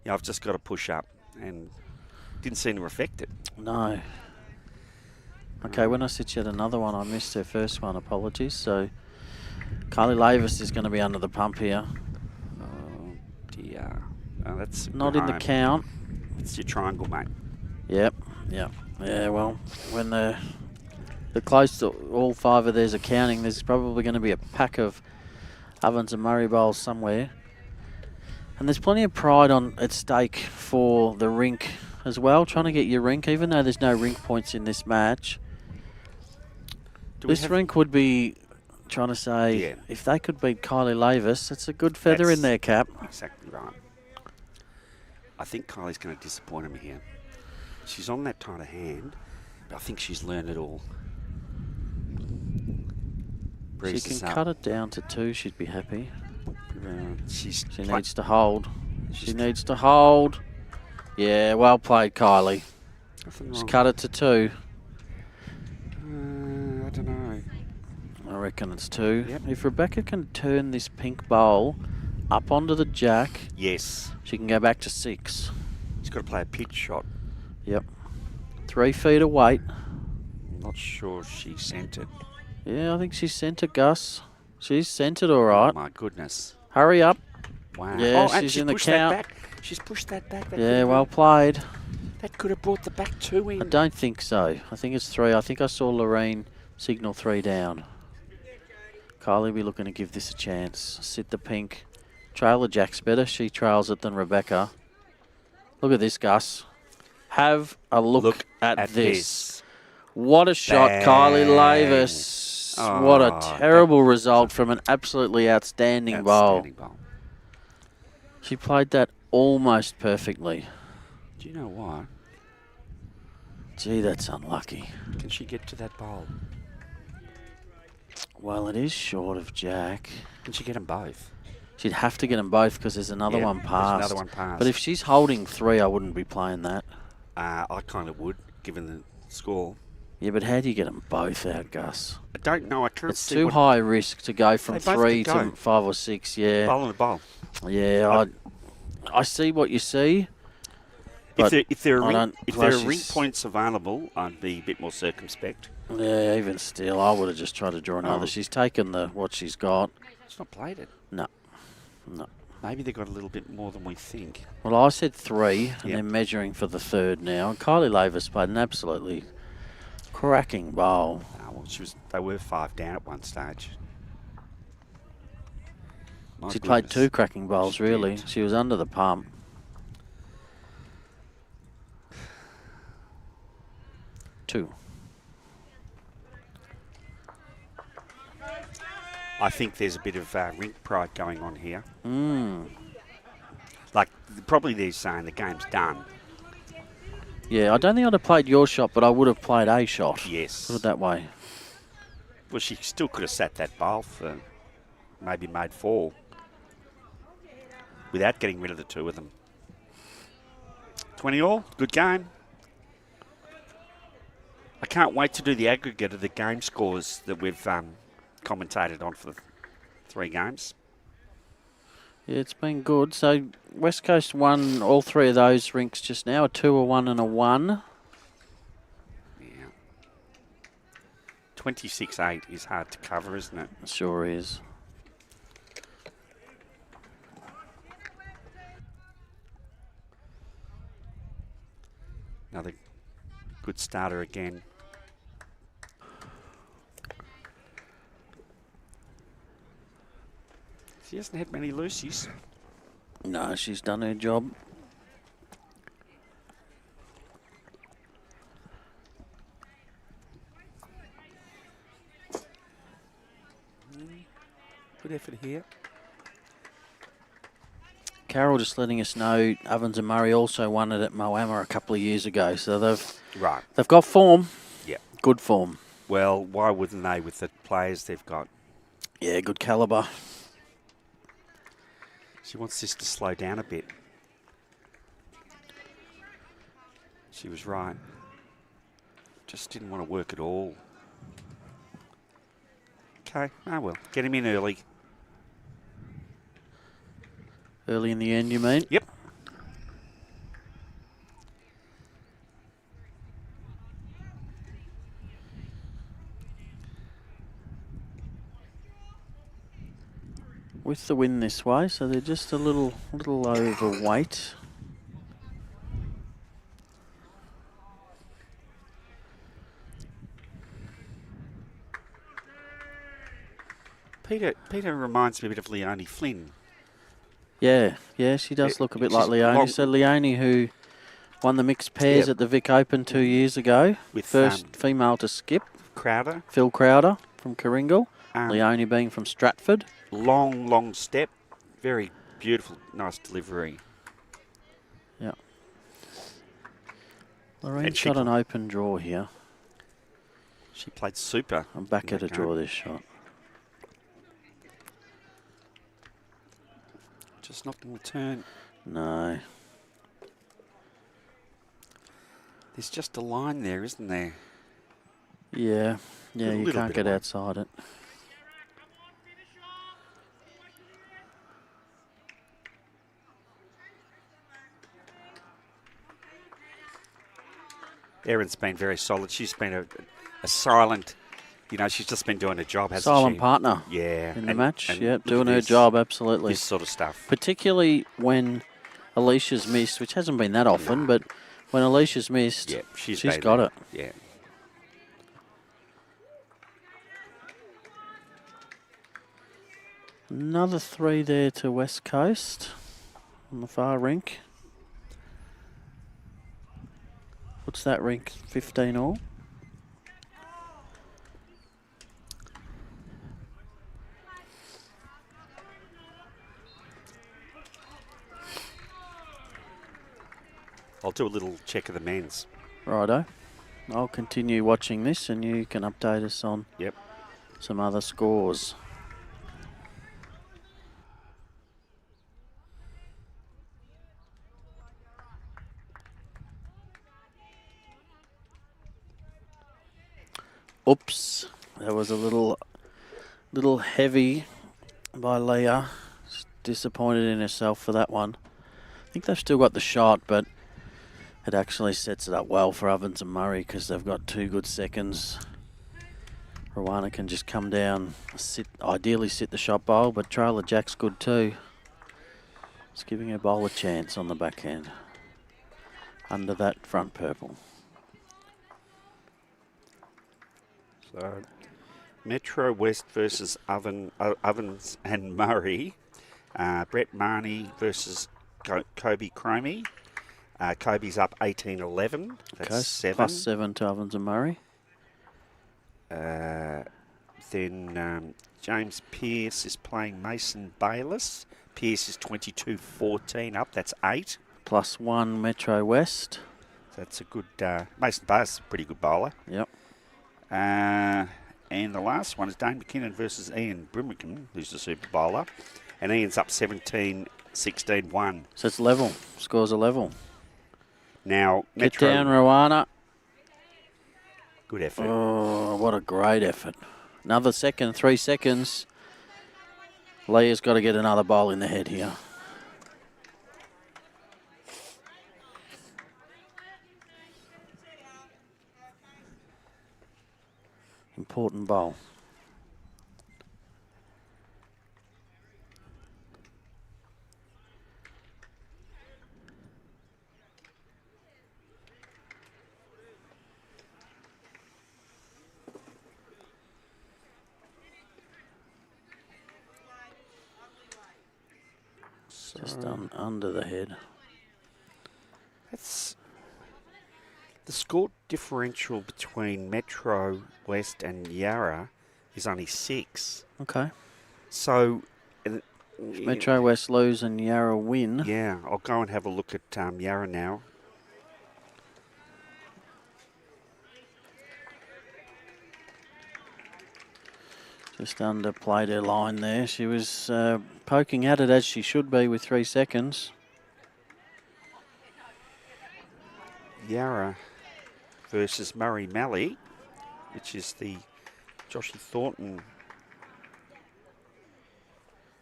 yeah, I've just got to push up, and didn't seem to affect it. No. Okay, when I said she had another one, I missed her first one. Apologies. So Kylie LAVIS is going to be under the pump here. Oh dear. Oh, that's not in the count. It's your triangle, mate. Yep. Yep. Yeah. Well, when they're close to all 5 of theirs are counting, there's probably going to be a pack of Ovens and Murray bowls somewhere. And there's plenty of pride at stake for the Rink as well, trying to get your Rink, even though there's no Rink points in this match. This Rink would be trying to say, if they could beat Kylie LAVIS, it's a good feather in their cap. Exactly right. I think Kylie's going to disappoint him here. She's on that tight of hand, but I think she's learned it all. She can cut it down to 2. She'd be happy. She needs to hold. She needs to hold. Yeah, well played, Kylie. Just cut it to 2. I don't know. I reckon it's 2. Yep. If Rebecca can turn this pink bowl up onto the jack, yes, she can go back to 6. She's got to play a pitch shot. Yep. 3 feet of weight. I'm not sure she sent it. Yeah, I think she sent it, Gus. She's sent it all right. Oh, my goodness. Hurry up. Wow. Yeah, she's in the count. She's pushed that back. Yeah, well played. That could have brought the back 2 in. I don't think so. I think it's 3. I think I saw Lorraine signal 3 down. Kylie will be looking to give this a chance. Sit the pink. Trail the jack's better. She trails it than Rebecca. Look at this, Gus. Have a look at this. What a shot, Kylie LAVIS. Oh, what a terrible result from an absolutely outstanding bowl. She played that almost perfectly. Do you know what? Gee, that's unlucky. Can she get to that bowl? Well, it is short of Jack. Can she get them both? She'd have to get them both because there's another one past. There's another one past. But if she's holding 3, I wouldn't be playing that. I kind of would, given the score. Yeah, but how do you get them both out, Gus? I don't know. I can't It's see. too high risk to go from They both 3 could go. to 5 or 6. Yeah. Bowl and a bowl. Yeah, I see what you see. If there I are don't ring points available, I'd be a bit more circumspect. Yeah, even still, I would have just tried to draw another. Oh. She's taken what she's got. It's not played it. No. Maybe they got a little bit more than we think. Well, I said 3, and Yep. they're measuring for the 3rd now. And Kylie LAVIS played an absolutely cracking bowl. Oh, well, they were 5 down at one stage. My She played goodness. 2 cracking bowls, She really. did. She was under the pump. 2. I think there's a bit of rink pride going on here. Mm. Like, probably they're saying the game's done. Yeah, I don't think I'd have played your shot, but I would have played a shot. Yes. Put it that way. Well, she still could have sat that bowl for maybe made 4 without getting rid of the 2 of them. 20 all, good game. I can't wait to do the aggregate of the game scores that we've commentated on for the 3 games. Yeah, it's been good. So West Coast won all 3 of those rinks just now. A 2, a 1 and a 1. Yeah. 26-8 is hard to cover, isn't it? It sure is. Another good starter again. She hasn't had many loosies. No, she's done her job. Good effort here. Carol just letting us know Ovens and Murray also won it at Moama a couple of years ago. So they've got form. Yeah. Good form. Well, why wouldn't they with the players they've got? Yeah, good calibre. She wants this to slow down a bit. She was right. Just didn't want to work at all. Okay, oh well. Get him in early. Early in the end, you mean? Yep. With the win this way, so they're just a little overweight. Peter reminds me a bit of Leonie Flynn. Yeah, she does look a bit like she's Leonie. long- So Leonie, who won the mixed pairs Yep. at the Vic Open 2 years ago. With, First female to skip. Crowder. Phil Crowder from Coringal. Um, Leonie being from Stratford. Long step. Very beautiful, nice delivery. Yeah. Lorraine's And she got an open draw here. She played super. I'm back in at a that draw game. this shot. Just not going to turn. No. There's just a line there, isn't there? Yeah, you little can't bit get of one. outside it. Erin's been very solid. She's been a silent, she's just been doing her job, hasn't Silent she? partner Yeah. in the match. and Yeah, look doing at her this- job, absolutely. This sort of stuff. Particularly when Alicia's missed, which hasn't been that often, No. but when Alicia's missed, Yeah, she's she's been got there. it. Yeah. Another 3 there to West Coast on the far rink. What's that rink? 15 all? I'll do a little check of the men's. Righto. I'll continue watching this and you can update us on Yep. some other scores. Oops, that was a little heavy by Leah. She's disappointed in herself for that one. I think they've still got the shot, but it actually sets it up well for Ovens and Murray because they've got 2 good seconds. Rwana can just come down, ideally sit the shot bowl, but Trailer Jack's good too. It's giving her bowl a chance on the backhand. Under that front purple. So, Metro West versus Ovens and Murray. Brett Marnie versus Kobe Cromie. Kobe's up 18-11. That's Okay, 7. plus 7 to Ovens and Murray. Then James Pearce is playing Mason Bayliss. Pearce is 22-14 up. That's 8. Plus 1 Metro West. That's a good... Mason Bayliss is a pretty good bowler. Yep. And the last one is Dane McKinnon versus Ian Brimicum, who's the super bowler. And Ian's up 17-16-1. So it's level. Scores are level. Now, Get Metro... down, Rwana. Good effort. Oh, what a great effort. Another second, 3 seconds. Leah's got to get another bowl in the head here. Important bowl. Just under the head. That's the score differential between Metro West and Yarra is only 6. Okay. So, Metro West lose and Yarra win. Yeah, I'll go and have a look at Yarra now. Just underplayed her line there. She was poking at it as she should be with 3 seconds. Yarra versus Murray Malley, which is the Joshy Thornton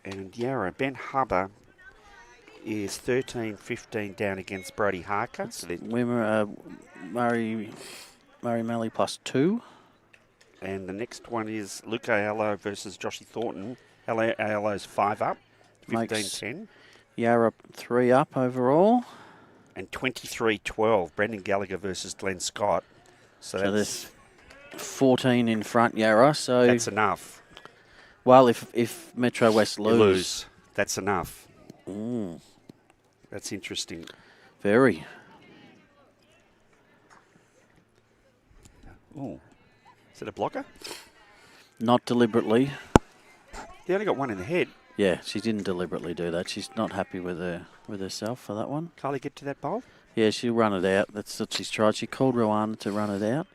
and Yarra. Ben Hubber is 13-15 down against Brody Harker. So Murray Malley plus 2. And the next one is Luke Aiello versus Joshy Thornton. Aiello's 5 up, 15-10. Yarra 3 up overall. And 23-12, Brendan Gallagher versus Glenn Scott. So there's 14 in front, Yarra. So that's enough. Well, if Metro West lose, that's enough. Mm. That's interesting. Very. Oh, is it a blocker? Not deliberately. They only got one in the head. Yeah, she didn't deliberately do that. She's not happy with herself for that one. Carly get to that bowl? Yeah, she'll run it out. That's what she's tried. She called Rwana to run it out.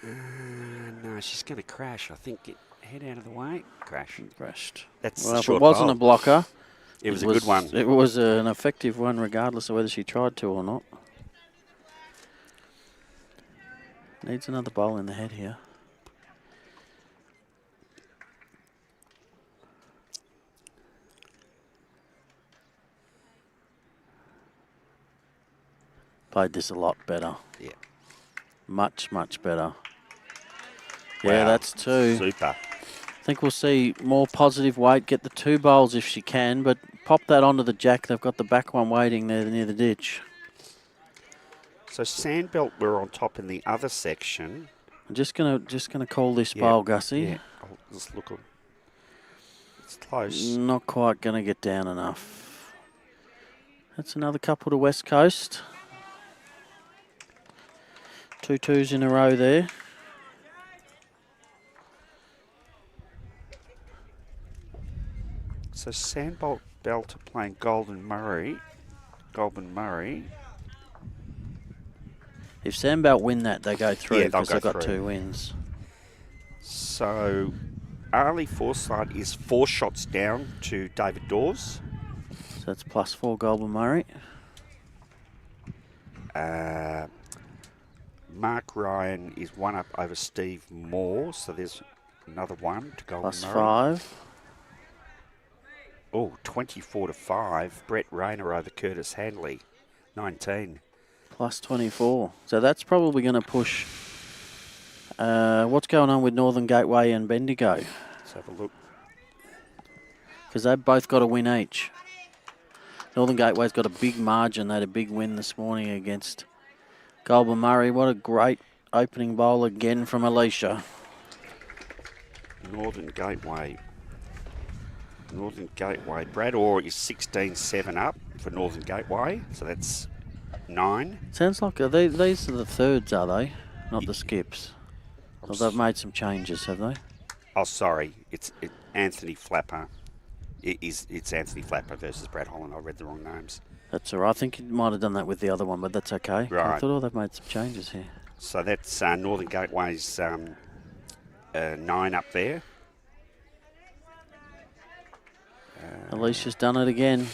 No, she's going to crash. I think head out of the way. Crashed. That's well, if short it wasn't bowl. a blocker, it was a good one. It was an effective one, regardless of whether she tried to or not. Needs another bowl in the head here. Played this a lot better. Yeah. Much, much better. Wow. Yeah, that's 2. Super. I think we'll see more positive weight. Get the 2 bowls if she can, but pop that onto the jack. They've got the back one waiting there near the ditch. So Sandbelt were on top in the other section. I'm just gonna call this bowl, Gussie. Yeah, I'll just look. It's close. Not quite gonna get down enough. That's another couple to West Coast. 2 twos in a row there. So Sandbelt Belt are playing Golden Murray. If Sandbelt win that, they go through Yeah, they'll because they've go got through. 2 wins. So, Arlie Forsyth is 4 shots down to David Dawes. So that's +4 Goulburn Murray. Mark Ryan is 1 up over Steve Moore, so there's another 1 to Goulburn Murray. +5. Oh, 24-5. Brett Rayner over Curtis Hanley, 19. +24. So that's probably going to push. What's going on with Northern Gateway and Bendigo? Let's have a look. Because they've both got a win each. Northern Gateway's got a big margin. They had a big win this morning against Goulburn Murray. What a great opening bowl again from Alicia. Northern Gateway. Brad Orr is 16-7 up for Northern Gateway, so that's 9. Sounds like these are the thirds, are they? Not the skips. Well, they've made some changes, have they? Oh, sorry. It's Anthony Flapper. It's Anthony Flapper versus Brad Holland. I read the wrong names. That's all right. I think you might have done that with the other one, but that's okay. Right. I thought, oh, they've made some changes here. So that's Northern Gateway's 9 up there. Alicia's done it again.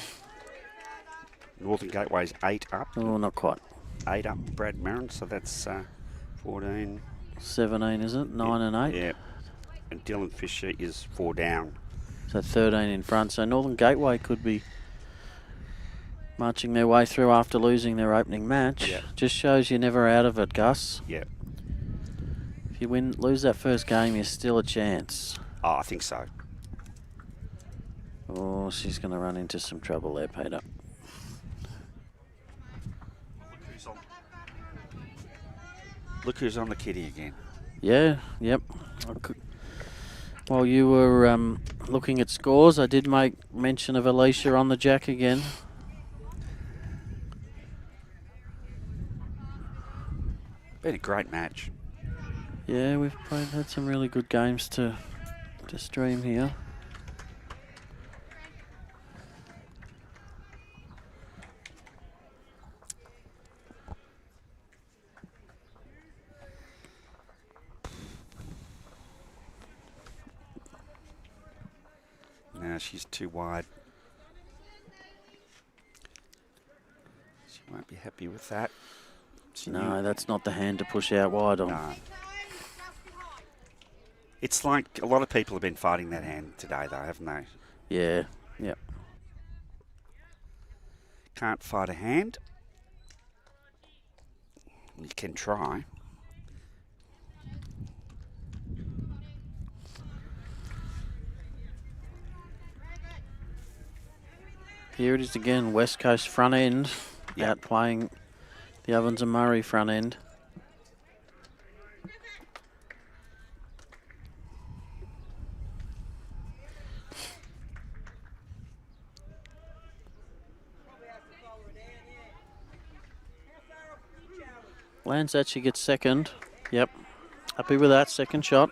Northern Gateway's 8 up. Oh, not quite. 8 up, Brad Marin. So that's 14. 17, is it? 9 and 8. Yeah. And Dylan Fisher is 4 down. So 13 in front. So Northern Gateway could be marching their way through after losing their opening match. Yep. Just shows you're never out of it, Gus. Yeah. If you lose that first game, you're still a chance. Oh, I think so. Oh, she's going to run into some trouble there, Peter. Look who's on the kitty again. Yeah, yep. While you were looking at scores, I did make mention of Alicia on the jack again. Been a great match. Yeah, we've had some really good games to stream here. No, she's too wide. She won't be happy with that. No, that's not the hand to push out wide on. No. It's like a lot of people have been fighting that hand today, though, haven't they? Yeah, yep. Can't fight a hand. You can try. Here it is again, West Coast front end, outplaying the Ovens and Murray front end. Lands actually gets second. Yep, happy with that second shot.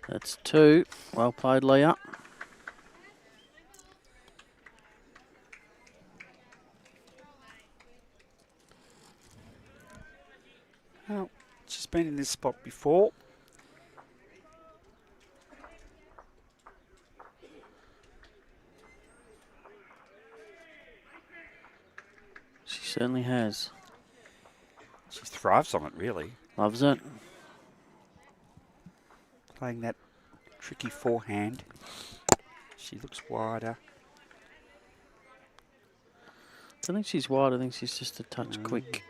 That's 2. Well played, Leah. Well, she's been in this spot before. She certainly has. She thrives on it, really. Loves it. Playing that tricky forehand. She looks wider. I think she's wide. I think she's just a touch quick.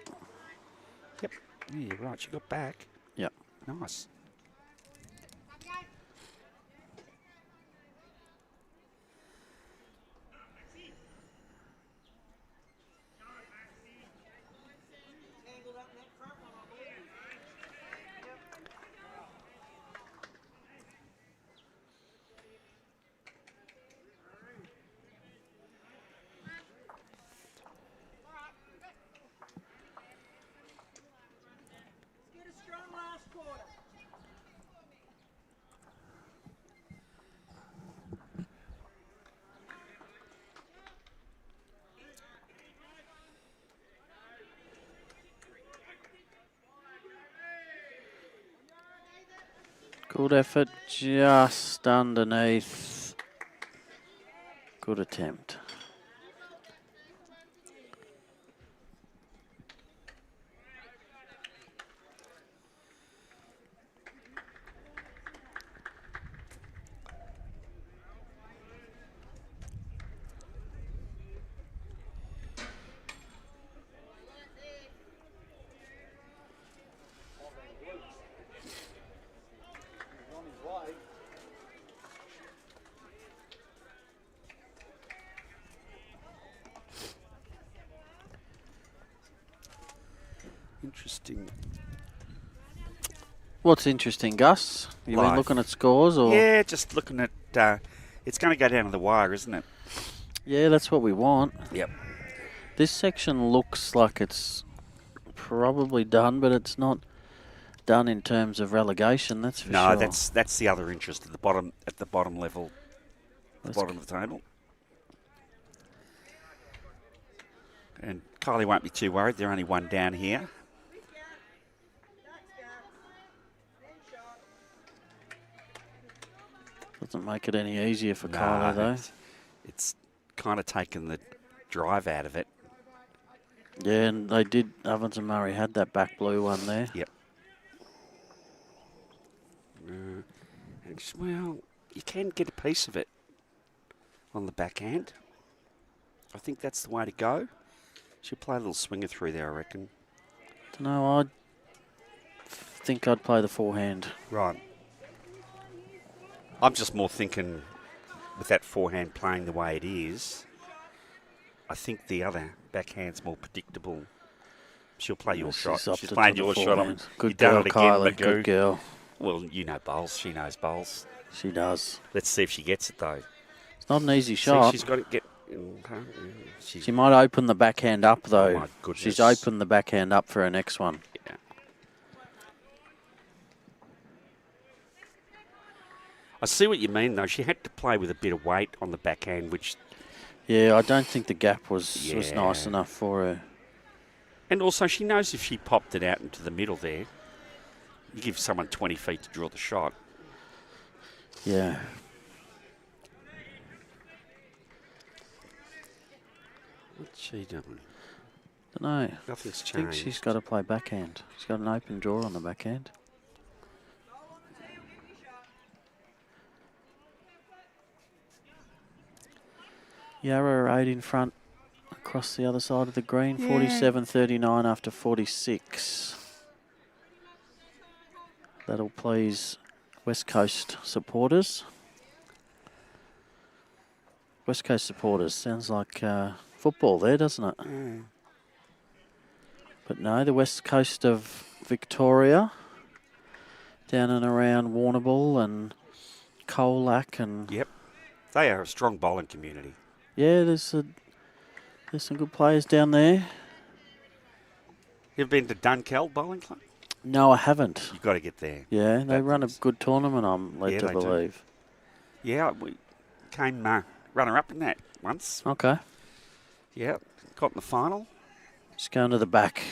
Yep. Yeah, you're right. She got back. Yep. Nice. Good effort, just underneath. Good attempt. Interesting. What's interesting, Gus? You been Live. looking at scores, or? Yeah, just looking at. It's going to go down to the wire, isn't it? Yeah, that's what we want. Yep. This section looks like it's probably done, but it's not done in terms of relegation. That's for sure. No, that's the other interest at the bottom level, the bottom of the table. And Kylie won't be too worried. They're only one down here. Doesn't make it any easier for No, Kylie, though. It's kind of taken the drive out of it. Yeah, and they did. Ovens and Murray had that back blue one there. Yep. Well, you can get a piece of it on the backhand. I think that's the way to go. She'll play a little swinger through there, I reckon. Don't know. I think I'd play the forehand. Right. I'm just more thinking with that forehand playing the way it is, I think the other backhand's more predictable. She'll play your shot. She's playing your shot. Good girl, Kylie. Good girl. Well, you know bowls. She knows bowls. She does. Let's see if she gets it, though. It's not an easy shot. She's got to get... She might open the backhand up, though. Oh, my goodness. She's opened the backhand up for her next one. Yeah. I see what you mean, though. She had to play with a bit of weight on the backhand, which... Yeah, I don't think the gap was Yeah. nice enough for her. And also, she knows if she popped it out into the middle there, you give someone 20 feet to draw the shot. Yeah. What's she doing? Don't know. Nothing's I think changed. she's got to play backhand. She's got an open draw on the backhand. Yarra 8 in front across the other side of the green. Yeah. 47-39 after 46. That'll please West Coast supporters. West Coast supporters. Sounds like football there, doesn't it? Yeah. But no, the West Coast of Victoria, down and around Warrnambool and Colac and... Yep. They are a strong bowling community. Yeah, there's some good players down there. You've been to Dunkeld Bowling Club? No, I haven't. You've got to get there. Yeah, they run a good tournament, I'm led to they do. believe. Yeah, we came runner-up in that once. Okay. Yeah, got in the final. Just going to the back.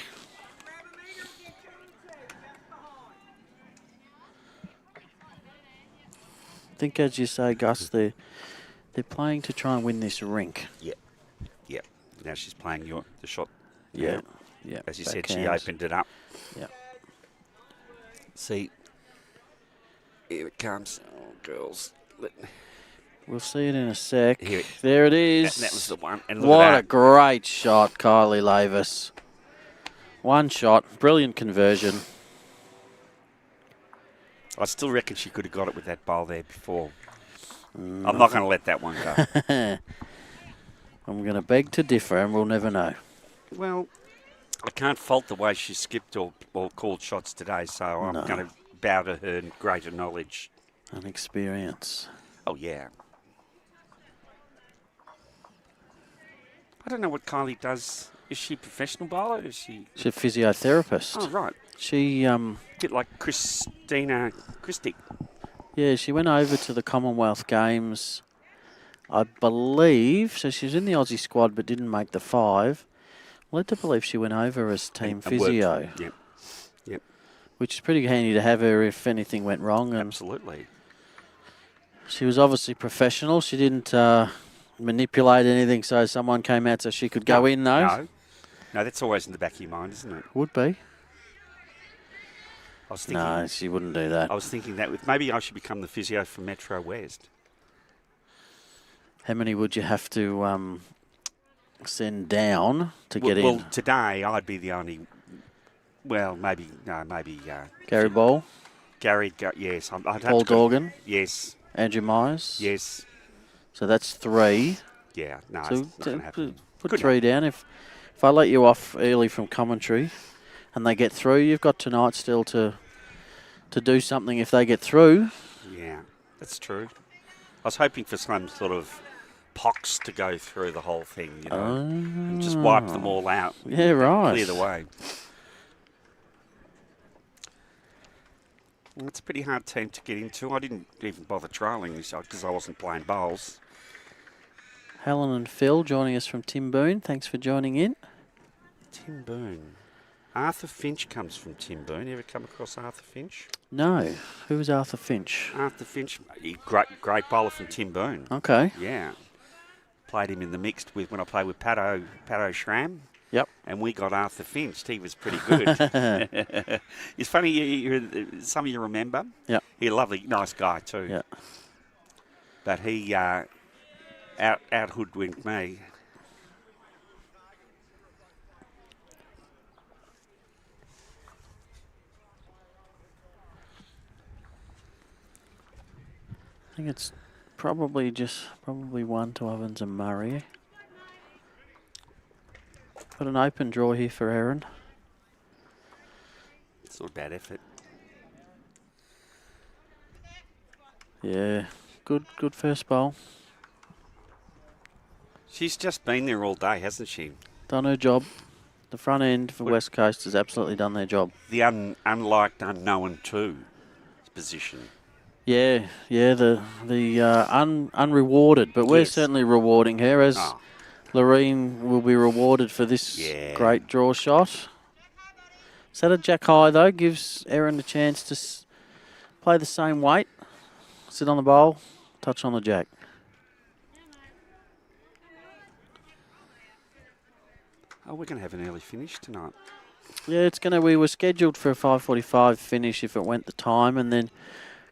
I think, as you say, Gus, they're playing to try and win this rink. Yep. Yep. Now she's playing the shot. Yeah. Yeah. As you said, she opened it up. Yeah. See, here it comes. Oh, girls. We'll see it in a sec. Here There it is. That was the one. And look What at a that. great shot, Kylie LAVIS. One shot, brilliant conversion. I still reckon she could have got it with that bowl there before. I'm not going to let that one go. I'm going to beg to differ, and we'll never know. Well, I can't fault the way she skipped or called shots today, so I'm going to bow to her greater knowledge. And experience. Oh, yeah. I don't know what Kylie does. Is she a professional bowler? Is she? She's a physiotherapist. Oh, right. She, A bit like Christina Christie. yeah, she went over to the Commonwealth Games, I believe. So she was in the Aussie squad but didn't make the 5. Led to believe she went over as team physio. Yep. Yep. which is pretty handy to have her if anything went wrong. And Absolutely. she was obviously professional. She didn't manipulate anything so someone came out so she could go in, though. No, that's always in the back of your mind, isn't it? Would be. I was thinking, No, she wouldn't do that. I was thinking that with maybe I should become the physio for Metro West. How many would you have to send down to get in? Well, today I'd be the only. Well, maybe Gary Ball, yes. I'd have Paul to go- Dorgan, Yes, Andrew Myers. yes. So that's 3. Yeah, no, So it's not going to happen. put Couldn't 3 down. If I let you off early from commentary and they get through, you've got tonight still to do something if they get through. Yeah, that's true. I was hoping for some sort of pox to go through the whole thing, you know, and just wipe them all out. Yeah, right. Clear the way. Well, it's a pretty hard team to get into. I didn't even bother trialling this because I wasn't playing bowls. Helen and Phil joining us from Timboon. Thanks for joining in. Timboon. Arthur Finch comes from Timboon. You ever come across Arthur Finch? No. Who was Arthur Finch? Arthur Finch, great bowler from Timboon. Okay. Yeah. Played him in the mixed with when I played with Pato Schramm. Yep. And we got Arthur Finch. He was pretty good. It's funny, some of you remember. Yep. He's a lovely, nice guy too. Yeah. But he out hoodwinked me. I think it's probably one to Evans and Murray. Got an open draw here for Aaron. It's not a bad effort. Yeah, good first bowl. She's just been there all day, hasn't she? Done her job. The front end for West Coast has absolutely done their job. The unliked, unknown too position. Yeah, the unrewarded, but we're Yes. certainly rewarding her as Loreen will be rewarded for this great draw shot. Is that a jack high though? Gives Erin the chance to play the same weight, sit on the bowl, touch on the jack. Oh, we're going to have an early finish tonight. Yeah, it's going to. We were scheduled for a 5:45 finish if it went the time, and then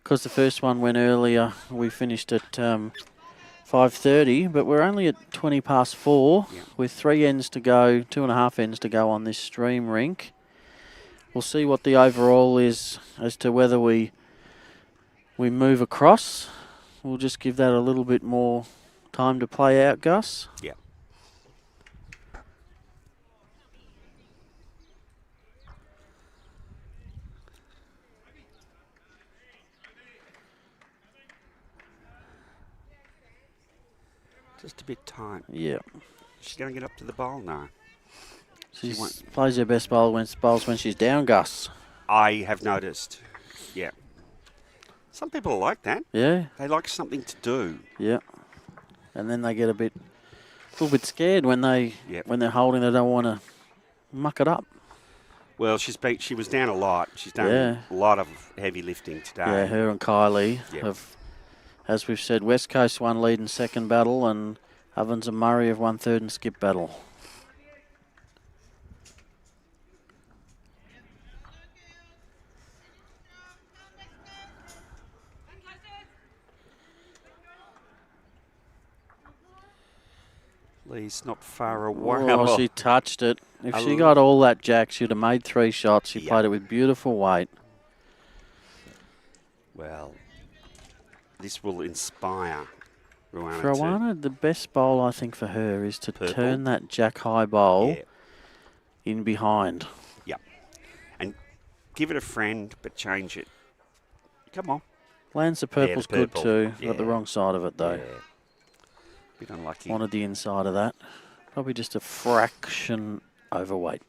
because the first one went earlier, we finished at 5:30. But we're only at 20 past 4 with 3 ends to go, 2.5 ends to go on this stream rink. We'll see what the overall is as to whether we move across. We'll just give that a little bit more time to play out, Gus. Yeah. Just a bit tight. Yeah. She's going to get up to the bowl now. She plays her best bowls when she's down, Gus. I have noticed. Yeah. Some people are like that. Yeah. They like something to do. Yeah. And then they get a little bit scared when they're holding. They don't want to muck it up. Well, she was down a lot. She's done a lot of heavy lifting today. Yeah, her and Kylie have, as we've said, West Coast won lead and second battle, and Ovens and Murray have won third and skip battle. Lee's not far away. Oh, she touched it. If she got all that jack, she'd have made 3 shots. She played it with beautiful weight. Well, this will inspire Rowana. For Rowana, the best bowl, I think, for her is to turn that jack high bowl in behind. Yep. And give it a friend, but change it. Come on. Lands the purple's good too. Yeah. Got the wrong side of it, though. Yeah. Bit unlucky. Wanted the inside of that. Probably just a fraction overweight.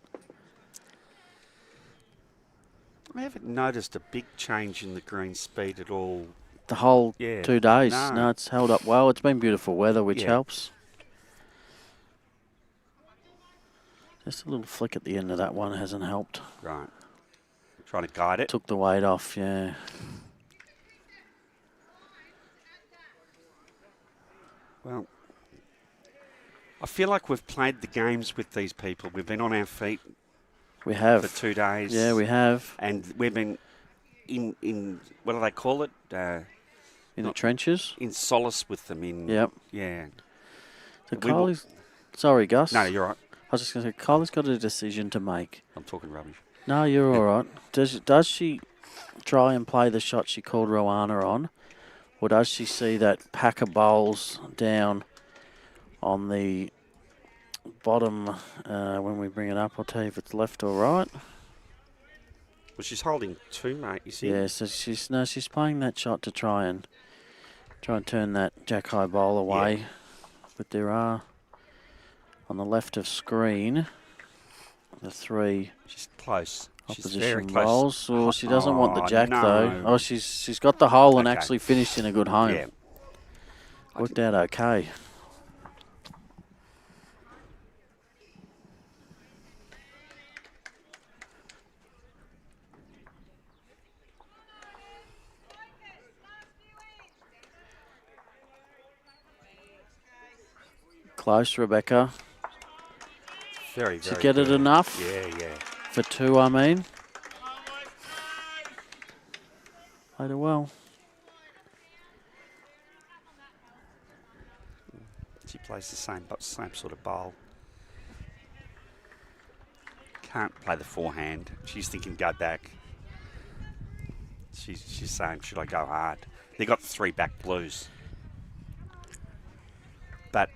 I haven't noticed a big change in the green speed at all. The whole 2 days. No, it's held up well. It's been beautiful weather, which helps. Just a little flick at the end of that one hasn't helped. Right. Trying to guide it. Took the weight off, yeah. Well, I feel like we've played the games with these people. We've been on our feet We have. for 2 days. Yeah, we have. And we've been in what do they call it? In the trenches? In solace with them. Yep. Yeah. So Kylie's... Sorry, Gus. No, you're right. I was just going to say, Kylie's got a decision to make. I'm talking rubbish. No, you're all right. Does she try and play the shot she called Rowana on? Or does she see that pack of bowls down on the bottom when we bring it up? I'll tell you if it's left or right. Well, she's holding 2, mate, you see? Yeah, so she's playing that shot to try and turn that jack high bowl away. Yeah. But there are on the left of screen the 3 she's close. opposition she's very close. bowls. Well, she doesn't want the jack no. though. Oh, she's got the hole and actually finished in a good home. Yeah. Worked out okay. Close, Rebecca. Very, Did very you get good. it enough? Yeah. For 2, I mean. Played it well. She plays the same sort of bowl. Can't play the forehand. She's thinking go back. She's saying, should I go hard? They got the 3 back blues. But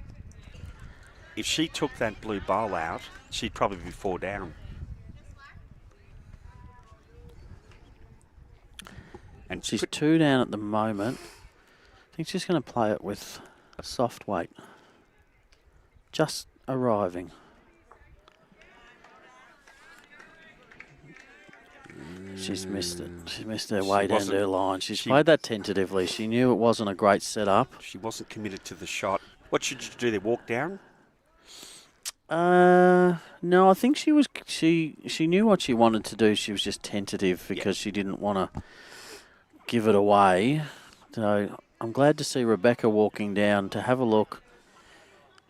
if she took that blue bowl out, she'd probably be 4 down. And she's 2 down at the moment. I think she's going to play it with a soft weight. Just arriving. She's missed it. She missed her weight and her line. She's played that tentatively. She knew it wasn't a great setup. She wasn't committed to the shot. What should you do there? Walk down? No, I think she was. She knew what she wanted to do. She was just tentative because she didn't want to give it away. So I'm glad to see Rebecca walking down to have a look.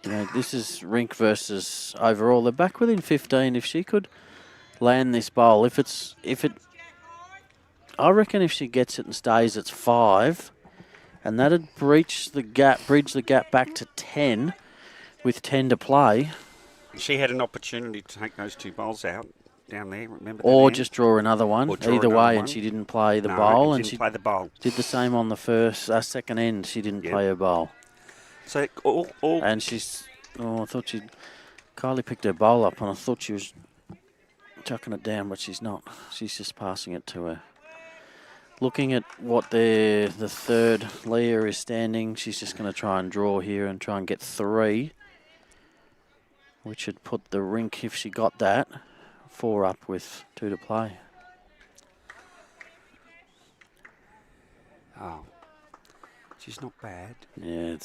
You know, this is Rink versus overall. They're back within 15. If she could land this bowl, I reckon if she gets it and stays, it's 5, and that'd bridge the gap back to 10, with 10 to play. She had an opportunity to take those 2 bowls out down there. Remember? Or just draw another one. Either way, and she didn't play the bowl, and she play the bowl. Did the same on the second end. She didn't play her bowl. So and she's. Oh, I thought Kylie picked her bowl up, and I thought she was chucking it down, but she's not. She's just passing it to her. Looking at what the third Leah is standing, she's just going to try and draw here and try and get 3, which would put the Rink, if she got that, 4 up with 2 to play. Oh, she's not bad. Yeah,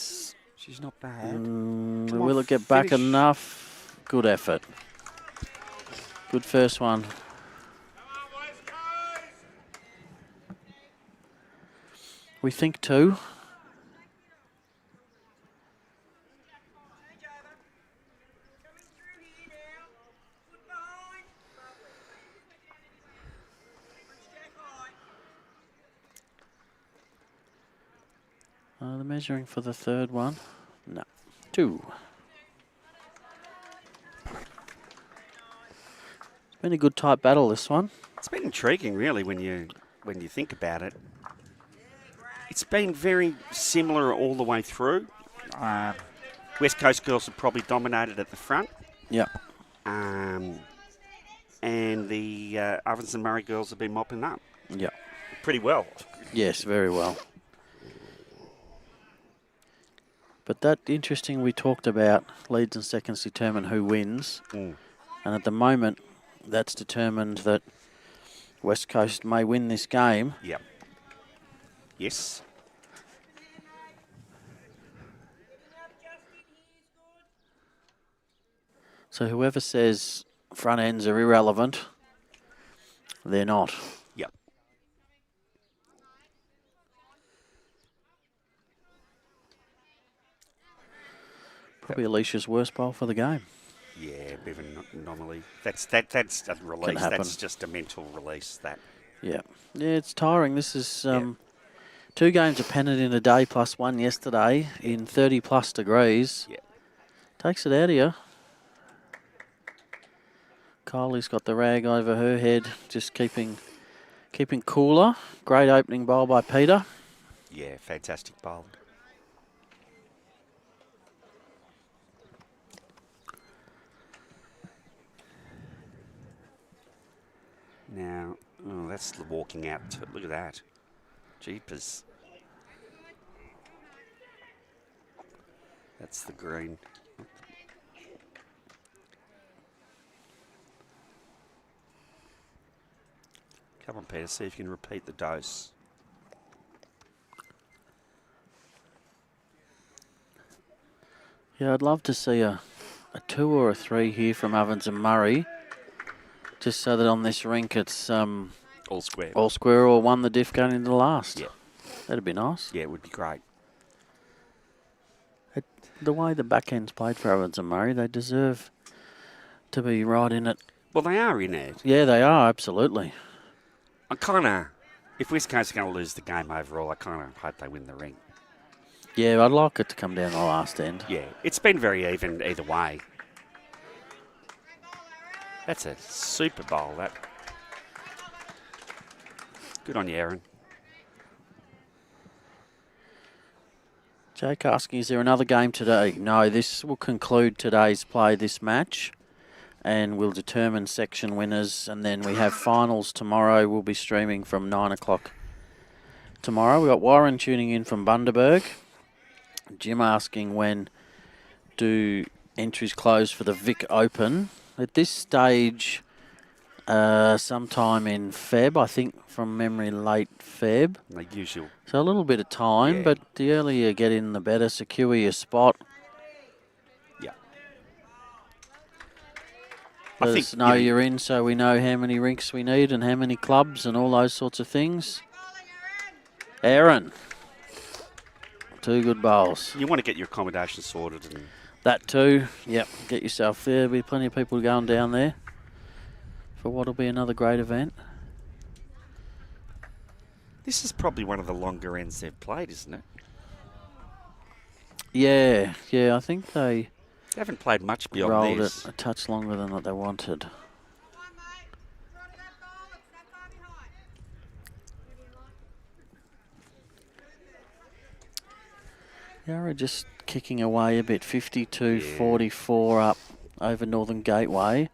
she's not bad. Will it get back enough? Good effort. Good first one. We think 2. The measuring for the third one. No. 2. It's been a good tight battle, this one. It's been intriguing, really, when you think about it. It's been very similar all the way through. West Coast girls have probably dominated at the front. Yep. And the Ovens and Murray girls have been mopping up. Yep. Pretty well. Yes, very well. But that interesting, we talked about leads and seconds determine who wins. And at the moment, that's determined that West Coast may win this game. Yep. Yes. So whoever says front ends are irrelevant, They're not. Yep. Probably Alicia's worst bowl for the game. Yeah, bit of an anomaly. That's a release. happen. That's just a mental release. That. Yeah. Yeah, it's tiring. This is 2 games of pennant in a day plus 1 yesterday in 30-plus degrees. Yeah. Takes it out of you. Kylie's got the rag over her head, just keeping cooler. Great opening bowl by Peter. Yeah, fantastic bowl. Now, that's the walking out. Look at that. Jeepers. That's the green. Come on, Peter, see if you can repeat the dose. Yeah, I'd love to see a 2 or a 3 here from Ovens and Murray, just so that on this rink it's All square. all square or 1 the diff going into the last. Yeah. That'd be nice. Yeah, it would be great. The way the back end's played for Ovens and Murray, they deserve to be right in it. Well, they are in it. Yeah, they are, absolutely. I kind of, if West Coast are going to lose the game overall, I kind of hope they win the ring. Yeah, I'd like it to come down the last end. Yeah, it's been very even either way. That's a super bowl, that. Good on you, Aaron. Jake asking, is there another game today? No, this will conclude today's play, this match, and we'll determine section winners, and then we have finals tomorrow. We'll be streaming from 9 o'clock tomorrow. We've got Warren tuning in from Bundaberg. Jim asking when do entries close for the Vic Open. At this stage, sometime in Feb, I think from memory late Feb. Like usual. So a little bit of time, Yeah. but the earlier you get in, the better. Secure your spot. Yeah. Let us know you're in so we know how many rinks we need and how many clubs and all those sorts of things. Aaron. 2 good bowls. You want to get your accommodation sorted. And That too. Yep, get yourself there. There'll be plenty of people going down there for what will be another great event. this is probably one of the longer ends they've played, isn't it? Yeah, I think they They haven't played much beyond rolled this. it a touch longer than what they wanted. Yarra just kicking away a bit, 52-44 up over Northern Gateway.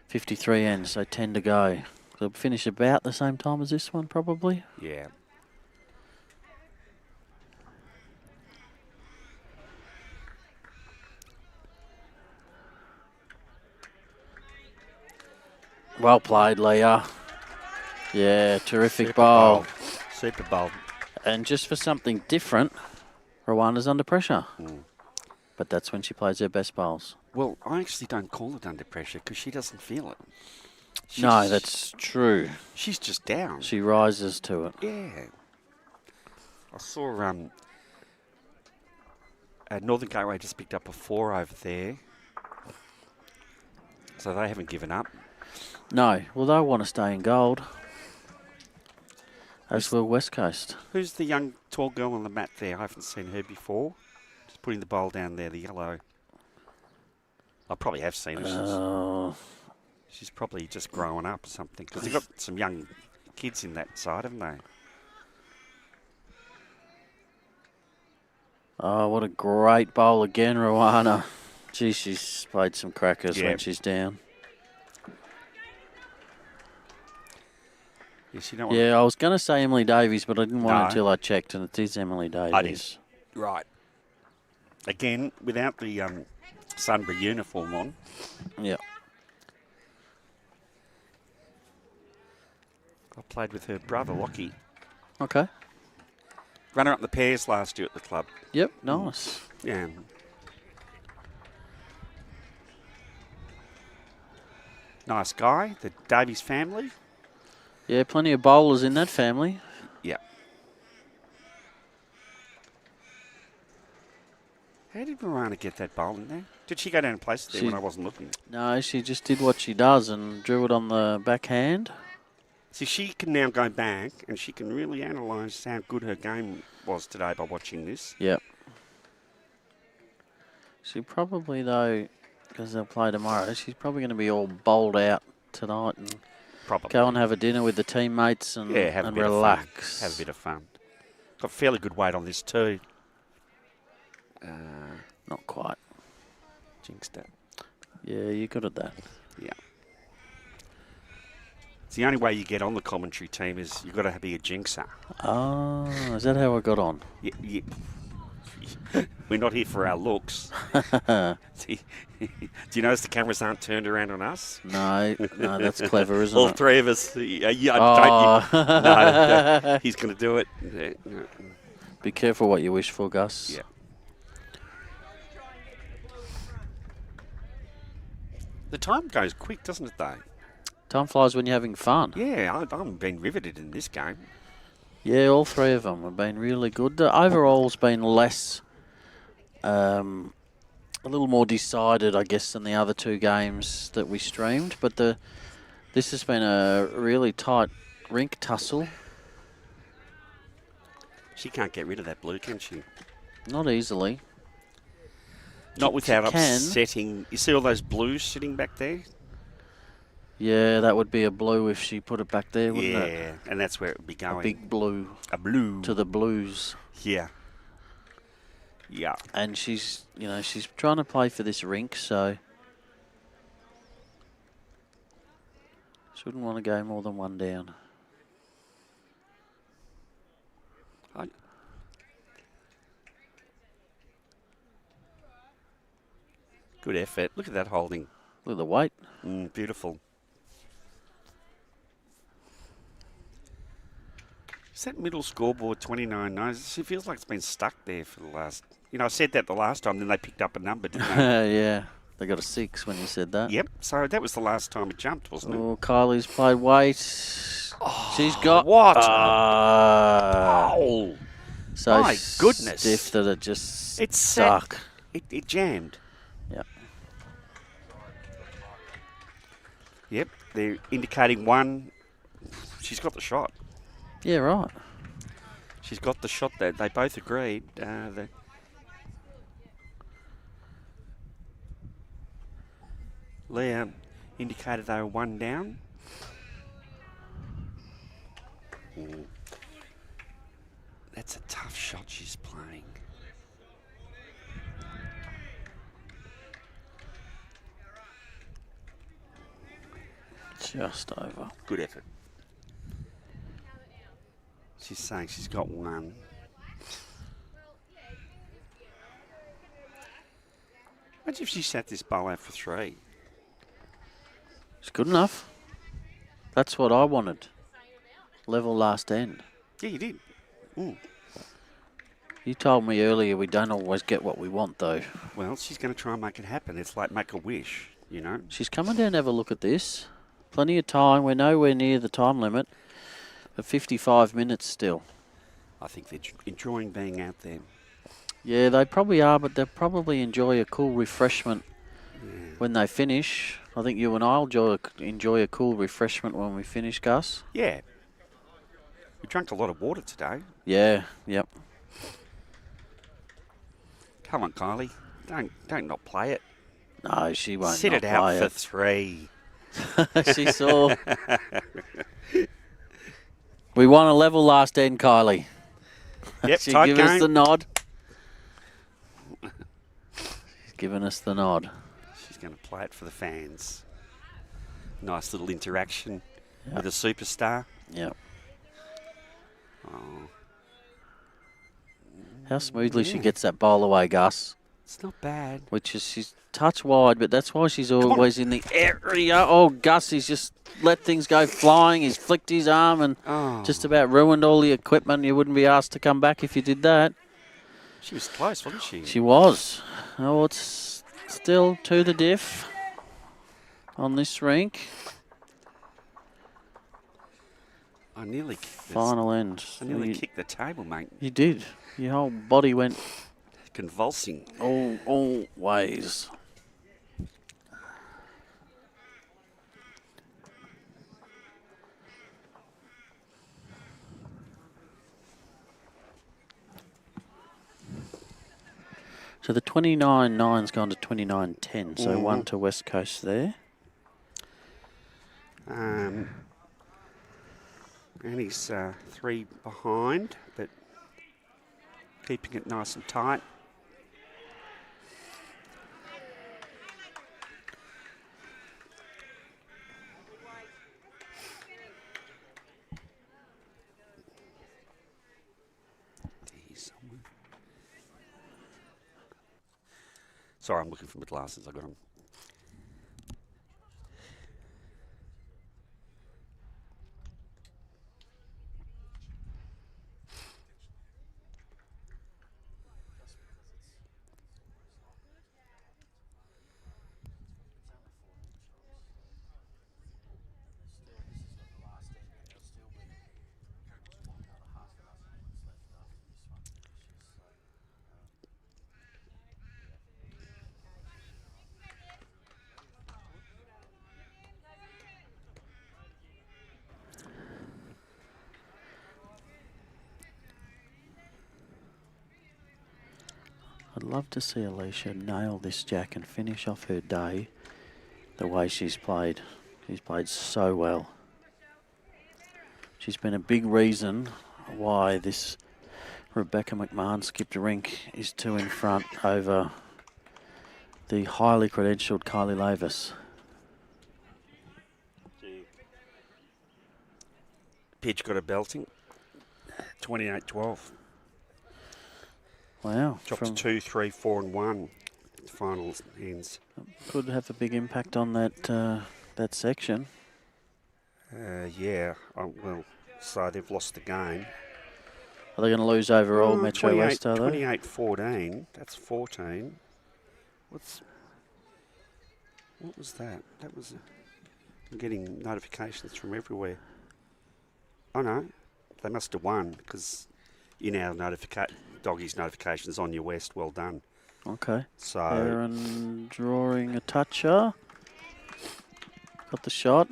53 ends, so 10 to go. They'll finish about the same time as this one, probably. Yeah. Well played, Leah. Yeah, terrific Super bowl. Super bowl. And just for something different, Rwanda's under pressure. Mm. But that's when she plays her best bowls. Well, I actually don't call it under pressure because she doesn't feel it. No, that's true. She's just down. She rises to it. Yeah. I saw Northern Gateway just picked up a 4 over there. So they haven't given up. No, well, they want to stay in gold. As will West Coast. Who's the young tall girl on the mat there? I haven't seen her before. Just putting the bowl down there, the yellow. I probably have seen her. She's probably just growing up or something. Because they've got some young kids in that side, haven't they? Oh, what a great bowl again, Rwana. Gee, she's played some crackers when she's down. Yes, you know what? Yeah, I was going to say Emily Davies, but I didn't want it until I checked, and it is Emily Davies. I did. Right. Again, without the Sunbury uniform on. Yeah. I played with her brother, Lockie. Okay. Runner up the pairs last year at the club. Yep, nice. Yeah. Nice guy, the Davies family. Yeah, plenty of bowlers in that family. Yeah. How did Moama get that bowl in there? Did she go down and place it there when I wasn't looking? No, she just did what she does and drew it on the backhand. See, she can now go back and she can really analyse how good her game was today by watching this. Yep. She probably, though, because they'll play tomorrow, she's probably going to be all bowled out tonight and go and have a dinner with the teammates and, and relax. Have a bit of fun. Got fairly good weight on this too. Not quite. Jinxed it. Yeah, you're good at that. Yeah. It's the only way you get on the commentary team is you've got to be a jinxer. Oh, is that how I got on? Yeah. We're not here for our looks. See, do you notice the cameras aren't turned around on us? No, that's clever, isn't it? All three of us. No, he's going to do it. Be careful what you wish for, Gus. Yeah. The time goes quick, doesn't it, though? Time flies when you're having fun. Yeah, I've been riveted in this game. Yeah, all three of them have been really good. The overall's been less, a little more decided, I guess, than the other two games that we streamed. But this has been a really tight rink tussle. She can't get rid of that blue, can she? Not easily. Not without upsetting. You see all those blues sitting back there? Yeah, that would be a blue if she put it back there, wouldn't it? Yeah, and that's where it would be going. A big blue. A blue. To the blues. Yeah. Yeah. And she's trying to play for this rink, so shouldn't want to go more than one down. Good effort. Look at that holding. Look at the weight. Beautiful. Is that middle scoreboard 29-9? It feels like it's been stuck there for the last... I said that the last time, then they picked up a number, didn't they? Yeah. They got a 6 when you said that. Yep. So that was the last time it jumped, wasn't it? Oh, Kylie's played weight. She's got... What? So my goodness. Stiff that it just it's stuck. It jammed. Yep. Yep. They're indicating one. She's got the shot. Yeah, right. She's got the shot there. They both agreed. Leah indicated they were one down. That's a tough shot she's playing. Just over. Good effort. She's saying she's got one. Imagine if she sat this bowl out for 3. It's good enough. That's what I wanted. Level last end. Yeah, you did. You told me earlier we don't always get what we want, though. Well, she's going to try and make it happen. It's like make a wish, She's coming down to have a look at this. Plenty of time. We're nowhere near the time limit. 55 minutes still. I think they're enjoying being out there. Yeah, they probably are, but they'll probably enjoy a cool refreshment when they finish. I think you and I will enjoy a cool refreshment when we finish, Gus. Yeah. We drank a lot of water today. Yeah, yep. Come on, Kylie. Don't not play it. No, she won't. Sit it out for 3. She saw. We won a level last end, Kylie. Yep, She tight give game. us the nod. She's given us the nod. She's going to play it for the fans. Nice little interaction with a superstar. Yep. Oh. How smoothly she gets that bowl away, Gus. It's not bad. Which is, she's touch wide, but that's why she's always in the area. Oh, Gus, he's just let things go flying. He's flicked his arm and just about ruined all the equipment. You wouldn't be asked to come back if you did that. She was close, wasn't she? She was. Oh, it's still to the diff on this rink. I nearly kicked this. Final end. I nearly kicked the table, mate. You did. Your whole body went Convulsing. all ways. So the 29.9's gone to 29.10, so one to West Coast there. And he's 3 behind, but keeping it nice and tight. Sorry, I'm looking for my glasses. I got them. I'd love to see Alicia nail this jack and finish off her day the way she's played. She's played so well. She's been a big reason why this Rebecca McMahon skipped Rink is 2 in front over the highly credentialed Kylie LAVIS. Pitch got a belting. 28-12. Wow. Drops 2, 3, 4 and 1. Finals ends. Could have a big impact on that that section. Yeah. Well, so they've lost the game. Are they going to lose overall, Metro West, are they? 28-14. That's 14. What was that? That was... I'm getting notifications from everywhere. Oh, no. They must have won, because in our Doggy's notifications on your West, well done. Okay. So... Aaron drawing a toucher. Got the shot.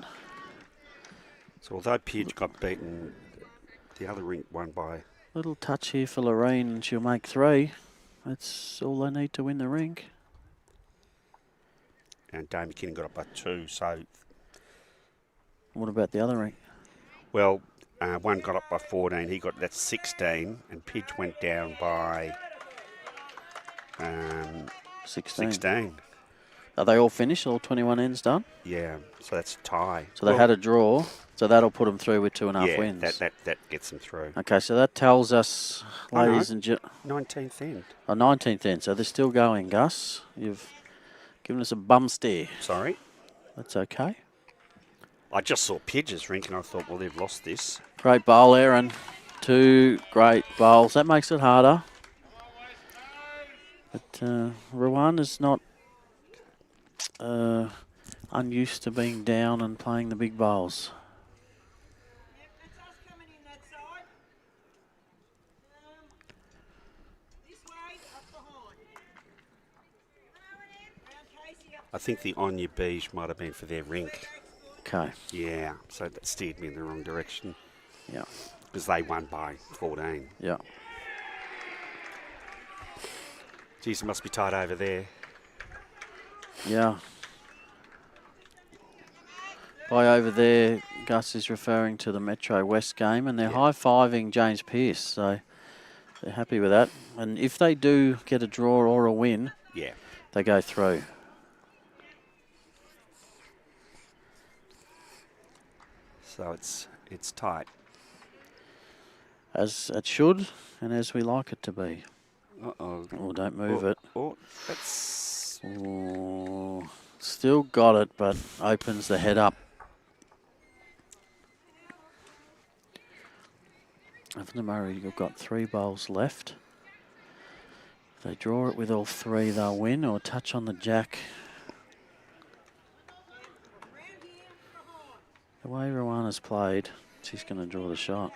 So although Pidge got beaten, the other Rink won by... Little touch here for Lorraine and she'll make 3. That's all they need to win the Rink. And Dame McKinnon got up by 2, so... What about the other Rink? Well, one got up by 14, he got that 16, and Pidge went down by 16. Are they all finished? All 21 ends done? Yeah, so that's a tie. So they had a draw, so that'll put them through with 2.5 wins. that gets them through. Okay, so that tells us, ladies and gentlemen... 19th end. Oh, 19th end, so they're still going, Gus. You've given us a bum stare. Sorry. That's okay. I just saw Pidge's Rink and I thought, well, they've lost this. Great bowl, Aaron. 2 great bowls. That makes it harder. But Rwanda's not unused to being down and playing the big bowls. I think the Anya Beige might have been for their Rink. Okay. Yeah, so that steered me in the wrong direction. Yeah. Because they won by 14. Yeah. Geez, it must be tight over there. Yeah. By over there, Gus is referring to the Metro West game, and they're high-fiving James Pearce, so they're happy with that. And if they do get a draw or a win, they go through. So it's tight. As it should, and as we like it to be. Uh-oh. Oh, don't move it. Oh, that's... Oh, still got it, but opens the head up. Evan Murray, you've got 3 bowls left. If they draw it with all 3, they'll win, or touch on the jack. The way Rwana's played, She's going to draw the shot.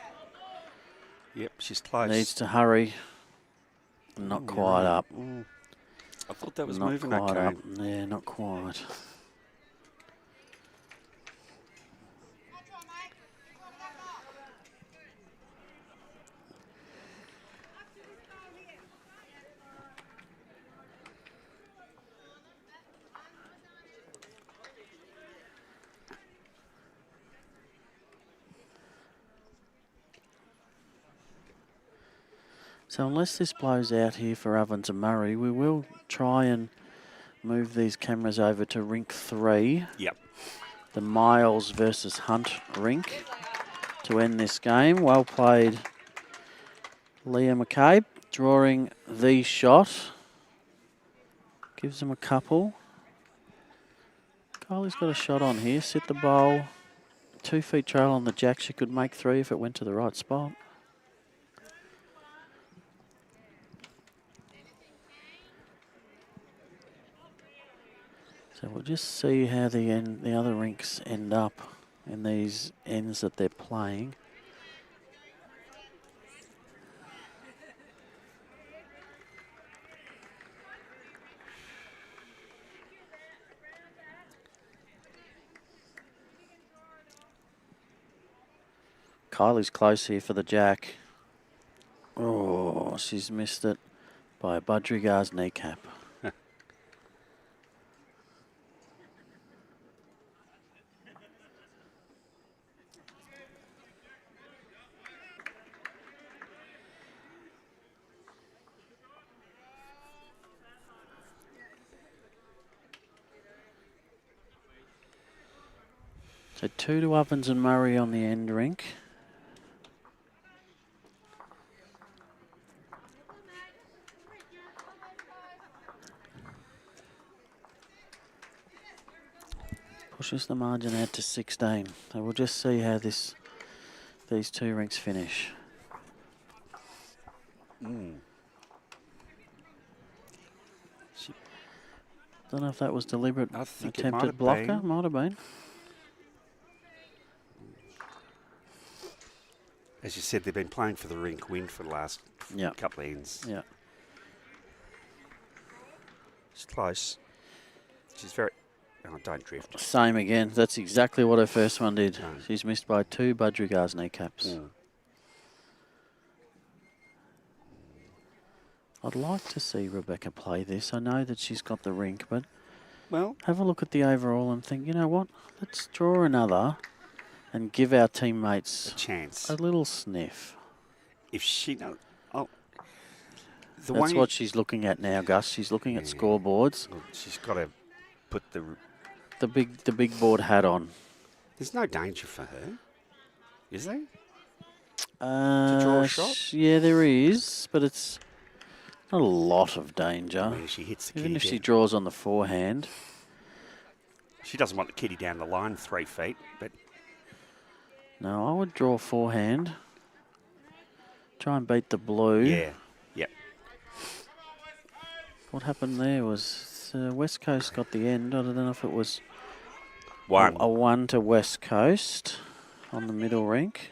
Yep, she's close. Needs to hurry. Not quite up. I thought that was Not moving quite okay. up. Yeah, not quite. So unless this blows out here for Ovens and Murray, we will try and move these cameras over to Rink 3. Yep. The Miles versus Hunt rink to end this game. Well played, Leah McCabe, drawing the shot. Gives him a couple. Kylie's got a shot on here. Sit the bowl. 2 feet trail on the jack. She could make 3 if it went to the right spot. So we'll just see how the other rinks end up in these ends that they're playing. Kylie's close here for the jack. Oh, she's missed it by a Budrigar's kneecap. So 2 to Ovens and Murray on the end rink. Pushes the margin out to 16. So we'll just see how these 2 rinks finish. Don't know if that was deliberate attempted blocker. Might have been. As you said, they've been playing for the rink win for the last couple of ends. Yeah. She's close. She's very... Oh, don't drift. Same again. That's exactly what her first one did. She's missed by 2 Budrigar's kneecaps. I'd like to see Rebecca play this. I know that she's got the rink, but have a look at the overall and think, you know what? Let's draw another and give our teammates a chance, a little sniff. If she don't, that's what she's looking at now, Gus. She's looking at scoreboards. Well, she's got to put the big board hat on. There's no danger for her, is there? To draw a shot? Yeah, there is, but it's not a lot of danger. I mean, she hits the even kitty if down. she draws on the forehand. She doesn't want the kitty down the line 3 feet, but... No, I would draw forehand. Try and beat the blue. Yeah, yep. What happened there was West Coast got the end. I don't know if it was a 1 to West Coast on the middle rink.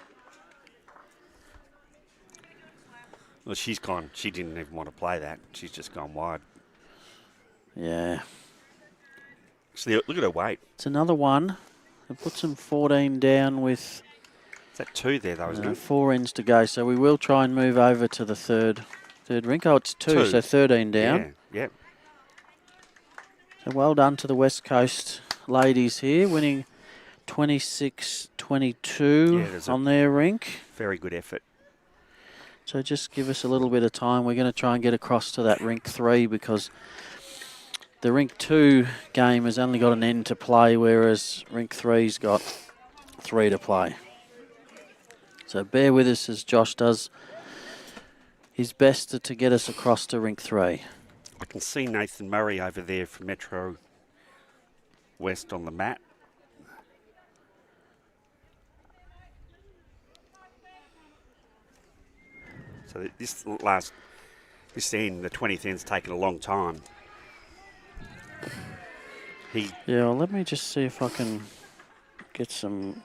Well, she's gone. She didn't even want to play that. She's just gone wide. Yeah. So look at her weight. It's another one. It puts them 14 down with... Is that 2 there, though, isn't it? 4 ends to go. So we will try and move over to the third rink. Oh, it's 2, so 13 down. Yeah. So well done to the West Coast ladies here, winning 26-22 on their rink. Very good effort. So just give us a little bit of time. We're going to try and get across to that Rink 3 because the Rink 2 game has only got an end to play, whereas Rink 3's got 3 to play. So bear with us as Josh does his best to get us across to Rink 3. I can see Nathan Murray over there from Metro West on the mat. So this end, the 20th end's taken a long time. Yeah, well, let me just see if I can get some,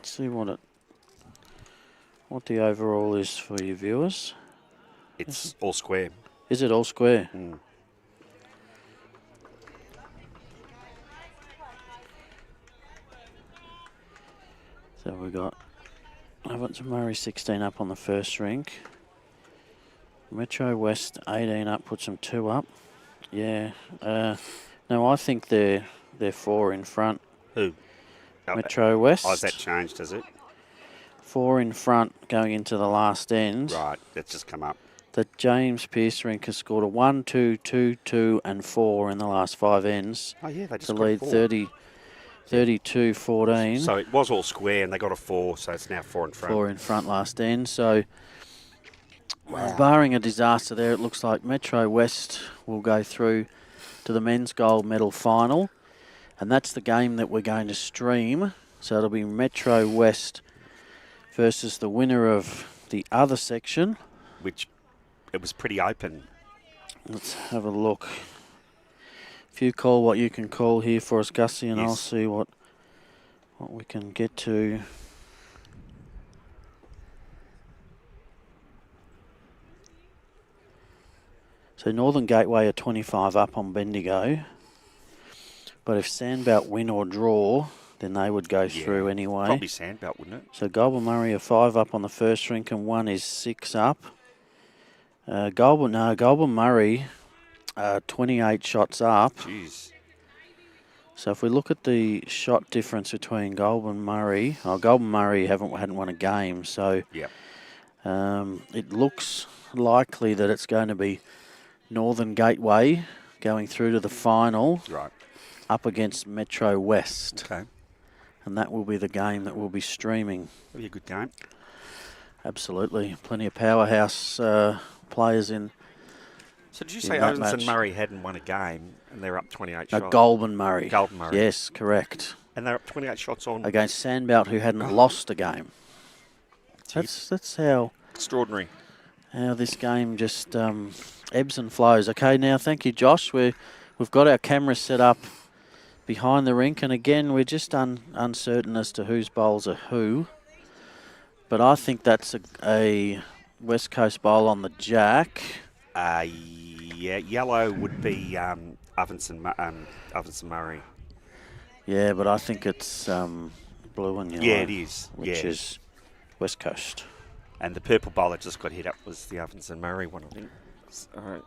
see what it... what the overall is for your viewers. It's all square. Is it all square? Mm. So we got Evans and Murray 16 up on the first rink. Metro West 18 up, puts them 2 up. Yeah. No, I think they're 4 in front. Who? Metro West. Oh, has that changed, has it? 4 in front going into the last end. Right, that's just come up. The James Pearce rink has scored a 1, 2, 2, 2 and 4 in the last 5 ends. Oh, yeah, they just to got lead 4. 32-14. So it was all square and they got a 4, so it's now 4 in front. 4 in front last end. So, barring a disaster there, it looks like Metro West will go through to the men's gold medal final. And that's the game that we're going to stream. So it'll be Metro West versus the winner of the other section. Which, it was pretty open. Let's have a look. If you call what you can call here for us, Gussie, and yes. I'll see what we can get to. So Northern Gateway are 25 up on Bendigo. But if Sandbelt win or draw, then they would go through anyway. Probably Sandbelt, wouldn't it? So Goulburn Murray are 5 up on the first rink and 1 is 6 up. Goulburn Murray 28 shots up. Jeez. So if we look at the shot difference between Goulburn Murray, Goulburn Murray hadn't won a game, so it looks likely that it's going to be Northern Gateway going through to the final, up against Metro West. Okay. And that will be the game that we'll be streaming. That'll be a good game. Absolutely, plenty of powerhouse players in. So did you say Ovens and Murray hadn't won a game and they're up 28 shots? Goulburn Murray. Goulburn Murray. Yes, correct. And they're up 28 shots on... Against Sandbelt, who hadn't lost a game. That's how... Extraordinary. How this game just ebbs and flows. Okay, now, thank you, Josh. We've got our cameras set up behind the rink, and again, we're just uncertain as to whose bowls are who. But I think that's a West Coast bowl on the jack. Yeah, yellow would be Ovens and Murray. Yeah, but I think it's blue and yellow. Yeah, it is. Which is West Coast. And the purple bowl that just got hit up was the Ovens and Murray one, I think. So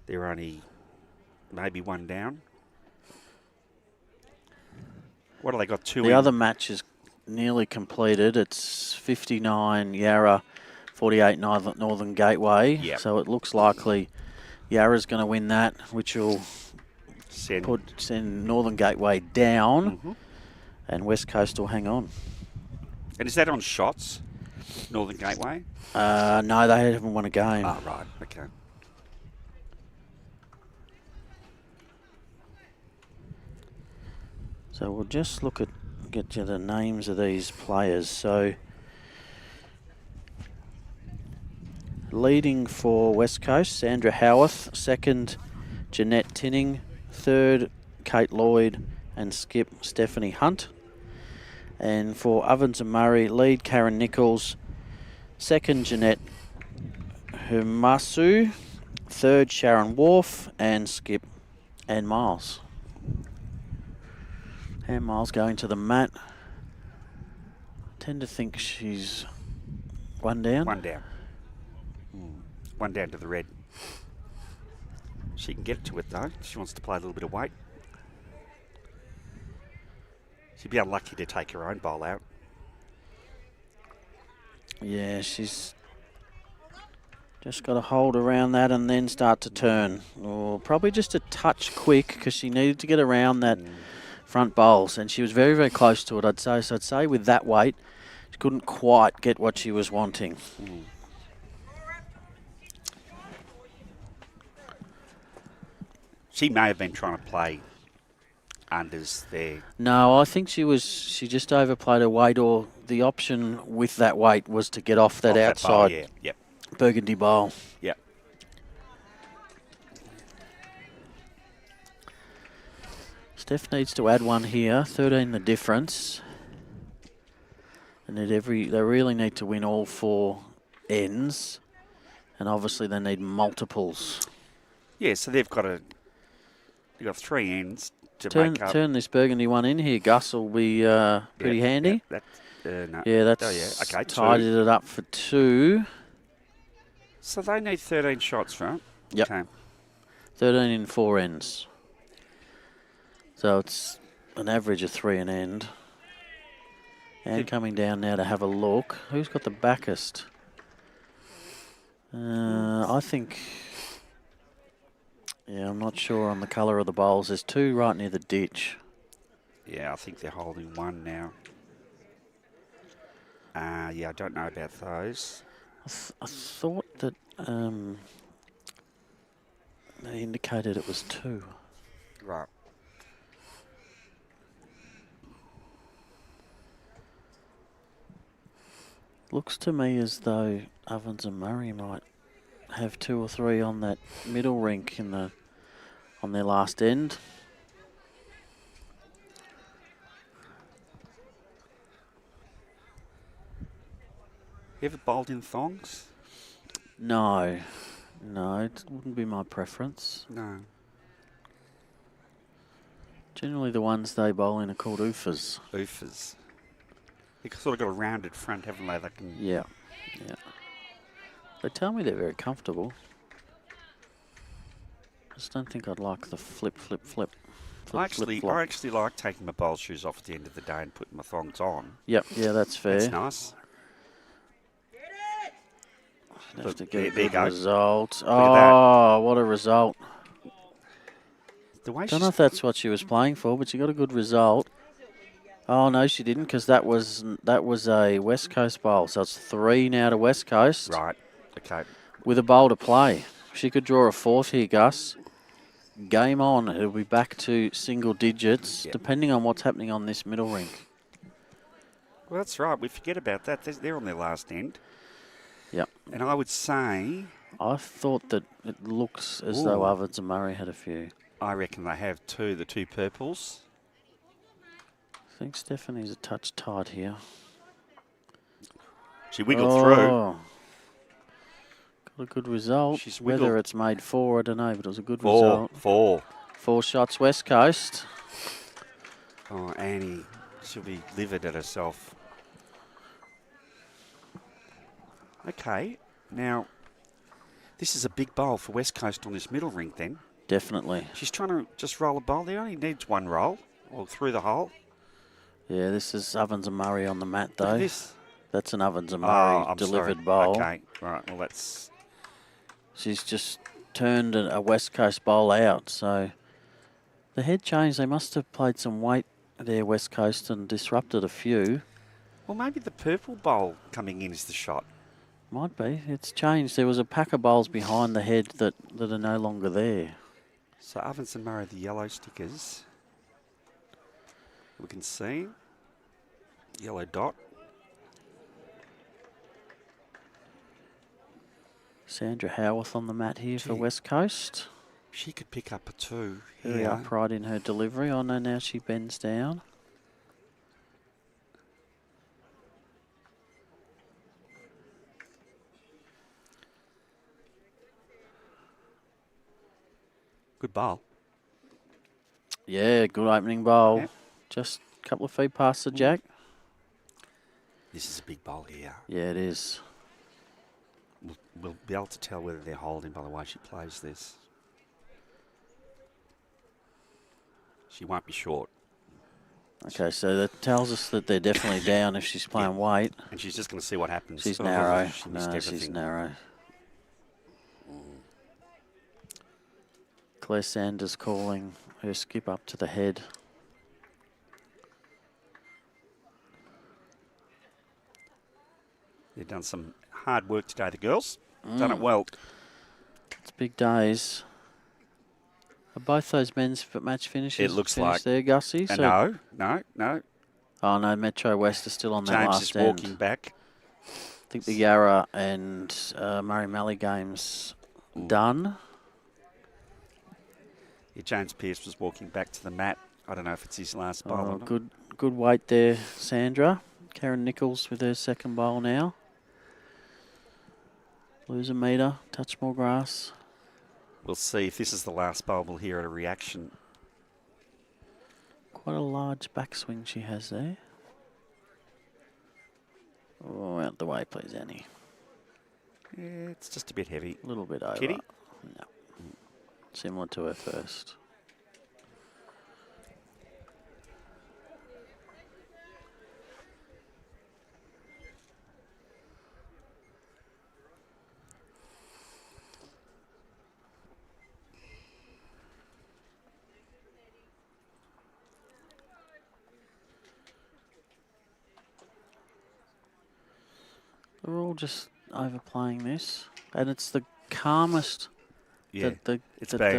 they're only maybe 1 down. What have they got? 2 The other match is nearly completed. It's 59 Yarra, 48 Northern Gateway. Yep. So it looks likely Yarra's going to win that, which will send Northern Gateway down, and West Coast will hang on. And is that on shots, Northern Gateway? No, they haven't won a game. Oh, right, okay. So we'll just get you the names of these players. So leading for West Coast, Sandra Howarth. Second, Jeanette Tinning. Third, Kate Lloyd and skip Stephanie Hunt. And for Ovens and Murray, lead Karen Nichols. Second, Jeanette Humasu. Third, Sharon Wharf and skip Ann Miles. Ann Miles going to the mat. I tend to think she's 1 down. 1 down. 1 down to the red. She can get to it though. She wants to play a little bit of weight. She'd be unlucky to take her own bowl out. Yeah, she's just got to hold around that and then start to turn. Or probably just a touch quick because she needed to get around that front bowls, and she was very, very close to it, I'd say. So I'd say with that weight, she couldn't quite get what she was wanting. She may have been trying to play unders there. No, I think she just overplayed her weight, or the option with that weight was to get off that outside that bowl, burgundy bowl. Yep. Steph needs to add 1 here, 13 the difference. They really need to win all 4 ends, and obviously they need multiples. Yeah, so they've got 3 ends to make up. Turn this burgundy one in here. Gus will be pretty handy. Yep, no. Yeah, that's Okay, tidied 2. it up for 2. So they need 13 shots, right? Yep. Okay. 13 in 4 ends. So it's an average of 3 an end. And coming down now to have a look. Who's got the backest? I think... Yeah, I'm not sure on the colour of the bowls. There's 2 right near the ditch. Yeah, I think they're holding 1 now. Yeah, I don't know about those. I thought that they indicated it was 2. Right. Looks to me as though Ovens and Murray might have 2 or 3 on that middle rink on their last end. You ever bowled in thongs? No, it wouldn't be my preference. No. Generally the ones they bowl in are called oofers. Oofers. They've sort of got a rounded front, haven't they? They can... Yeah. They tell me they're very comfortable. I just don't think I'd like the flip. I actually like taking my bowl shoes off at the end of the day and putting my thongs on. Yep, yeah, that's fair. That's nice. Have to get a there you good go. result. Look at What a result. The way Don't know if that's what she was playing for, but she got a good result. Oh, no, she didn't, because that was a West Coast bowl. So it's 3 now to West Coast. Right, okay. With a bowl to play. She could draw a 4th here, Gus. Game on. It'll be back to single digits, depending on what's happening on this middle rink. Well, that's right. We forget about that. They're on their last end. Yep. And I would say... I thought that it looks as though Ovens and Murray had a few. I reckon they have the 2 purples. I think Stephanie's a touch tight here. She wiggled through. Got a good result. She's wiggled. Whether it's made 4, I don't know, but it was a good result. 4. 4 shots West Coast. Oh, Annie, she'll be livid at herself. Okay, now, this is a big bowl for West Coast on this middle rink then. Definitely. She's trying to just roll a bowl. There only needs 1 roll, or through the hole. Yeah, this is Ovens and Murray on the mat, though. Look at this. That's an Ovens and Murray delivered bowl. Okay, right, well that's... She's just turned a West Coast bowl out, so the head change, they must have played some weight there, West Coast, and disrupted a few. Well, maybe the purple bowl coming in is the shot. Might be. It's changed. There was a pack of bowls behind the head that are no longer there. So Ovens and Murray, the yellow stickers. We can see. Yellow dot. Sandra Howarth on the mat here for West Coast. She could pick up a 2 Very here. upright in her delivery. Oh no, now she bends down. Good bowl. Yeah, good opening bowl. Yep. Just a couple of feet past the jack. This is a big bowl here. Yeah, it is. We'll be able to tell whether they're holding by the way she plays this. She won't be short. Okay, so that tells us that they're definitely down if she's playing weight. And she's just going to see what happens. She's narrow. She missed everything. She's narrow. Claire Sanders calling her skip up to the head. They've done some hard work today, the girls. Done it well. It's big days. Are both those men's match finishes? It looks like there, Gussie. No. Oh no, Metro West is still on that James last is end. walking back. I think the Yarra and Murray Mallee game's done. Yeah, James Pearce was walking back to the mat. I don't know if it's his last bowl or not. Good weight there, Sandra. Karen Nichols with her second bowl now. Lose a metre, touch more grass. We'll see if this is the last bowl. We'll hear a reaction. Quite a large backswing she has there. Oh, out the way, please, Annie. Yeah, it's just a bit heavy. A little bit over. Kitty? No. Similar to her first. We're all just overplaying this, and it's the calmest that the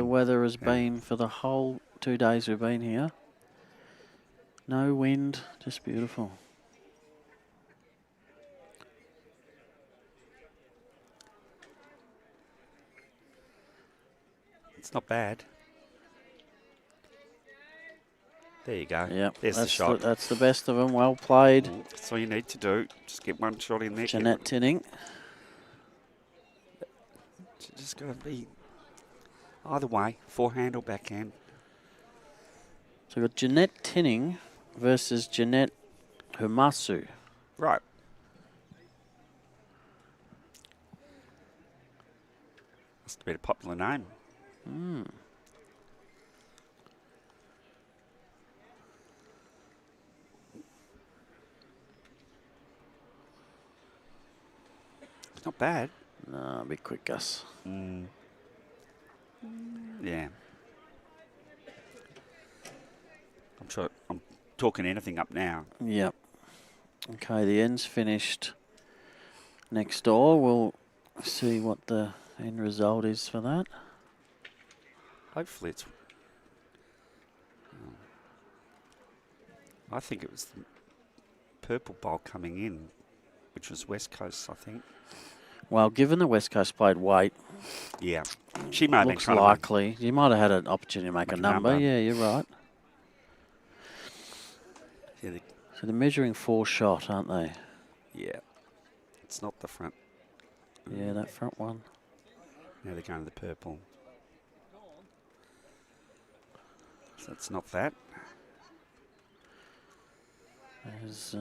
weather has been for the whole 2 days we've been here. No wind, just beautiful. It's not bad. There you go. Yep, There's the shot. That's the best of them. Well played. That's all you need to do. Just get one shot in there. Jeanette Tinning. Just got to be either way, forehand or backhand. So we've got Jeanette Tinning versus Jeanette Humasu. Right. Must have been a popular name. It's not bad. No, a bit quick, Gus. Yeah. I'm sure I'm talking anything up now. Yep. Okay, the end's finished next door. We'll see what the end result is for that. Hopefully it's... I think it was the purple bowl coming in, which was West Coast, I think. Well, given the West Coast played weight, yeah, she may have been looks trying likely. You might have had an opportunity to make a number. Yeah, you're right. Yeah, So they're measuring 4 shot, aren't they? yeah. It's not the front. Yeah, that front one. Now they're going to the purple. So it's not that. There's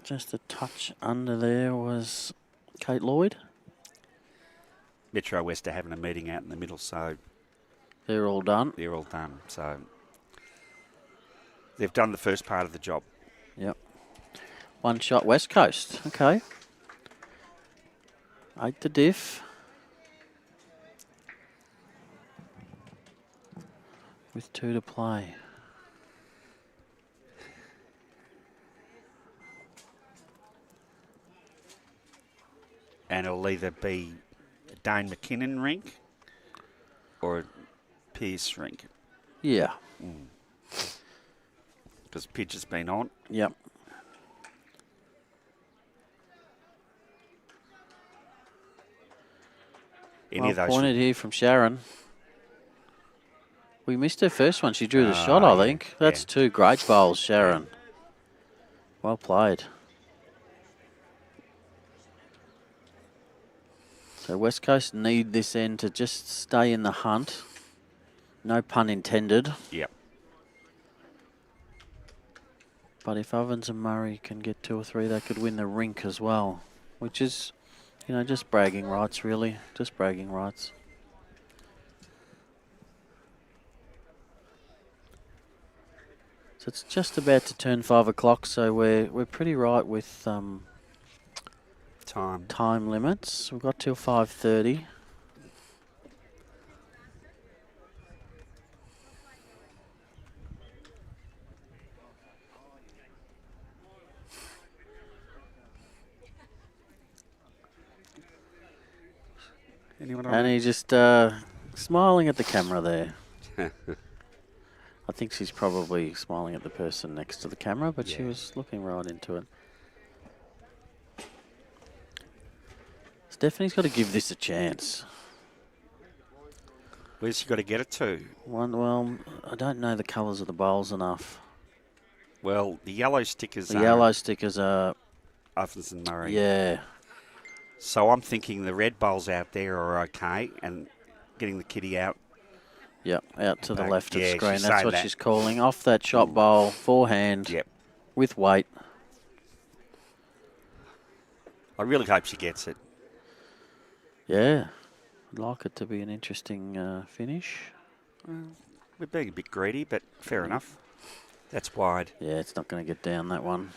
just a touch under there was Kate Lloyd. Metro West are having a meeting out in the middle, so They're all done. they're all done. So they've done the first part of the job. Yep. 1 shot West Coast. Okay. 8 to diff. With 2 to play. And it'll either be a Dane McKinnon rink or a Pierce rink. Yeah. Because pitch has been on. Yep. Any Well of those. pointed here from Sharon. We missed her first one. She drew the shot, I think. That's 2 great bowls, Sharon. Well played. So West Coast need this end to just stay in the hunt. No pun intended. Yep. But if Ovens and Murray can get 2 or 3, they could win the rink as well. Which is, you know, just bragging rights, really. Just bragging rights. So it's just about to turn 5 o'clock, so we're pretty right with time limits. We've got till 5:30. And he's just smiling at the camera there. I think she's probably smiling at the person next to the camera, but she was looking right into it. Stephanie's got to give this a chance. Where's she got to get it to? Well, I don't know the colours of the bowls enough. Well, the yellow stickers The are yellow stickers are, Ovens and Murray. yeah. So I'm thinking the red bowls out there are okay, and getting the kitty out. Yep, out to the Back. left of Yeah, screen. she's That's saying what that. she's calling. Off that shot bowl, forehand, Yep. with weight. I really hope she gets it. Yeah, I'd like it to be an interesting finish. We're being a bit greedy, but fair enough. That's wide. Yeah, it's not going to get down that one.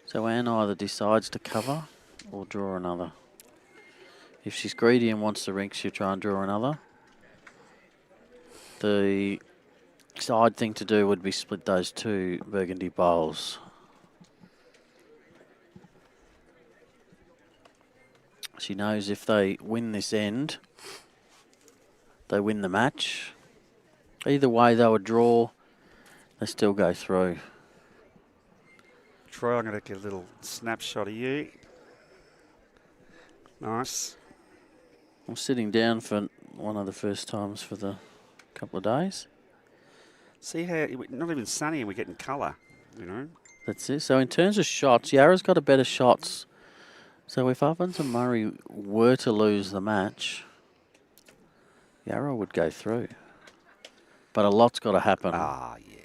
So Anne either decides to cover or draw another. If she's greedy and wants the rink, she'll try and draw another. The side thing to do would be split those two burgundy bowls. She knows if they win this end, they win the match. Either way, they would draw. They still go through. Troy, I'm going to get a little snapshot of you. Nice. I'm sitting down for one of the first times for the couple of days. See how, not even sunny and we're getting colour, you know. That's it. So in terms of shots, Yarra's got a better shots. So if Ovens and Murray were to lose the match, Yarra would go through. But a lot's got to happen. Ah, yeah.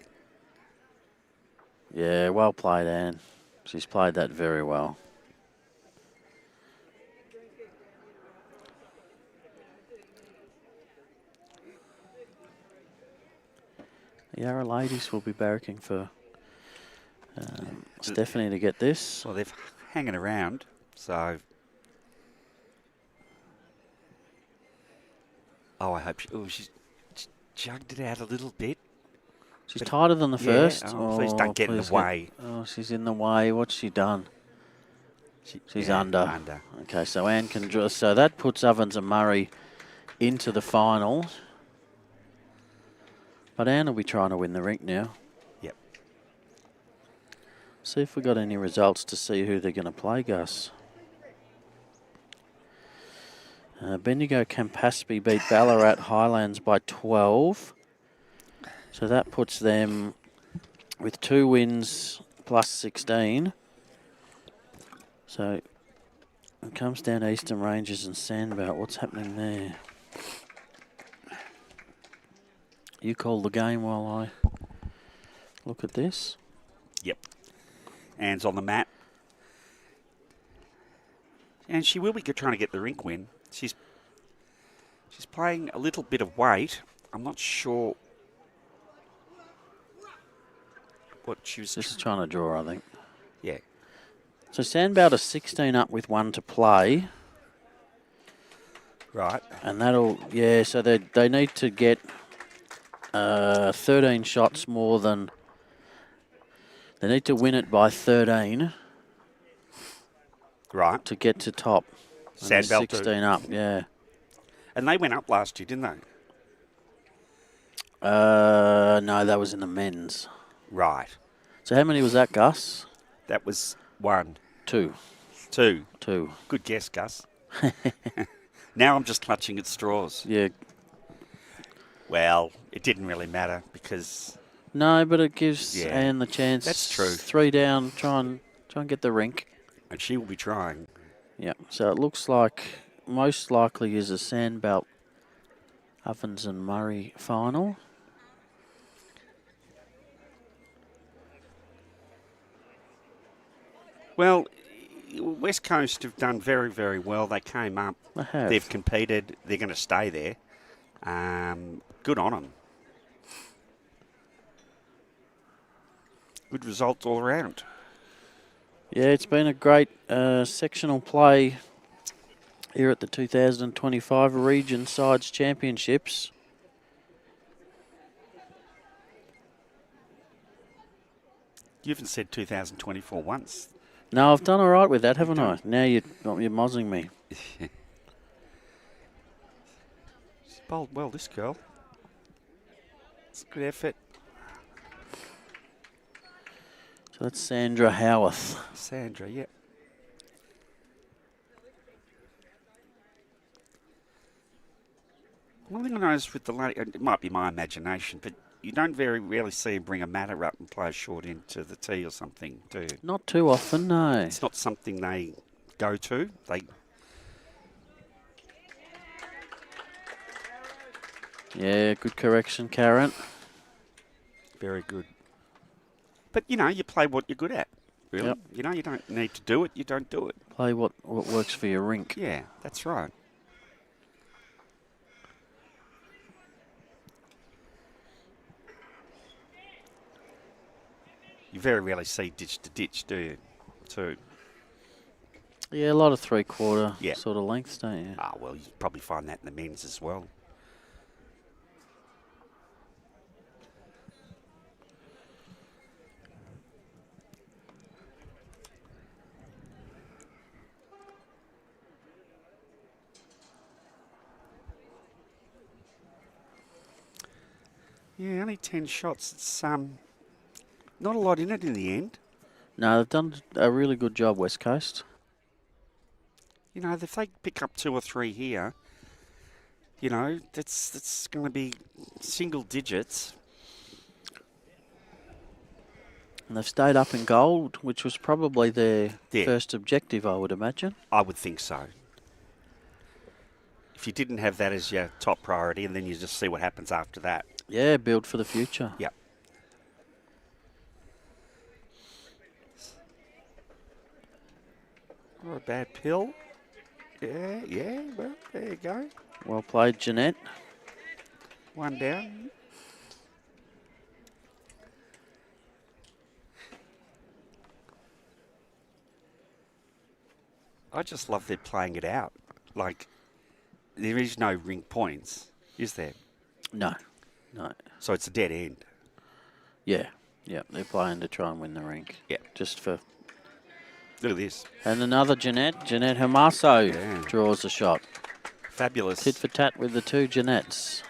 Yeah, well played, Anne. She's played that very well. The Yarra ladies will be barracking for Stephanie to get this. Well, they're hanging around, so. Oh, I hope she's jugged it out a little bit. She's tighter than the first. Oh, please don't get in the way. Oh, she's in the way. What's she done? She's under. Okay, so Anne can draw. So that puts Ovens and Murray into the final. But Anne will be trying to win the rink now. Yep. See if we got any results to see who they're going to play, Gus. Bendigo Campaspe beat Ballarat Highlands by 12. So that puts them with 2 wins plus 16. So it comes down to Eastern Rangers and Sandbelt. What's happening there? You call the game while I look at this. Yep. Anne's on the mat. And she will be trying to get the rink win. She's playing a little bit of weight. I'm not sure what she was. This is trying to draw, I think. Yeah. So Sandbelt are 16 up with 1 to play. Right. And that'll, yeah, so they need to get 13 shots more than, they need to win it by 13. Right. To get to top. Sandbelt 16 up, yeah. And they went up last year, didn't they? No, that was in the men's. Right. So how many was that, Gus? That was 1. 2. 2. 2. Good guess, Gus. Now I'm just clutching at straws. Yeah. Well, it didn't really matter because. No, but it gives Anne the chance. That's true. 3 down, try and get the rink. And she will be trying. Yeah. So it looks like most likely is a Sandbelt Ovens and Murray final. Well, West Coast have done very, very well. They came up. They have. They've competed. They're going to stay there. Good on them. Good results all around. Yeah, it's been a great sectional play here at the 2025 Region Sides Championships. You haven't said 2024 once. No, I've done all right with that, haven't I? Now you're mozzing me. She's bowled well, this girl. It's a good effort. So that's Sandra Howarth. Sandra, yep. One thing I noticed with the lady, it might be my imagination, but you don't very rarely see him bring a matter up and play a short into the tee or something, do you? Not too often, no. It's not something they go to. Yeah, good correction, Karen. Very good. But, you know, you play what you're good at, really. Yep. You know, you don't need to do it, you don't do it. Play what works for your rink. Yeah, that's right. You very rarely see ditch to ditch, do you? Too. Yeah, a lot of three-quarter Yeah. sort of lengths, don't you? Ah, well, you probably find that in the men's as well. Yeah, only 10 shots. It's not a lot in it in the end. No, they've done a really good job, West Coast. You know, if they pick up 2 or 3 here, you know, that's going to be single digits. And they've stayed up in gold, which was probably their Yeah. first objective, I would imagine. I would think so. If you didn't have that as your top priority, and then you just see what happens after that. Yeah, build for the future. Yep. Not a bad pill. Yeah, well, there you go. Well played, Jeanette. 1 down. I just love they're playing it out. Like, there is no ring points, is there? No, no. So it's a dead end. Yeah, they're playing to try and win the rink. Yeah. Just for... Look at this. And another Jeanette Hamaso Yeah. draws a shot. Fabulous. Tit for tat with the 2 Jeanettes.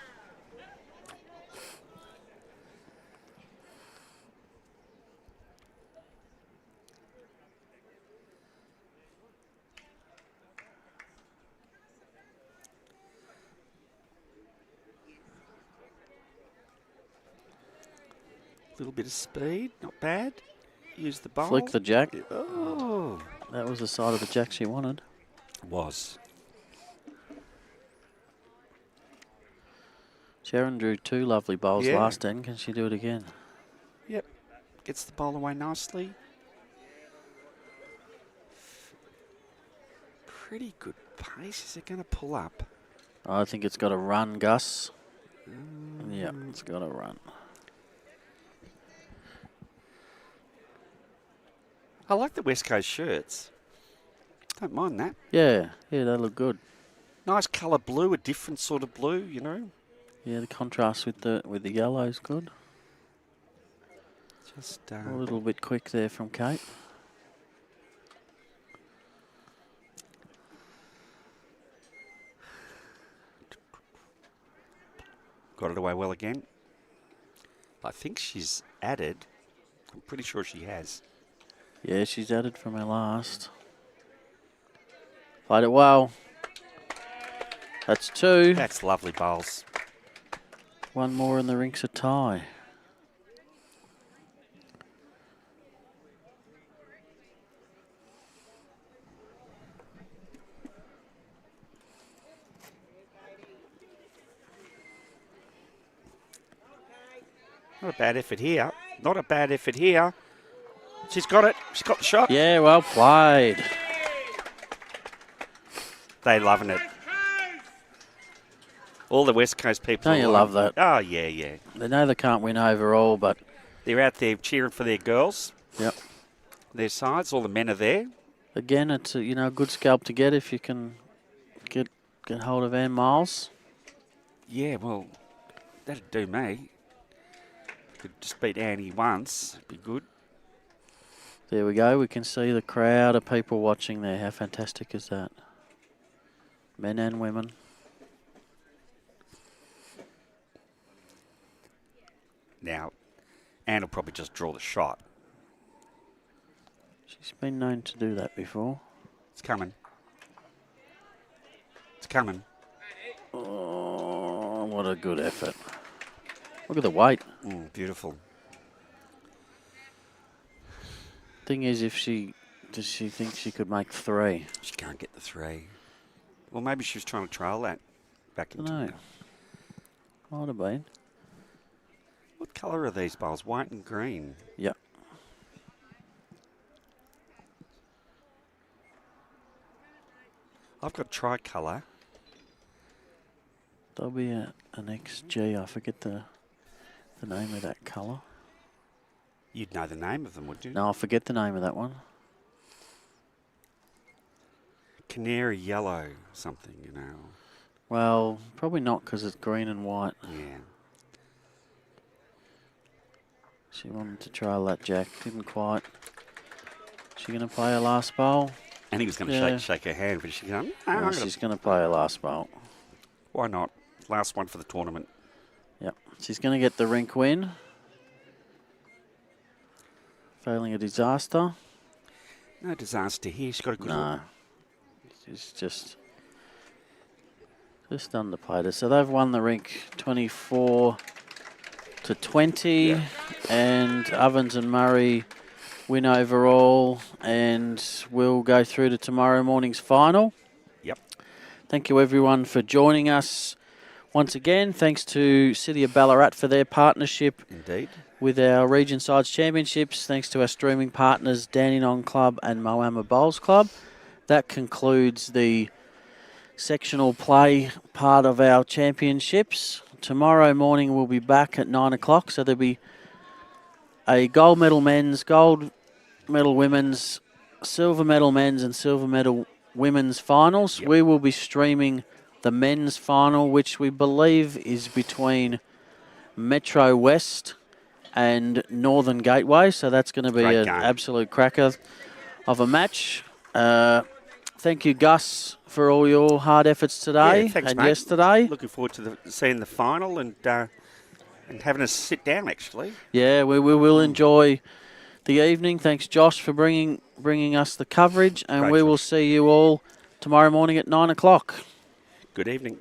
Little bit of speed, not bad. Use the bowl. Flick the jack. Oh. That was the side of the jack she wanted. Was. Sharon drew 2 lovely bowls Yeah. last end. Can she do it again? Yep. Gets the bowl away nicely. Pretty good pace. Is it going to pull up? I think it's got a run, Gus. Yeah, it's got a run. I like the West Coast shirts. Don't mind that. Yeah, they look good. Nice colour blue, a different sort of blue, you know. Yeah, the contrast with the yellow is good. Just A little bit quick there from Kate. got it away well again. I think she's added. I'm pretty sure she has. Yeah, she's added from her last. Played it well. That's 2. That's lovely bowls. 1 more and the rink's a tie. Not a bad effort here. Not a bad effort here. She's got it. She's got the shot. Yeah, well played. They're loving it. All the West Coast people. Don't you love that? Oh, yeah, yeah. They know they can't win overall, but... They're out there cheering for their girls. Yep. Their sides. All the men are there. Again, it's a good scalp to get if you can get hold of Ann Miles. Yeah, well, that'd do me. Could just beat Annie once. Be good. There we go. We can see the crowd of people watching there. How fantastic is that? Men and women. Now, Anne will probably just draw the shot. She's been known to do that before. It's coming. It's coming. Oh, What a good effort. Look at the weight. Beautiful. Thing is, does she think she could make 3? She can't get the 3. Well, maybe she was trying to trail that back into. No. Might have been. What colour are these bowls? White and green. Yep. I've got tricolour. There'll be an XG. I forget the name of that colour. You'd know the name of them, would you? No, I forget the name of that one. Canary yellow something, you know. Well, probably not because it's green and white. Yeah. She wanted to trial that jack. Didn't quite. She going to play her last bowl? And he was going to shake her hand, but she's going, No, she's going to play her last bowl. Why not? Last one for the tournament. Yep. She's going to get the rink win. Failing a disaster. No disaster here. She's got a good No. She's just underplayed her. So they've won the rink 24-20. Yeah. And Ovens and Murray win overall. And we'll go through to tomorrow morning's final. Yep. Thank you, everyone, for joining us. Once again, thanks to City of Ballarat for their partnership. Indeed. With our Region Sides Championships. Thanks to our streaming partners, Dandenong Club and Moama Bowls Club. That concludes the sectional play part of our championships. Tomorrow morning we'll be back at 9 o'clock, so there'll be a gold medal men's, gold medal women's, silver medal men's and silver medal women's finals. Yep. We will be streaming the men's final, which we believe is between Metro West and Northern Gateway, so that's going to be an absolute cracker of a match. Thank you, Gus, for all your hard efforts today thanks, and mate. yesterday. Looking forward to seeing the final and having us sit down, actually. Yeah, we will enjoy the evening. Thanks, Josh, for bringing us the coverage, and we will see you all tomorrow morning at 9 o'clock. Good evening.